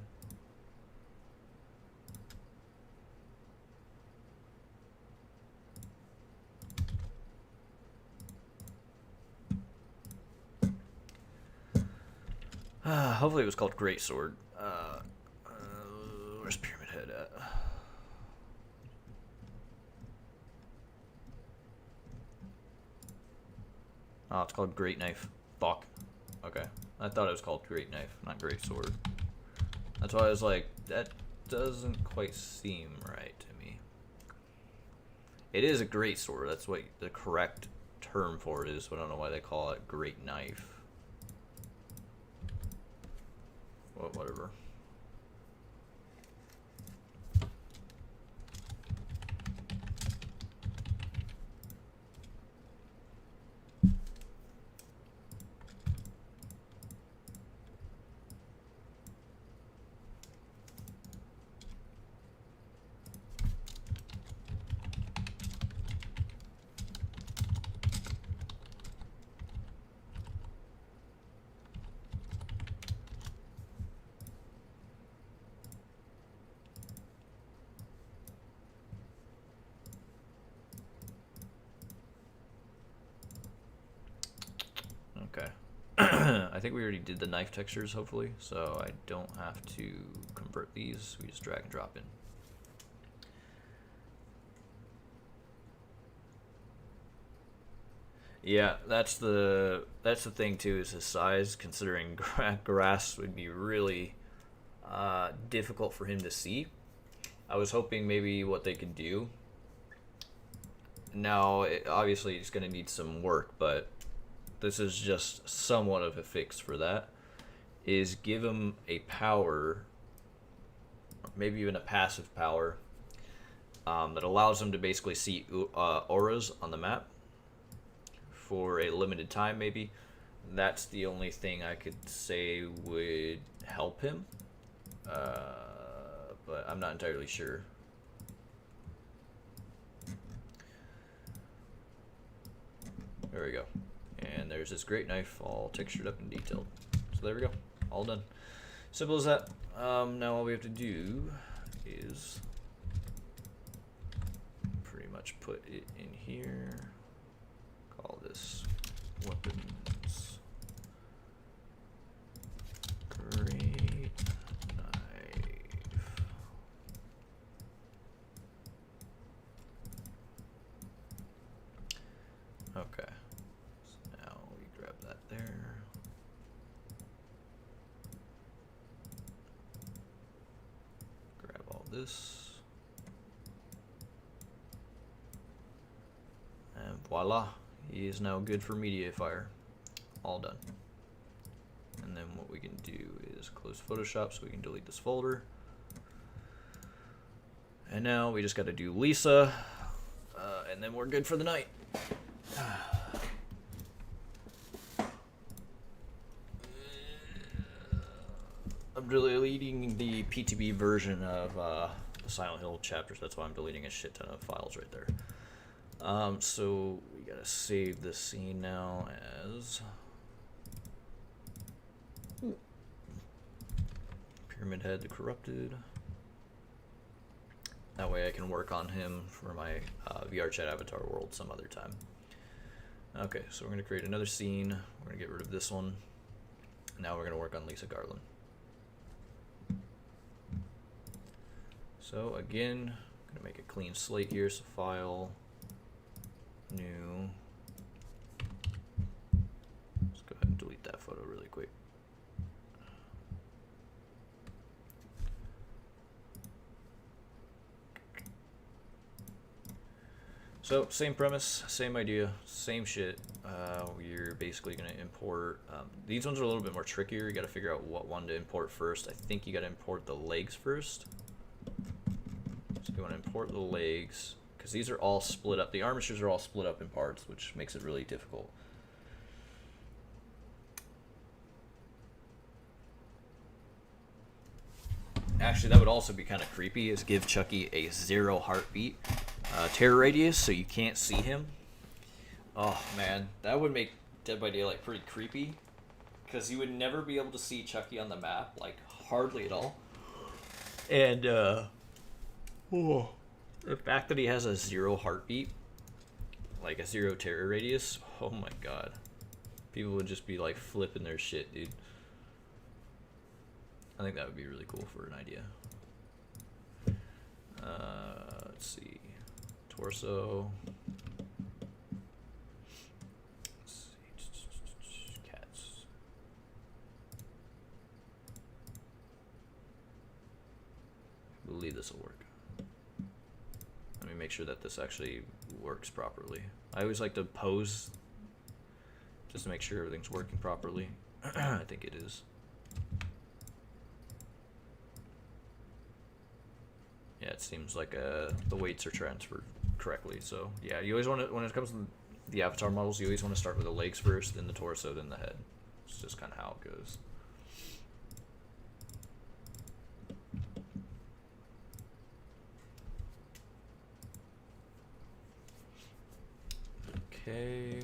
Hopefully it was called Greatsword. Where's Pyramid Head at? Oh, it's called Great Knife. Fuck. Okay. I thought it was called Great Knife, not Great Sword. That's why I was like, that doesn't quite seem right to me. It is a great sword. That's what the correct term for it is, but I don't know why they call it Great Knife. Well, whatever. Okay. I think we already did the knife textures, hopefully, so I don't have to convert these. We just drag and drop in. Yeah, that's the thing too, is his size. Considering grass would be really difficult for him to see. I was hoping maybe what they could do Now, obviously, it's going to need some work, but this is just somewhat of a fix for that. Is give him a power, maybe even a passive power, that allows him to basically see auras on the map for a limited time, maybe. That's the only thing I could say would help him, but I'm not entirely sure. There we go. And there's this great knife all textured up and detailed. So there we go. All done. Simple as that. Now all we have to do is pretty much put it in here. Call this weapons. Great knife. Okay. There. Grab all this. And voila, he is now good for mediafire. All done. And then what we can do is close Photoshop so we can delete this folder. And now we just got to do Lisa, and then we're good for the night. I'm deleting the PTB version of the Silent Hill chapters. That's why I'm deleting a shit ton of files right there. So we gotta save this scene now as Pyramid Head the Corrupted. That way I can work on him for my VR chat avatar world some other time. Okay, so we're gonna create another scene. We're gonna get rid of this one. Now we're gonna work on Lisa Garland. So again, I'm gonna make a clean slate here. So file, new. Let's go ahead and delete that photo really quick. So same premise, same idea, same shit. We're basically gonna import. These ones are a little bit more trickier. You got to figure out what one to import first. I think you got to import the legs first. So you want to import the legs, because these are all split up. The armatures are all split up in parts, which makes it really difficult. Actually, that would also be kind of creepy, is give Chucky a 0 heartbeat terror radius so you can't see him. Oh man, that would make Dead by Daylight pretty creepy, because you would never be able to see Chucky on the map, like hardly at all. And the fact that he has a 0 heartbeat, like a 0 terror radius, oh my god. People would just be like flipping their shit, dude. I think that would be really cool for an idea. Let's see. Torso. Let's see. Cats. I believe this will work. Let me make sure that this actually works properly. I always like to pose just to make sure everything's working properly. I think it is. Yeah, it seems like the weights are transferred correctly. So yeah, you always want to, when it comes to the avatar models, you always want to start with the legs first, then the torso, then the head. It's just kind of how it goes. Okay,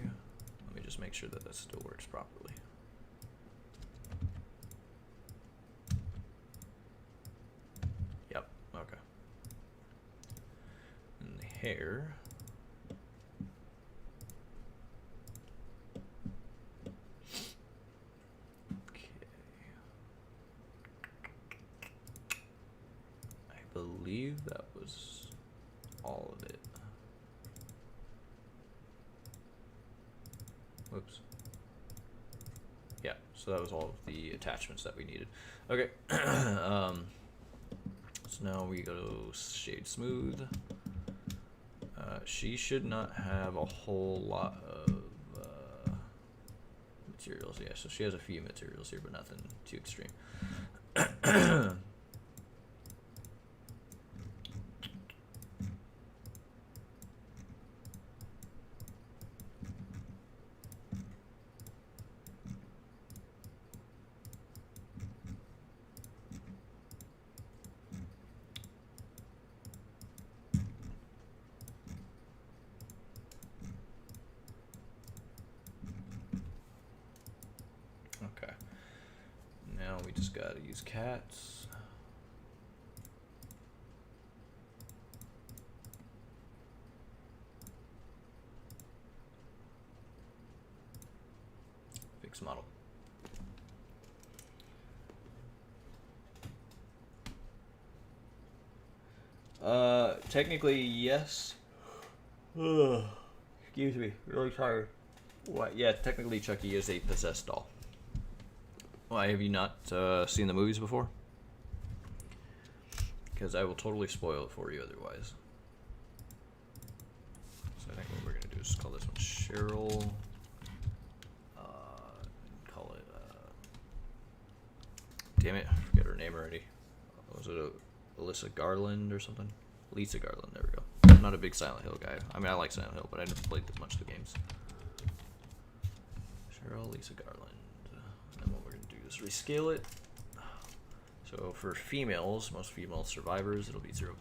let me just make sure that that still works properly. Yep, okay. And the hair. Okay. I believe that was all of it. Whoops. Yeah, so that was all of the attachments that we needed. Okay. So now we go to shade smooth. She should not have a whole lot of materials. Yeah, so she has a few materials here, but nothing too extreme. Okay. Now we just gotta use cats. Fix model. Technically, yes. Excuse me, really tired. What? Yeah, technically Chucky is a possessed doll. Why, have you not seen the movies before? Because I will totally spoil it for you otherwise. So I think what we're going to do is call this one Cheryl. Call it... damn it, I forget her name already. Was it Alyssa Garland or something? Lisa Garland, there we go. I'm not a big Silent Hill guy. I mean, I like Silent Hill, but I never played much of the games. Cheryl, Lisa Garland. And then what we're going to do is rescale it. So for females, most female survivors, it'll be 0.018.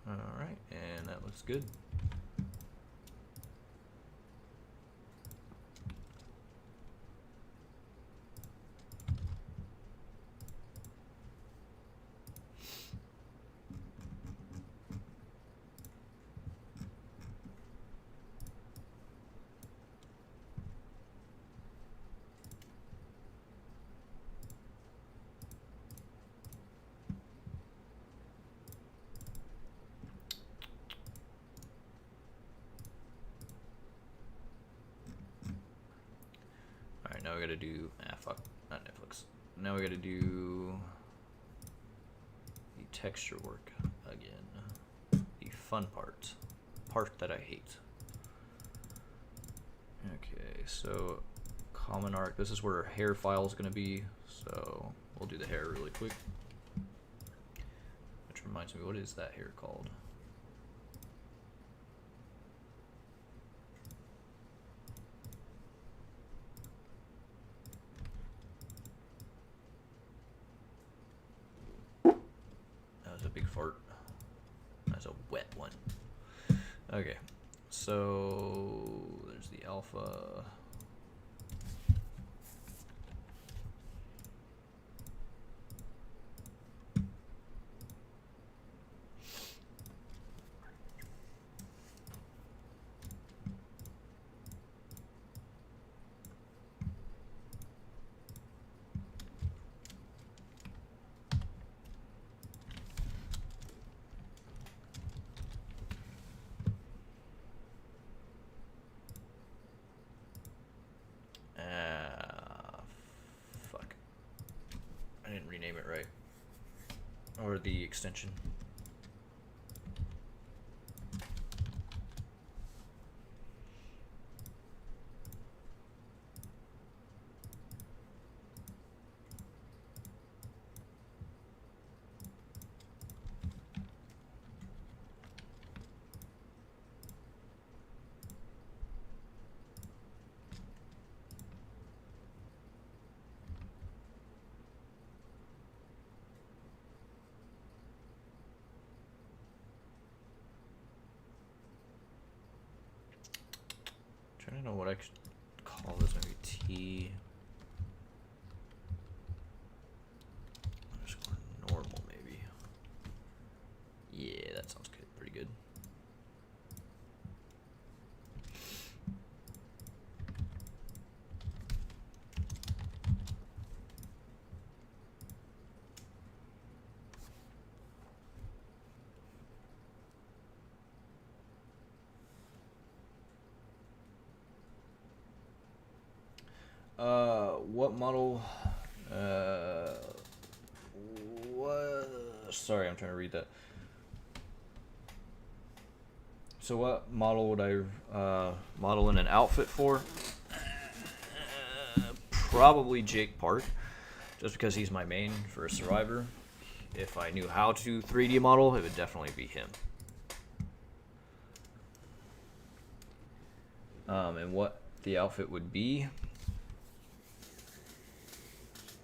Alright, and that looks good. Now we gotta do, fuck, not Netflix. Now we gotta do the texture work again. The fun part that I hate. Okay, so common art, this is where our hair file is gonna be, so we'll do the hair really quick. Which reminds me, what is that hair called? Big fart. That's a wet one. Okay, so there's the alpha. Rename it right, or the extension. I don't know what I could call this, maybe T underscore normal, maybe. Yeah, that sounds good, pretty good. What model What? Sorry, I'm trying to read that. So what model would I model in an outfit for? Probably Jake Park, just because he's my main for a Survivor. If I knew how to 3D model, it would definitely be him. And what the outfit would be,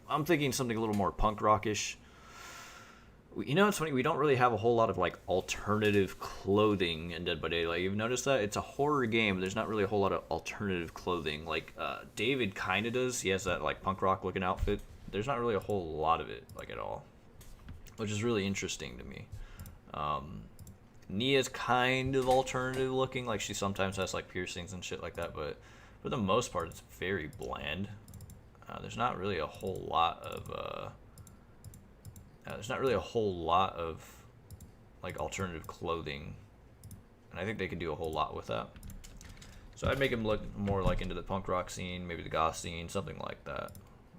I'm thinking something a little more punk rockish. You know, it's funny, we don't really have a whole lot of like alternative clothing in Dead by Daylight. You've noticed that? It's a horror game, but there's not really a whole lot of alternative clothing. Like David kind of does. He has that like punk rock looking outfit. There's not really a whole lot of it, like, at all, which is really interesting to me. Nia's kind of alternative looking, like she sometimes has like piercings and shit like that, but for the most part it's very bland. There's not really a whole lot of like alternative clothing, and I think they could do a whole lot with that. So I'd make him look more like into the punk rock scene, maybe the goth scene, something like that.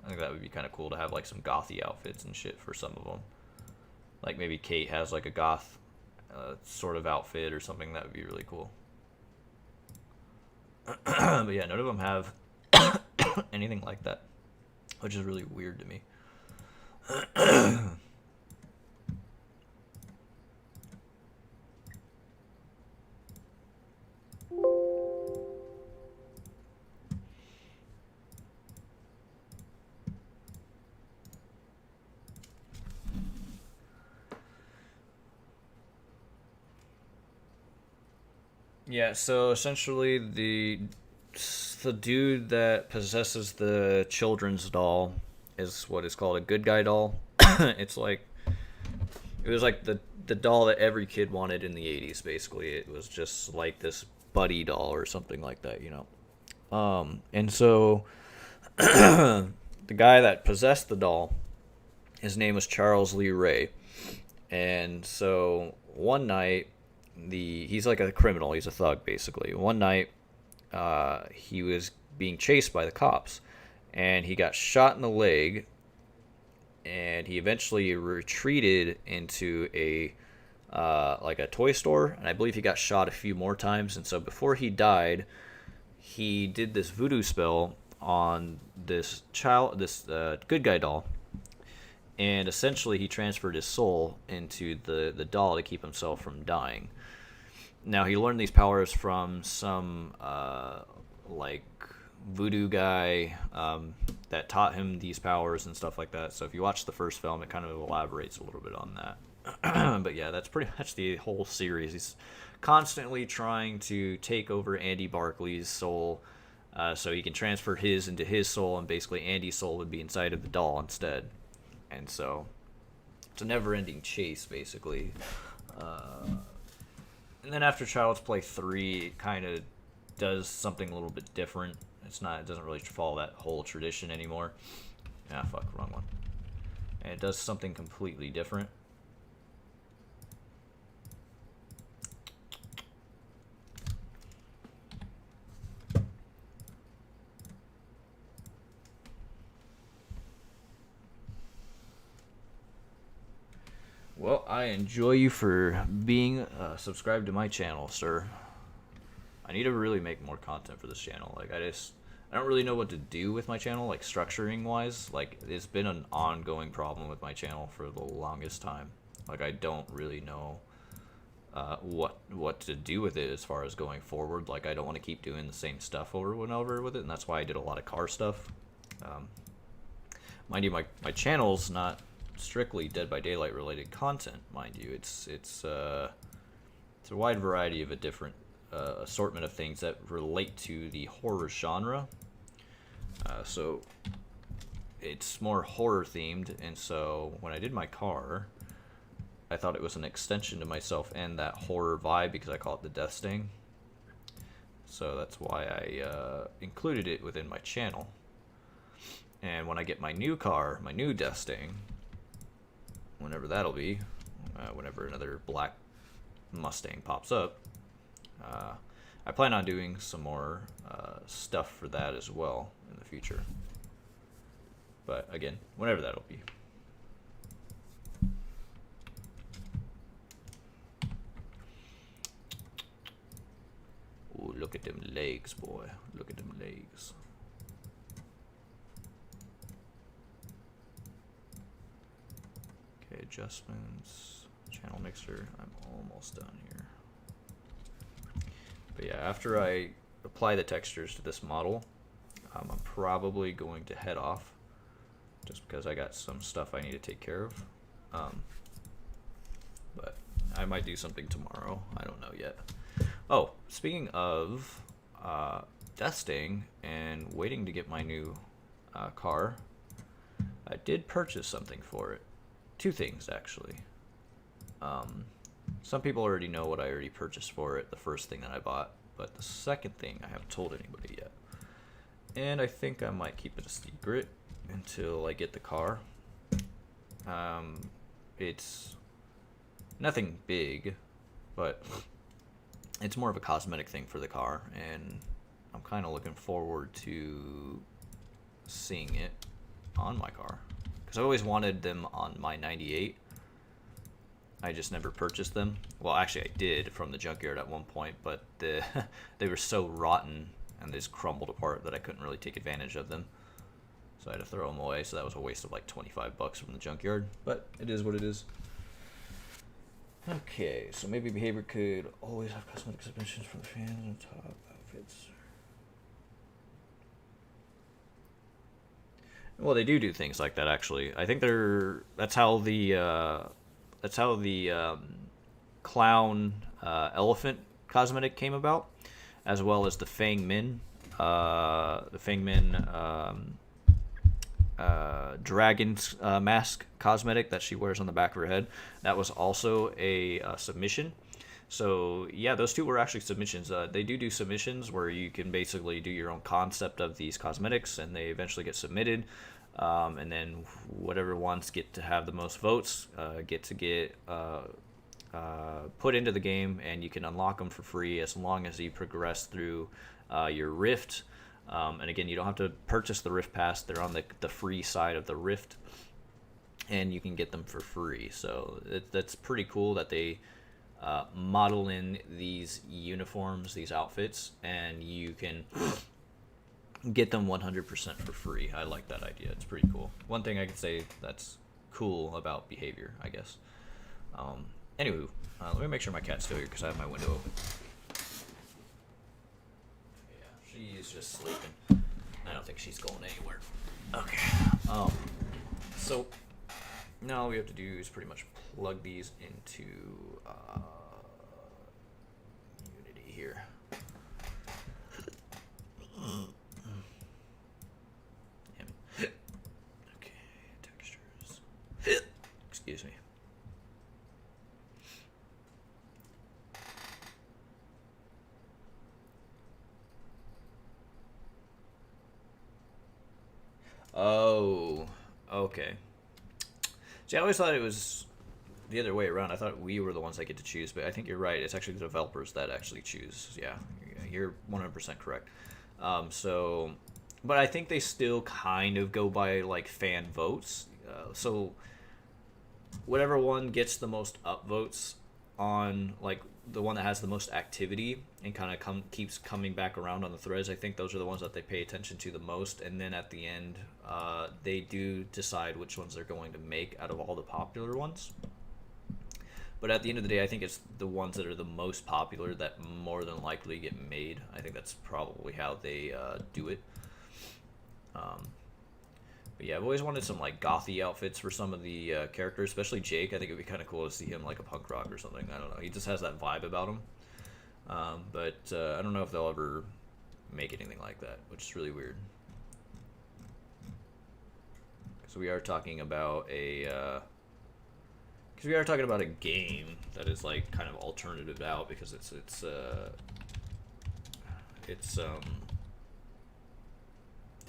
I think that would be kind of cool to have like some gothy outfits and shit for some of them. Like maybe Kate has like a goth sort of outfit or something. That would be really cool. But yeah, none of them have anything like that, which is really weird to me. Yeah, so essentially the dude that possesses the children's doll is what is called a good guy doll. It was like the doll that every kid wanted in the 80s, basically. It was just like this buddy doll or something like that, you know. And so the guy that possessed the doll, his name was Charles Lee Ray. And so one night, he's like a criminal, he's a thug basically. One night he was being chased by the cops, and he got shot in the leg, and he eventually retreated into a like a toy store, and I believe he got shot a few more times. And so before he died, he did this voodoo spell on this good guy doll, and essentially he transferred his soul into the doll to keep himself from dying. Now, he learned these powers from some like voodoo guy that taught him these powers and stuff like that. So if you watch the first film, it kind of elaborates a little bit on that. But yeah, that's pretty much the whole series. He's constantly trying to take over Andy Barclay's soul, so he can transfer his into his soul, and basically Andy's soul would be inside of the doll instead. And so it's a never-ending chase, basically. And then after Child's Play 3, it kind of does something a little bit different. It doesn't really follow that whole tradition anymore. Wrong one. And it does something completely different. Well, I enjoy you for being subscribed to my channel, sir. I need to really make more content for this channel. Like, I don't really know what to do with my channel, like structuring wise. Like, it's been an ongoing problem with my channel for the longest time. Like, I don't really know what to do with it as far as going forward. Like, I don't want to keep doing the same stuff over and over with it, and that's why I did a lot of car stuff. Mind you, my channel's not strictly Dead by Daylight related content, mind you. It's a wide variety of a different assortment of things that relate to the horror genre. So it's more horror themed, and so when I did my car, I thought it was an extension to myself and that horror vibe, because I call it the Death Sting. So that's why I included it within my channel. And when I get my new car, my new Death Sting, whenever that'll be, whenever another black Mustang pops up, I plan on doing some more stuff for that as well in the future. But again, whenever that'll be. Ooh, look at them legs, boy. Look at them legs. Okay, adjustments, channel mixer. I'm almost done here. But yeah, after I apply the textures to this model, I'm probably going to head off just because I got some stuff I need to take care of. But I might do something tomorrow. I don't know yet. Oh, speaking of testing and waiting to get my new car, I did purchase something for it. Two things, actually. Some people already know what I already purchased for it, the first thing that I bought, but the second thing I haven't told anybody yet. And I think I might keep it a secret until I get the car. It's nothing big, but it's more of a cosmetic thing for the car, and I'm kind of looking forward to seeing it on my car. Because I always wanted them on my 98. I just never purchased them. Well, actually I did from the junkyard at one point, but they were so rotten and they just crumbled apart that I couldn't really take advantage of them. So I had to throw them away, so that was a waste of like 25 bucks from the junkyard. But it is what it is. Okay, so maybe behavior could always have cosmetic submissions from the fans on top outfits. Well, they do things like that, actually. I think that's how the clown elephant cosmetic came about, as well as the Fang Min dragon's mask cosmetic that she wears on the back of her head. That was also a submission. So yeah, those two were actually submissions. They do submissions where you can basically do your own concept of these cosmetics, and they eventually get submitted. And then whatever ones get to have the most votes get put into the game, and you can unlock them for free as long as you progress through your Rift. And again, you don't have to purchase the Rift Pass. They're on the free side of the Rift, and you can get them for free. So that's pretty cool that they model in these uniforms, these outfits, and you can get them 100% for free. I like that idea. It's pretty cool. One thing I could say that's cool about behavior, I guess. Anywho, let me make sure my cat's still here because I have my window open. She's just sleeping. I don't think she's going anywhere. Okay. So now all we have to do is pretty much plug these into Unity here. Okay, textures. Excuse me. Oh, okay. See, I always thought it was the other way around. I thought we were the ones that get to choose, but I think you're right. It's actually the developers that actually choose. Yeah, you're 100% correct. But I think they still kind of go by like fan votes. So whatever one gets the most upvotes on, like the one that has the most activity and kind of keeps coming back around on the threads, I think those are the ones that they pay attention to the most. And then at the end, they do decide which ones they're going to make out of all the popular ones. But at the end of the day, I think it's the ones that are the most popular that more than likely get made. I think that's probably how they do it. But yeah, I've always wanted some like gothy outfits for some of the characters, especially Jake. I think it'd be kind of cool to see him like a punk rock or something. I don't know. He just has that vibe about him. But I don't know if they'll ever make anything like that, which is really weird. Because we are talking about a game that is like kind of alternative out, because it's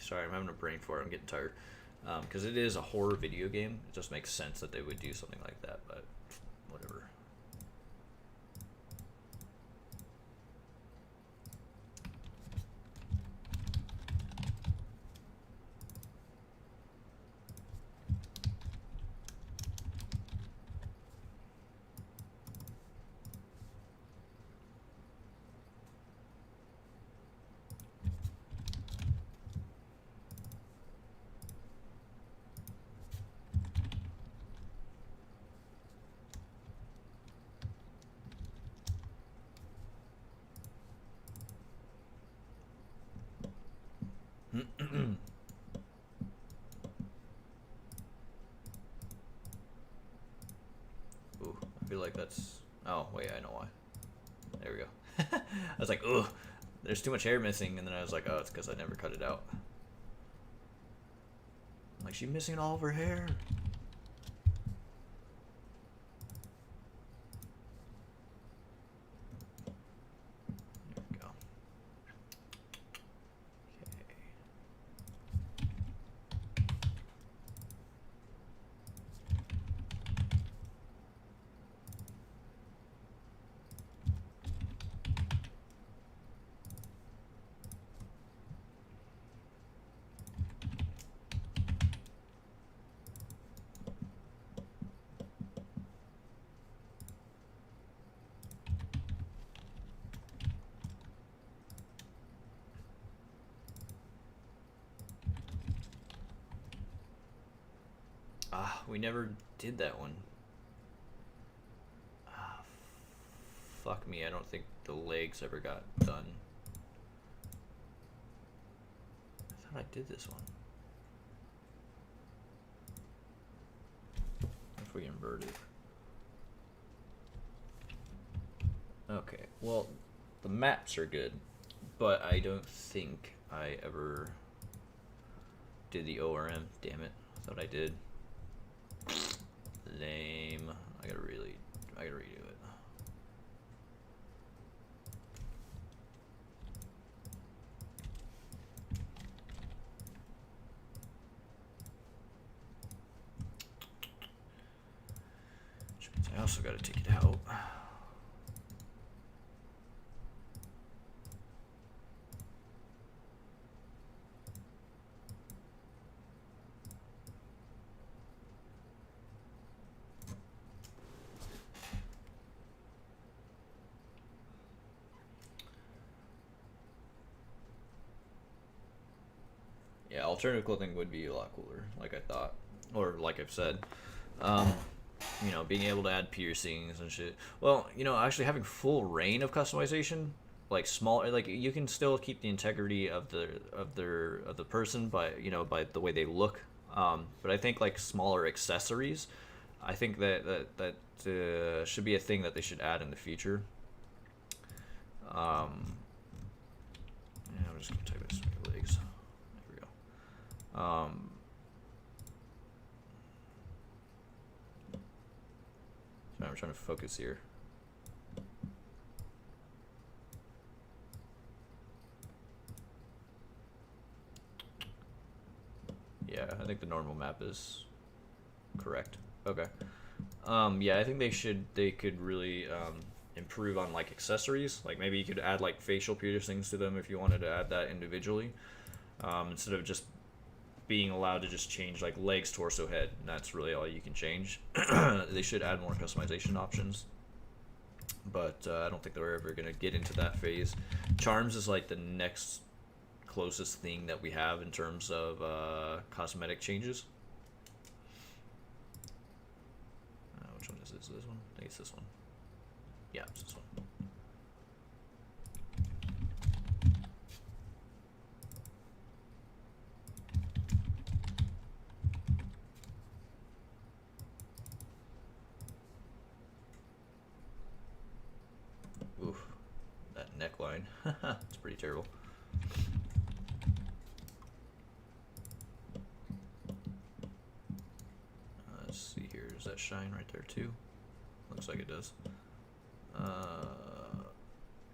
sorry, I'm having a brain fart. I'm getting tired. Because it is a horror video game. It just makes sense that they would do something like that, but whatever. feel like that's... Oh, wait, I know why. There we go. I was like, ugh, there's too much hair missing, and then I was like, oh, it's because I never cut it out. I'm like, she's missing all of her hair. There we go. Okay. Ah, we never did that one. Ah, fuck me, I don't think the legs ever got done. I thought I did this one. If we invert it. Okay, well, the maps are good, but I don't think I ever did the ORM. Damn it, I thought I did. Lame. I gotta redo it. I also gotta take it out. Yeah, alternative clothing would be a lot cooler, like I thought, or like I've said. You know, being able to add piercings and shit. Well, you know, actually having full reign of customization, like small, like you can still keep the integrity of the person by, you know, by the way they look. But I think like smaller accessories, I think that should be a thing that they should add in the future. Yeah, I'm just gonna type in some legs. There we go. I'm trying to focus here. Yeah, I think the normal map is correct. Okay. Yeah, I think they could really improve on like accessories. Like maybe you could add like facial piercings to them if you wanted to add that individually, instead of just being allowed to just change like legs, torso, head, and that's really all you can change. They should add more customization options, but I don't think they're ever gonna get into that phase. Charms is like the next closest thing that we have in terms of cosmetic changes. Which one is this? This one? I think it's this one. Yeah, it's this one. Oof, that neckline. It's pretty terrible. Let's see here. Does that shine right there too? Looks like it does.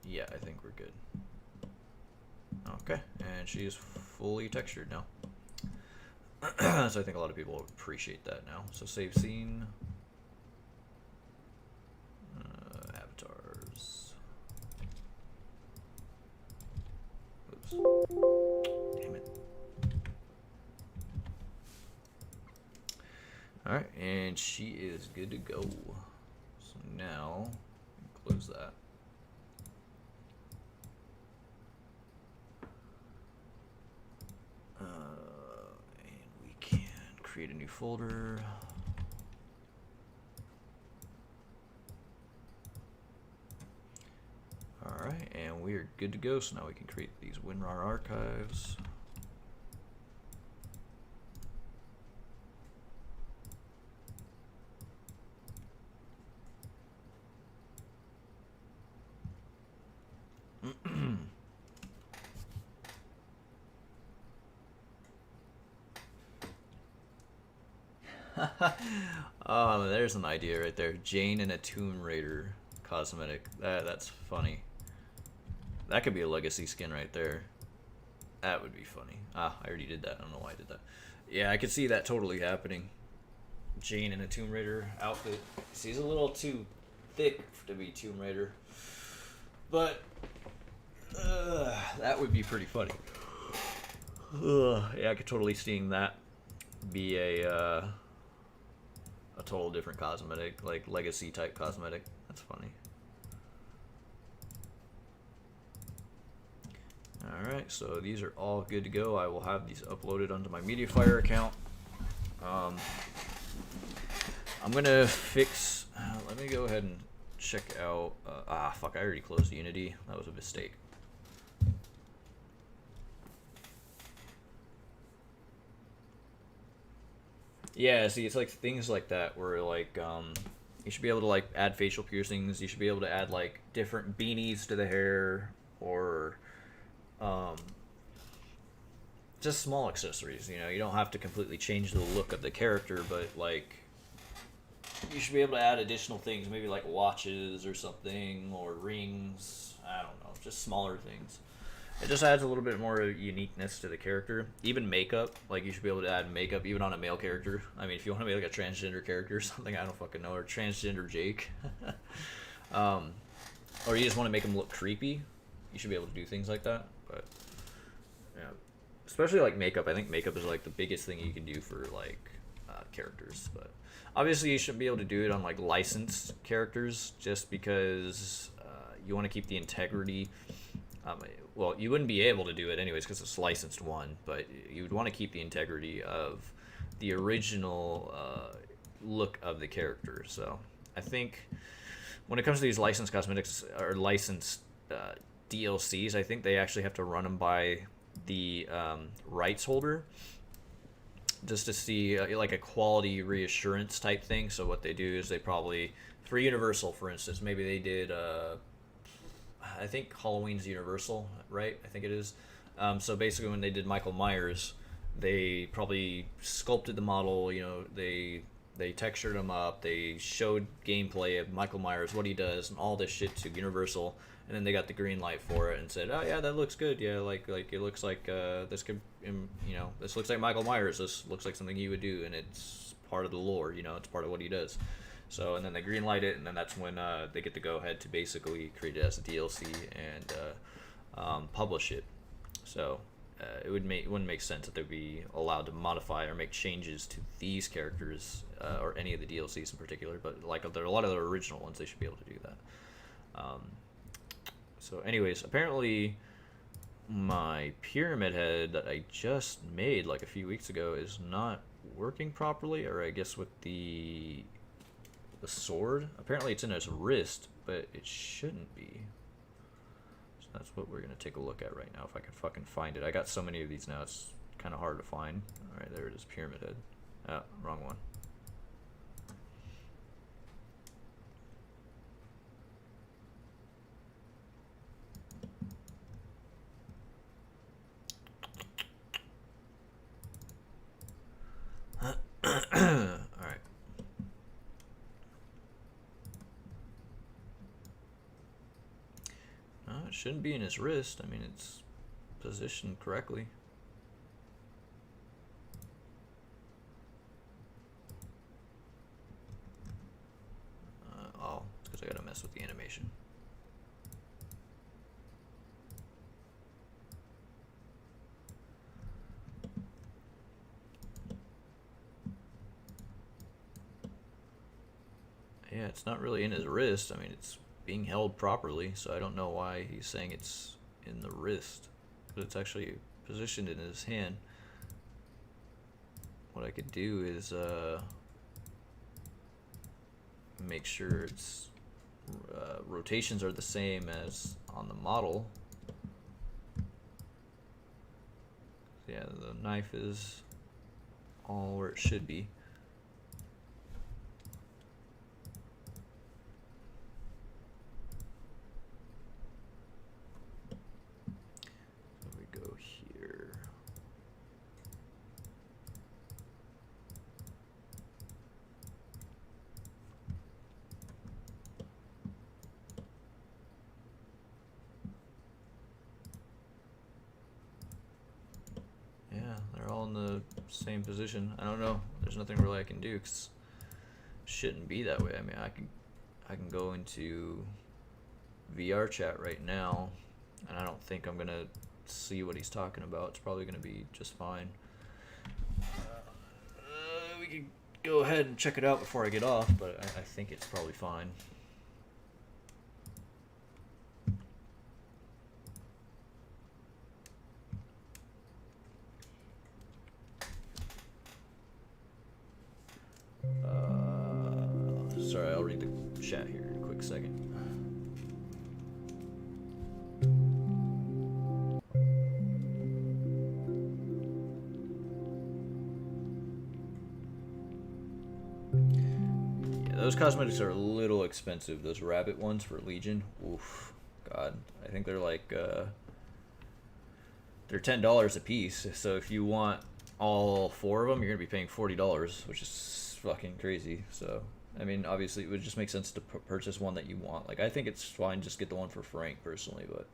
Yeah, I think we're good. Okay, and she is fully textured now. So I think a lot of people appreciate that now. So save scene. Avatars. Oops. Damn it. Alright, and she is good to go. So now, close that. And we can create a new folder. Alright, and we are good to go. So now we can create these WinRAR archives. Oh, there's an idea right there. Jane and a Tomb Raider cosmetic. That's funny. That could be a legacy skin right there. That would be funny. Ah, I already did that. I don't know why I did that. Yeah, I could see that totally happening. Jane in a Tomb Raider outfit. She's a little too thick to be Tomb Raider. But that would be pretty funny. Yeah, I could totally see that be a total different cosmetic, like legacy type cosmetic. That's funny. Alright, so these are all good to go. I will have these uploaded onto my mediafire account. I'm gonna fix, let me go ahead and check out, fuck, I already closed Unity. That was a mistake. Yeah, see, it's like things like that where like, you should be able to like add facial piercings. You should be able to add like different beanies to the hair, or just small accessories. You know, you don't have to completely change the look of the character, but like you should be able to add additional things, maybe like watches or something, or rings. I don't know, just smaller things. It just adds a little bit more uniqueness to the character. Even makeup, like you should be able to add makeup even on a male character. I mean, if you want to make like a transgender character or something, I don't fucking know, or transgender Jake, or you just want to make him look creepy, you should be able to do things like that. But yeah, especially like makeup. I think makeup is like the biggest thing you can do for like characters. But obviously, you shouldn't be able to do it on like licensed characters, just because you want to keep the integrity. Well, you wouldn't be able to do it anyways because it's licensed one, but you would want to keep the integrity of the original look of the character. So I think when it comes to these licensed cosmetics or licensed DLCs, I think they actually have to run them by the rights holder just to see like a quality reassurance type thing. So what they do is they probably, for Universal, for instance, maybe they did... I think Halloween's Universal, right? I think it is. So basically, when they did Michael Myers, they probably sculpted the model. You know, they textured him up. They showed gameplay of Michael Myers, what he does, and all this shit to Universal, and then they got the green light for it and said, "Oh yeah, that looks good. Yeah, like it looks like this could, you know, this looks like Michael Myers. This looks like something he would do, and it's part of the lore. You know, it's part of what he does." So, and then they greenlight it, and then that's when they get the go-ahead to basically create it as a DLC and publish it. So, it wouldn't make sense that they'd be allowed to modify or make changes to these characters or any of the DLCs in particular. But like there are a lot of the original ones, they should be able to do that. So, anyways, apparently my pyramid head that I just made like a few weeks ago is not working properly, or I guess with the sword. Apparently it's in his wrist, but it shouldn't be. So that's what we're going to take a look at right now, if I can fucking find it. I got so many of these now, it's kind of hard to find. Alright, there it is, pyramid head. Ah, wrong one. Alright. No, it shouldn't be in his wrist. I mean, it's positioned correctly. Oh, it's because I gotta mess with the animation. Yeah, it's not really in his wrist. I mean, it's being held properly, so I don't know why he's saying it's in the wrist, because it's actually positioned in his hand. What I could do is make sure its rotations are the same as on the model. Yeah, the knife is all where it should be. same position. I don't know. There's nothing really I can do, 'cause it shouldn't be that way. I mean, I can go into VR chat right now, and I don't think I'm gonna see what he's talking about. It's probably gonna be just fine. We can go ahead and check it out before I get off, but I think it's probably fine. Sorry, I'll read the chat here in a quick second. Yeah, those cosmetics are a little expensive. Those rabbit ones for Legion. Oof, God, I think they're like they're $10 a piece. So if you want all 4 of them, you're gonna be paying $40, which is fucking crazy. So I mean, obviously, it would just make sense to purchase one that you want. Like, I think it's fine, just get the one for Frank, personally, but...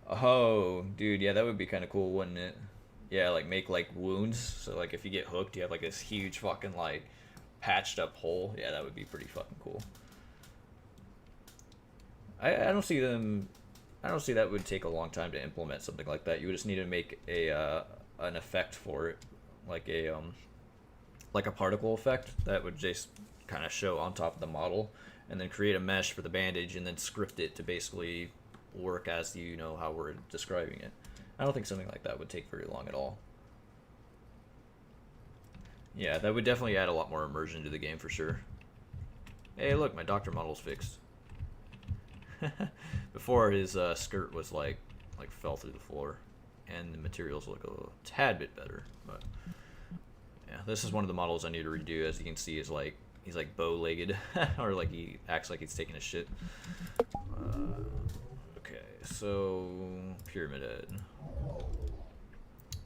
Oh, dude, yeah, that would be kind of cool, wouldn't it? Yeah, like, make, like, wounds, so, like, if you get hooked, you have, like, this huge fucking, like, patched up hole. Yeah, that would be pretty fucking cool. I don't see them... I don't see that would take a long time to implement something like that. You would just need to make a, an effect for it, like a particle effect that would just kind of show on top of the model, and then create a mesh for the bandage, and then script it to basically work as you know how we're describing it. I don't think something like that would take very long at all. Yeah, that would definitely add a lot more immersion to the game for sure. Hey, look, my doctor model's fixed. Before, his skirt was like fell through the floor, and the materials look a tad bit better. But yeah, this is one of the models I need to redo. As you can see, is like he's like bow-legged, or like he acts like he's taking a shit. Okay, so Pyramid Head.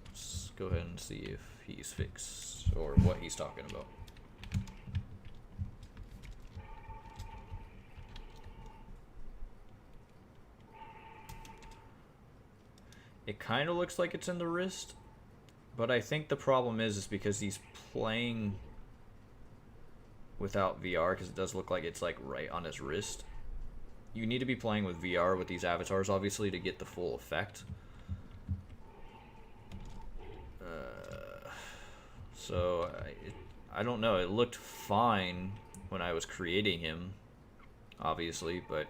Let's go ahead and see if he's fixed or what he's talking about. It kind of looks like it's in the wrist, but I think the problem is because he's playing without VR, because it does look like it's like right on his wrist. You need to be playing with VR with these avatars, obviously, to get the full effect. So I don't know. It looked fine when I was creating him, obviously, but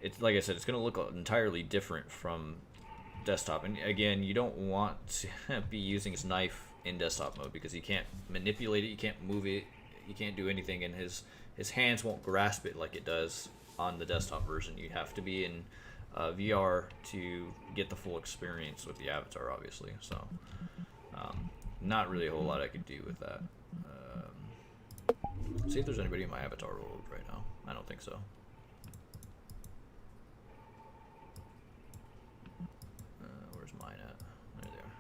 it's like I said, it's going to look entirely different from desktop. And again, you don't want to be using his knife in desktop mode, because you can't manipulate it, you can't move it, you can't do anything, and his hands won't grasp it like it does on the desktop version. You have to be in VR to get the full experience with the avatar, obviously. So not really a whole lot I could do with that. See if there's anybody in my avatar world right now. I don't think so. Where's mine at? There they are.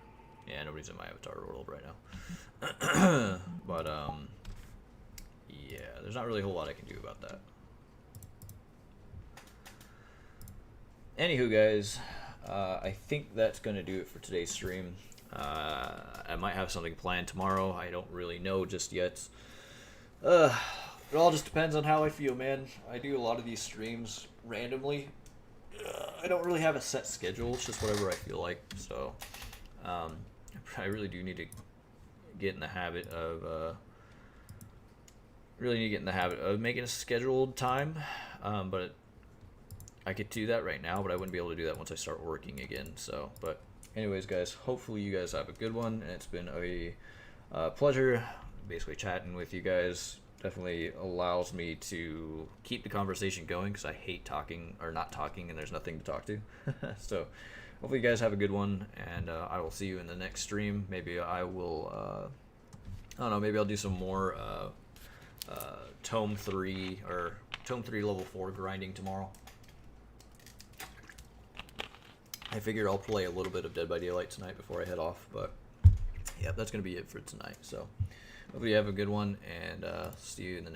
Yeah, nobody's in my avatar world right now. But yeah, there's not really a whole lot I can do about that. Anywho, guys, I think that's going to do it for today's stream. I might have something planned tomorrow. I don't really know just yet. It all just depends on how I feel, man. I do a lot of these streams randomly. I don't really have a set schedule. It's just whatever I feel like. So I really do need to get in the habit of making a scheduled time. But I could do that right now, but I wouldn't be able to do that once I start working again. So, but anyways, guys, hopefully you guys have a good one, and it's been a pleasure basically chatting with you guys. Definitely allows me to keep the conversation going, because I hate talking or not talking and there's nothing to talk to. So hopefully you guys have a good one, and I will see you in the next stream. Maybe I will I don't know, maybe I'll do some more Tome 3 level 4 grinding tomorrow. I figure I'll play a little bit of Dead by Daylight tonight before I head off, but yeah, that's going to be it for tonight. So hopefully you have a good one, and see you in the next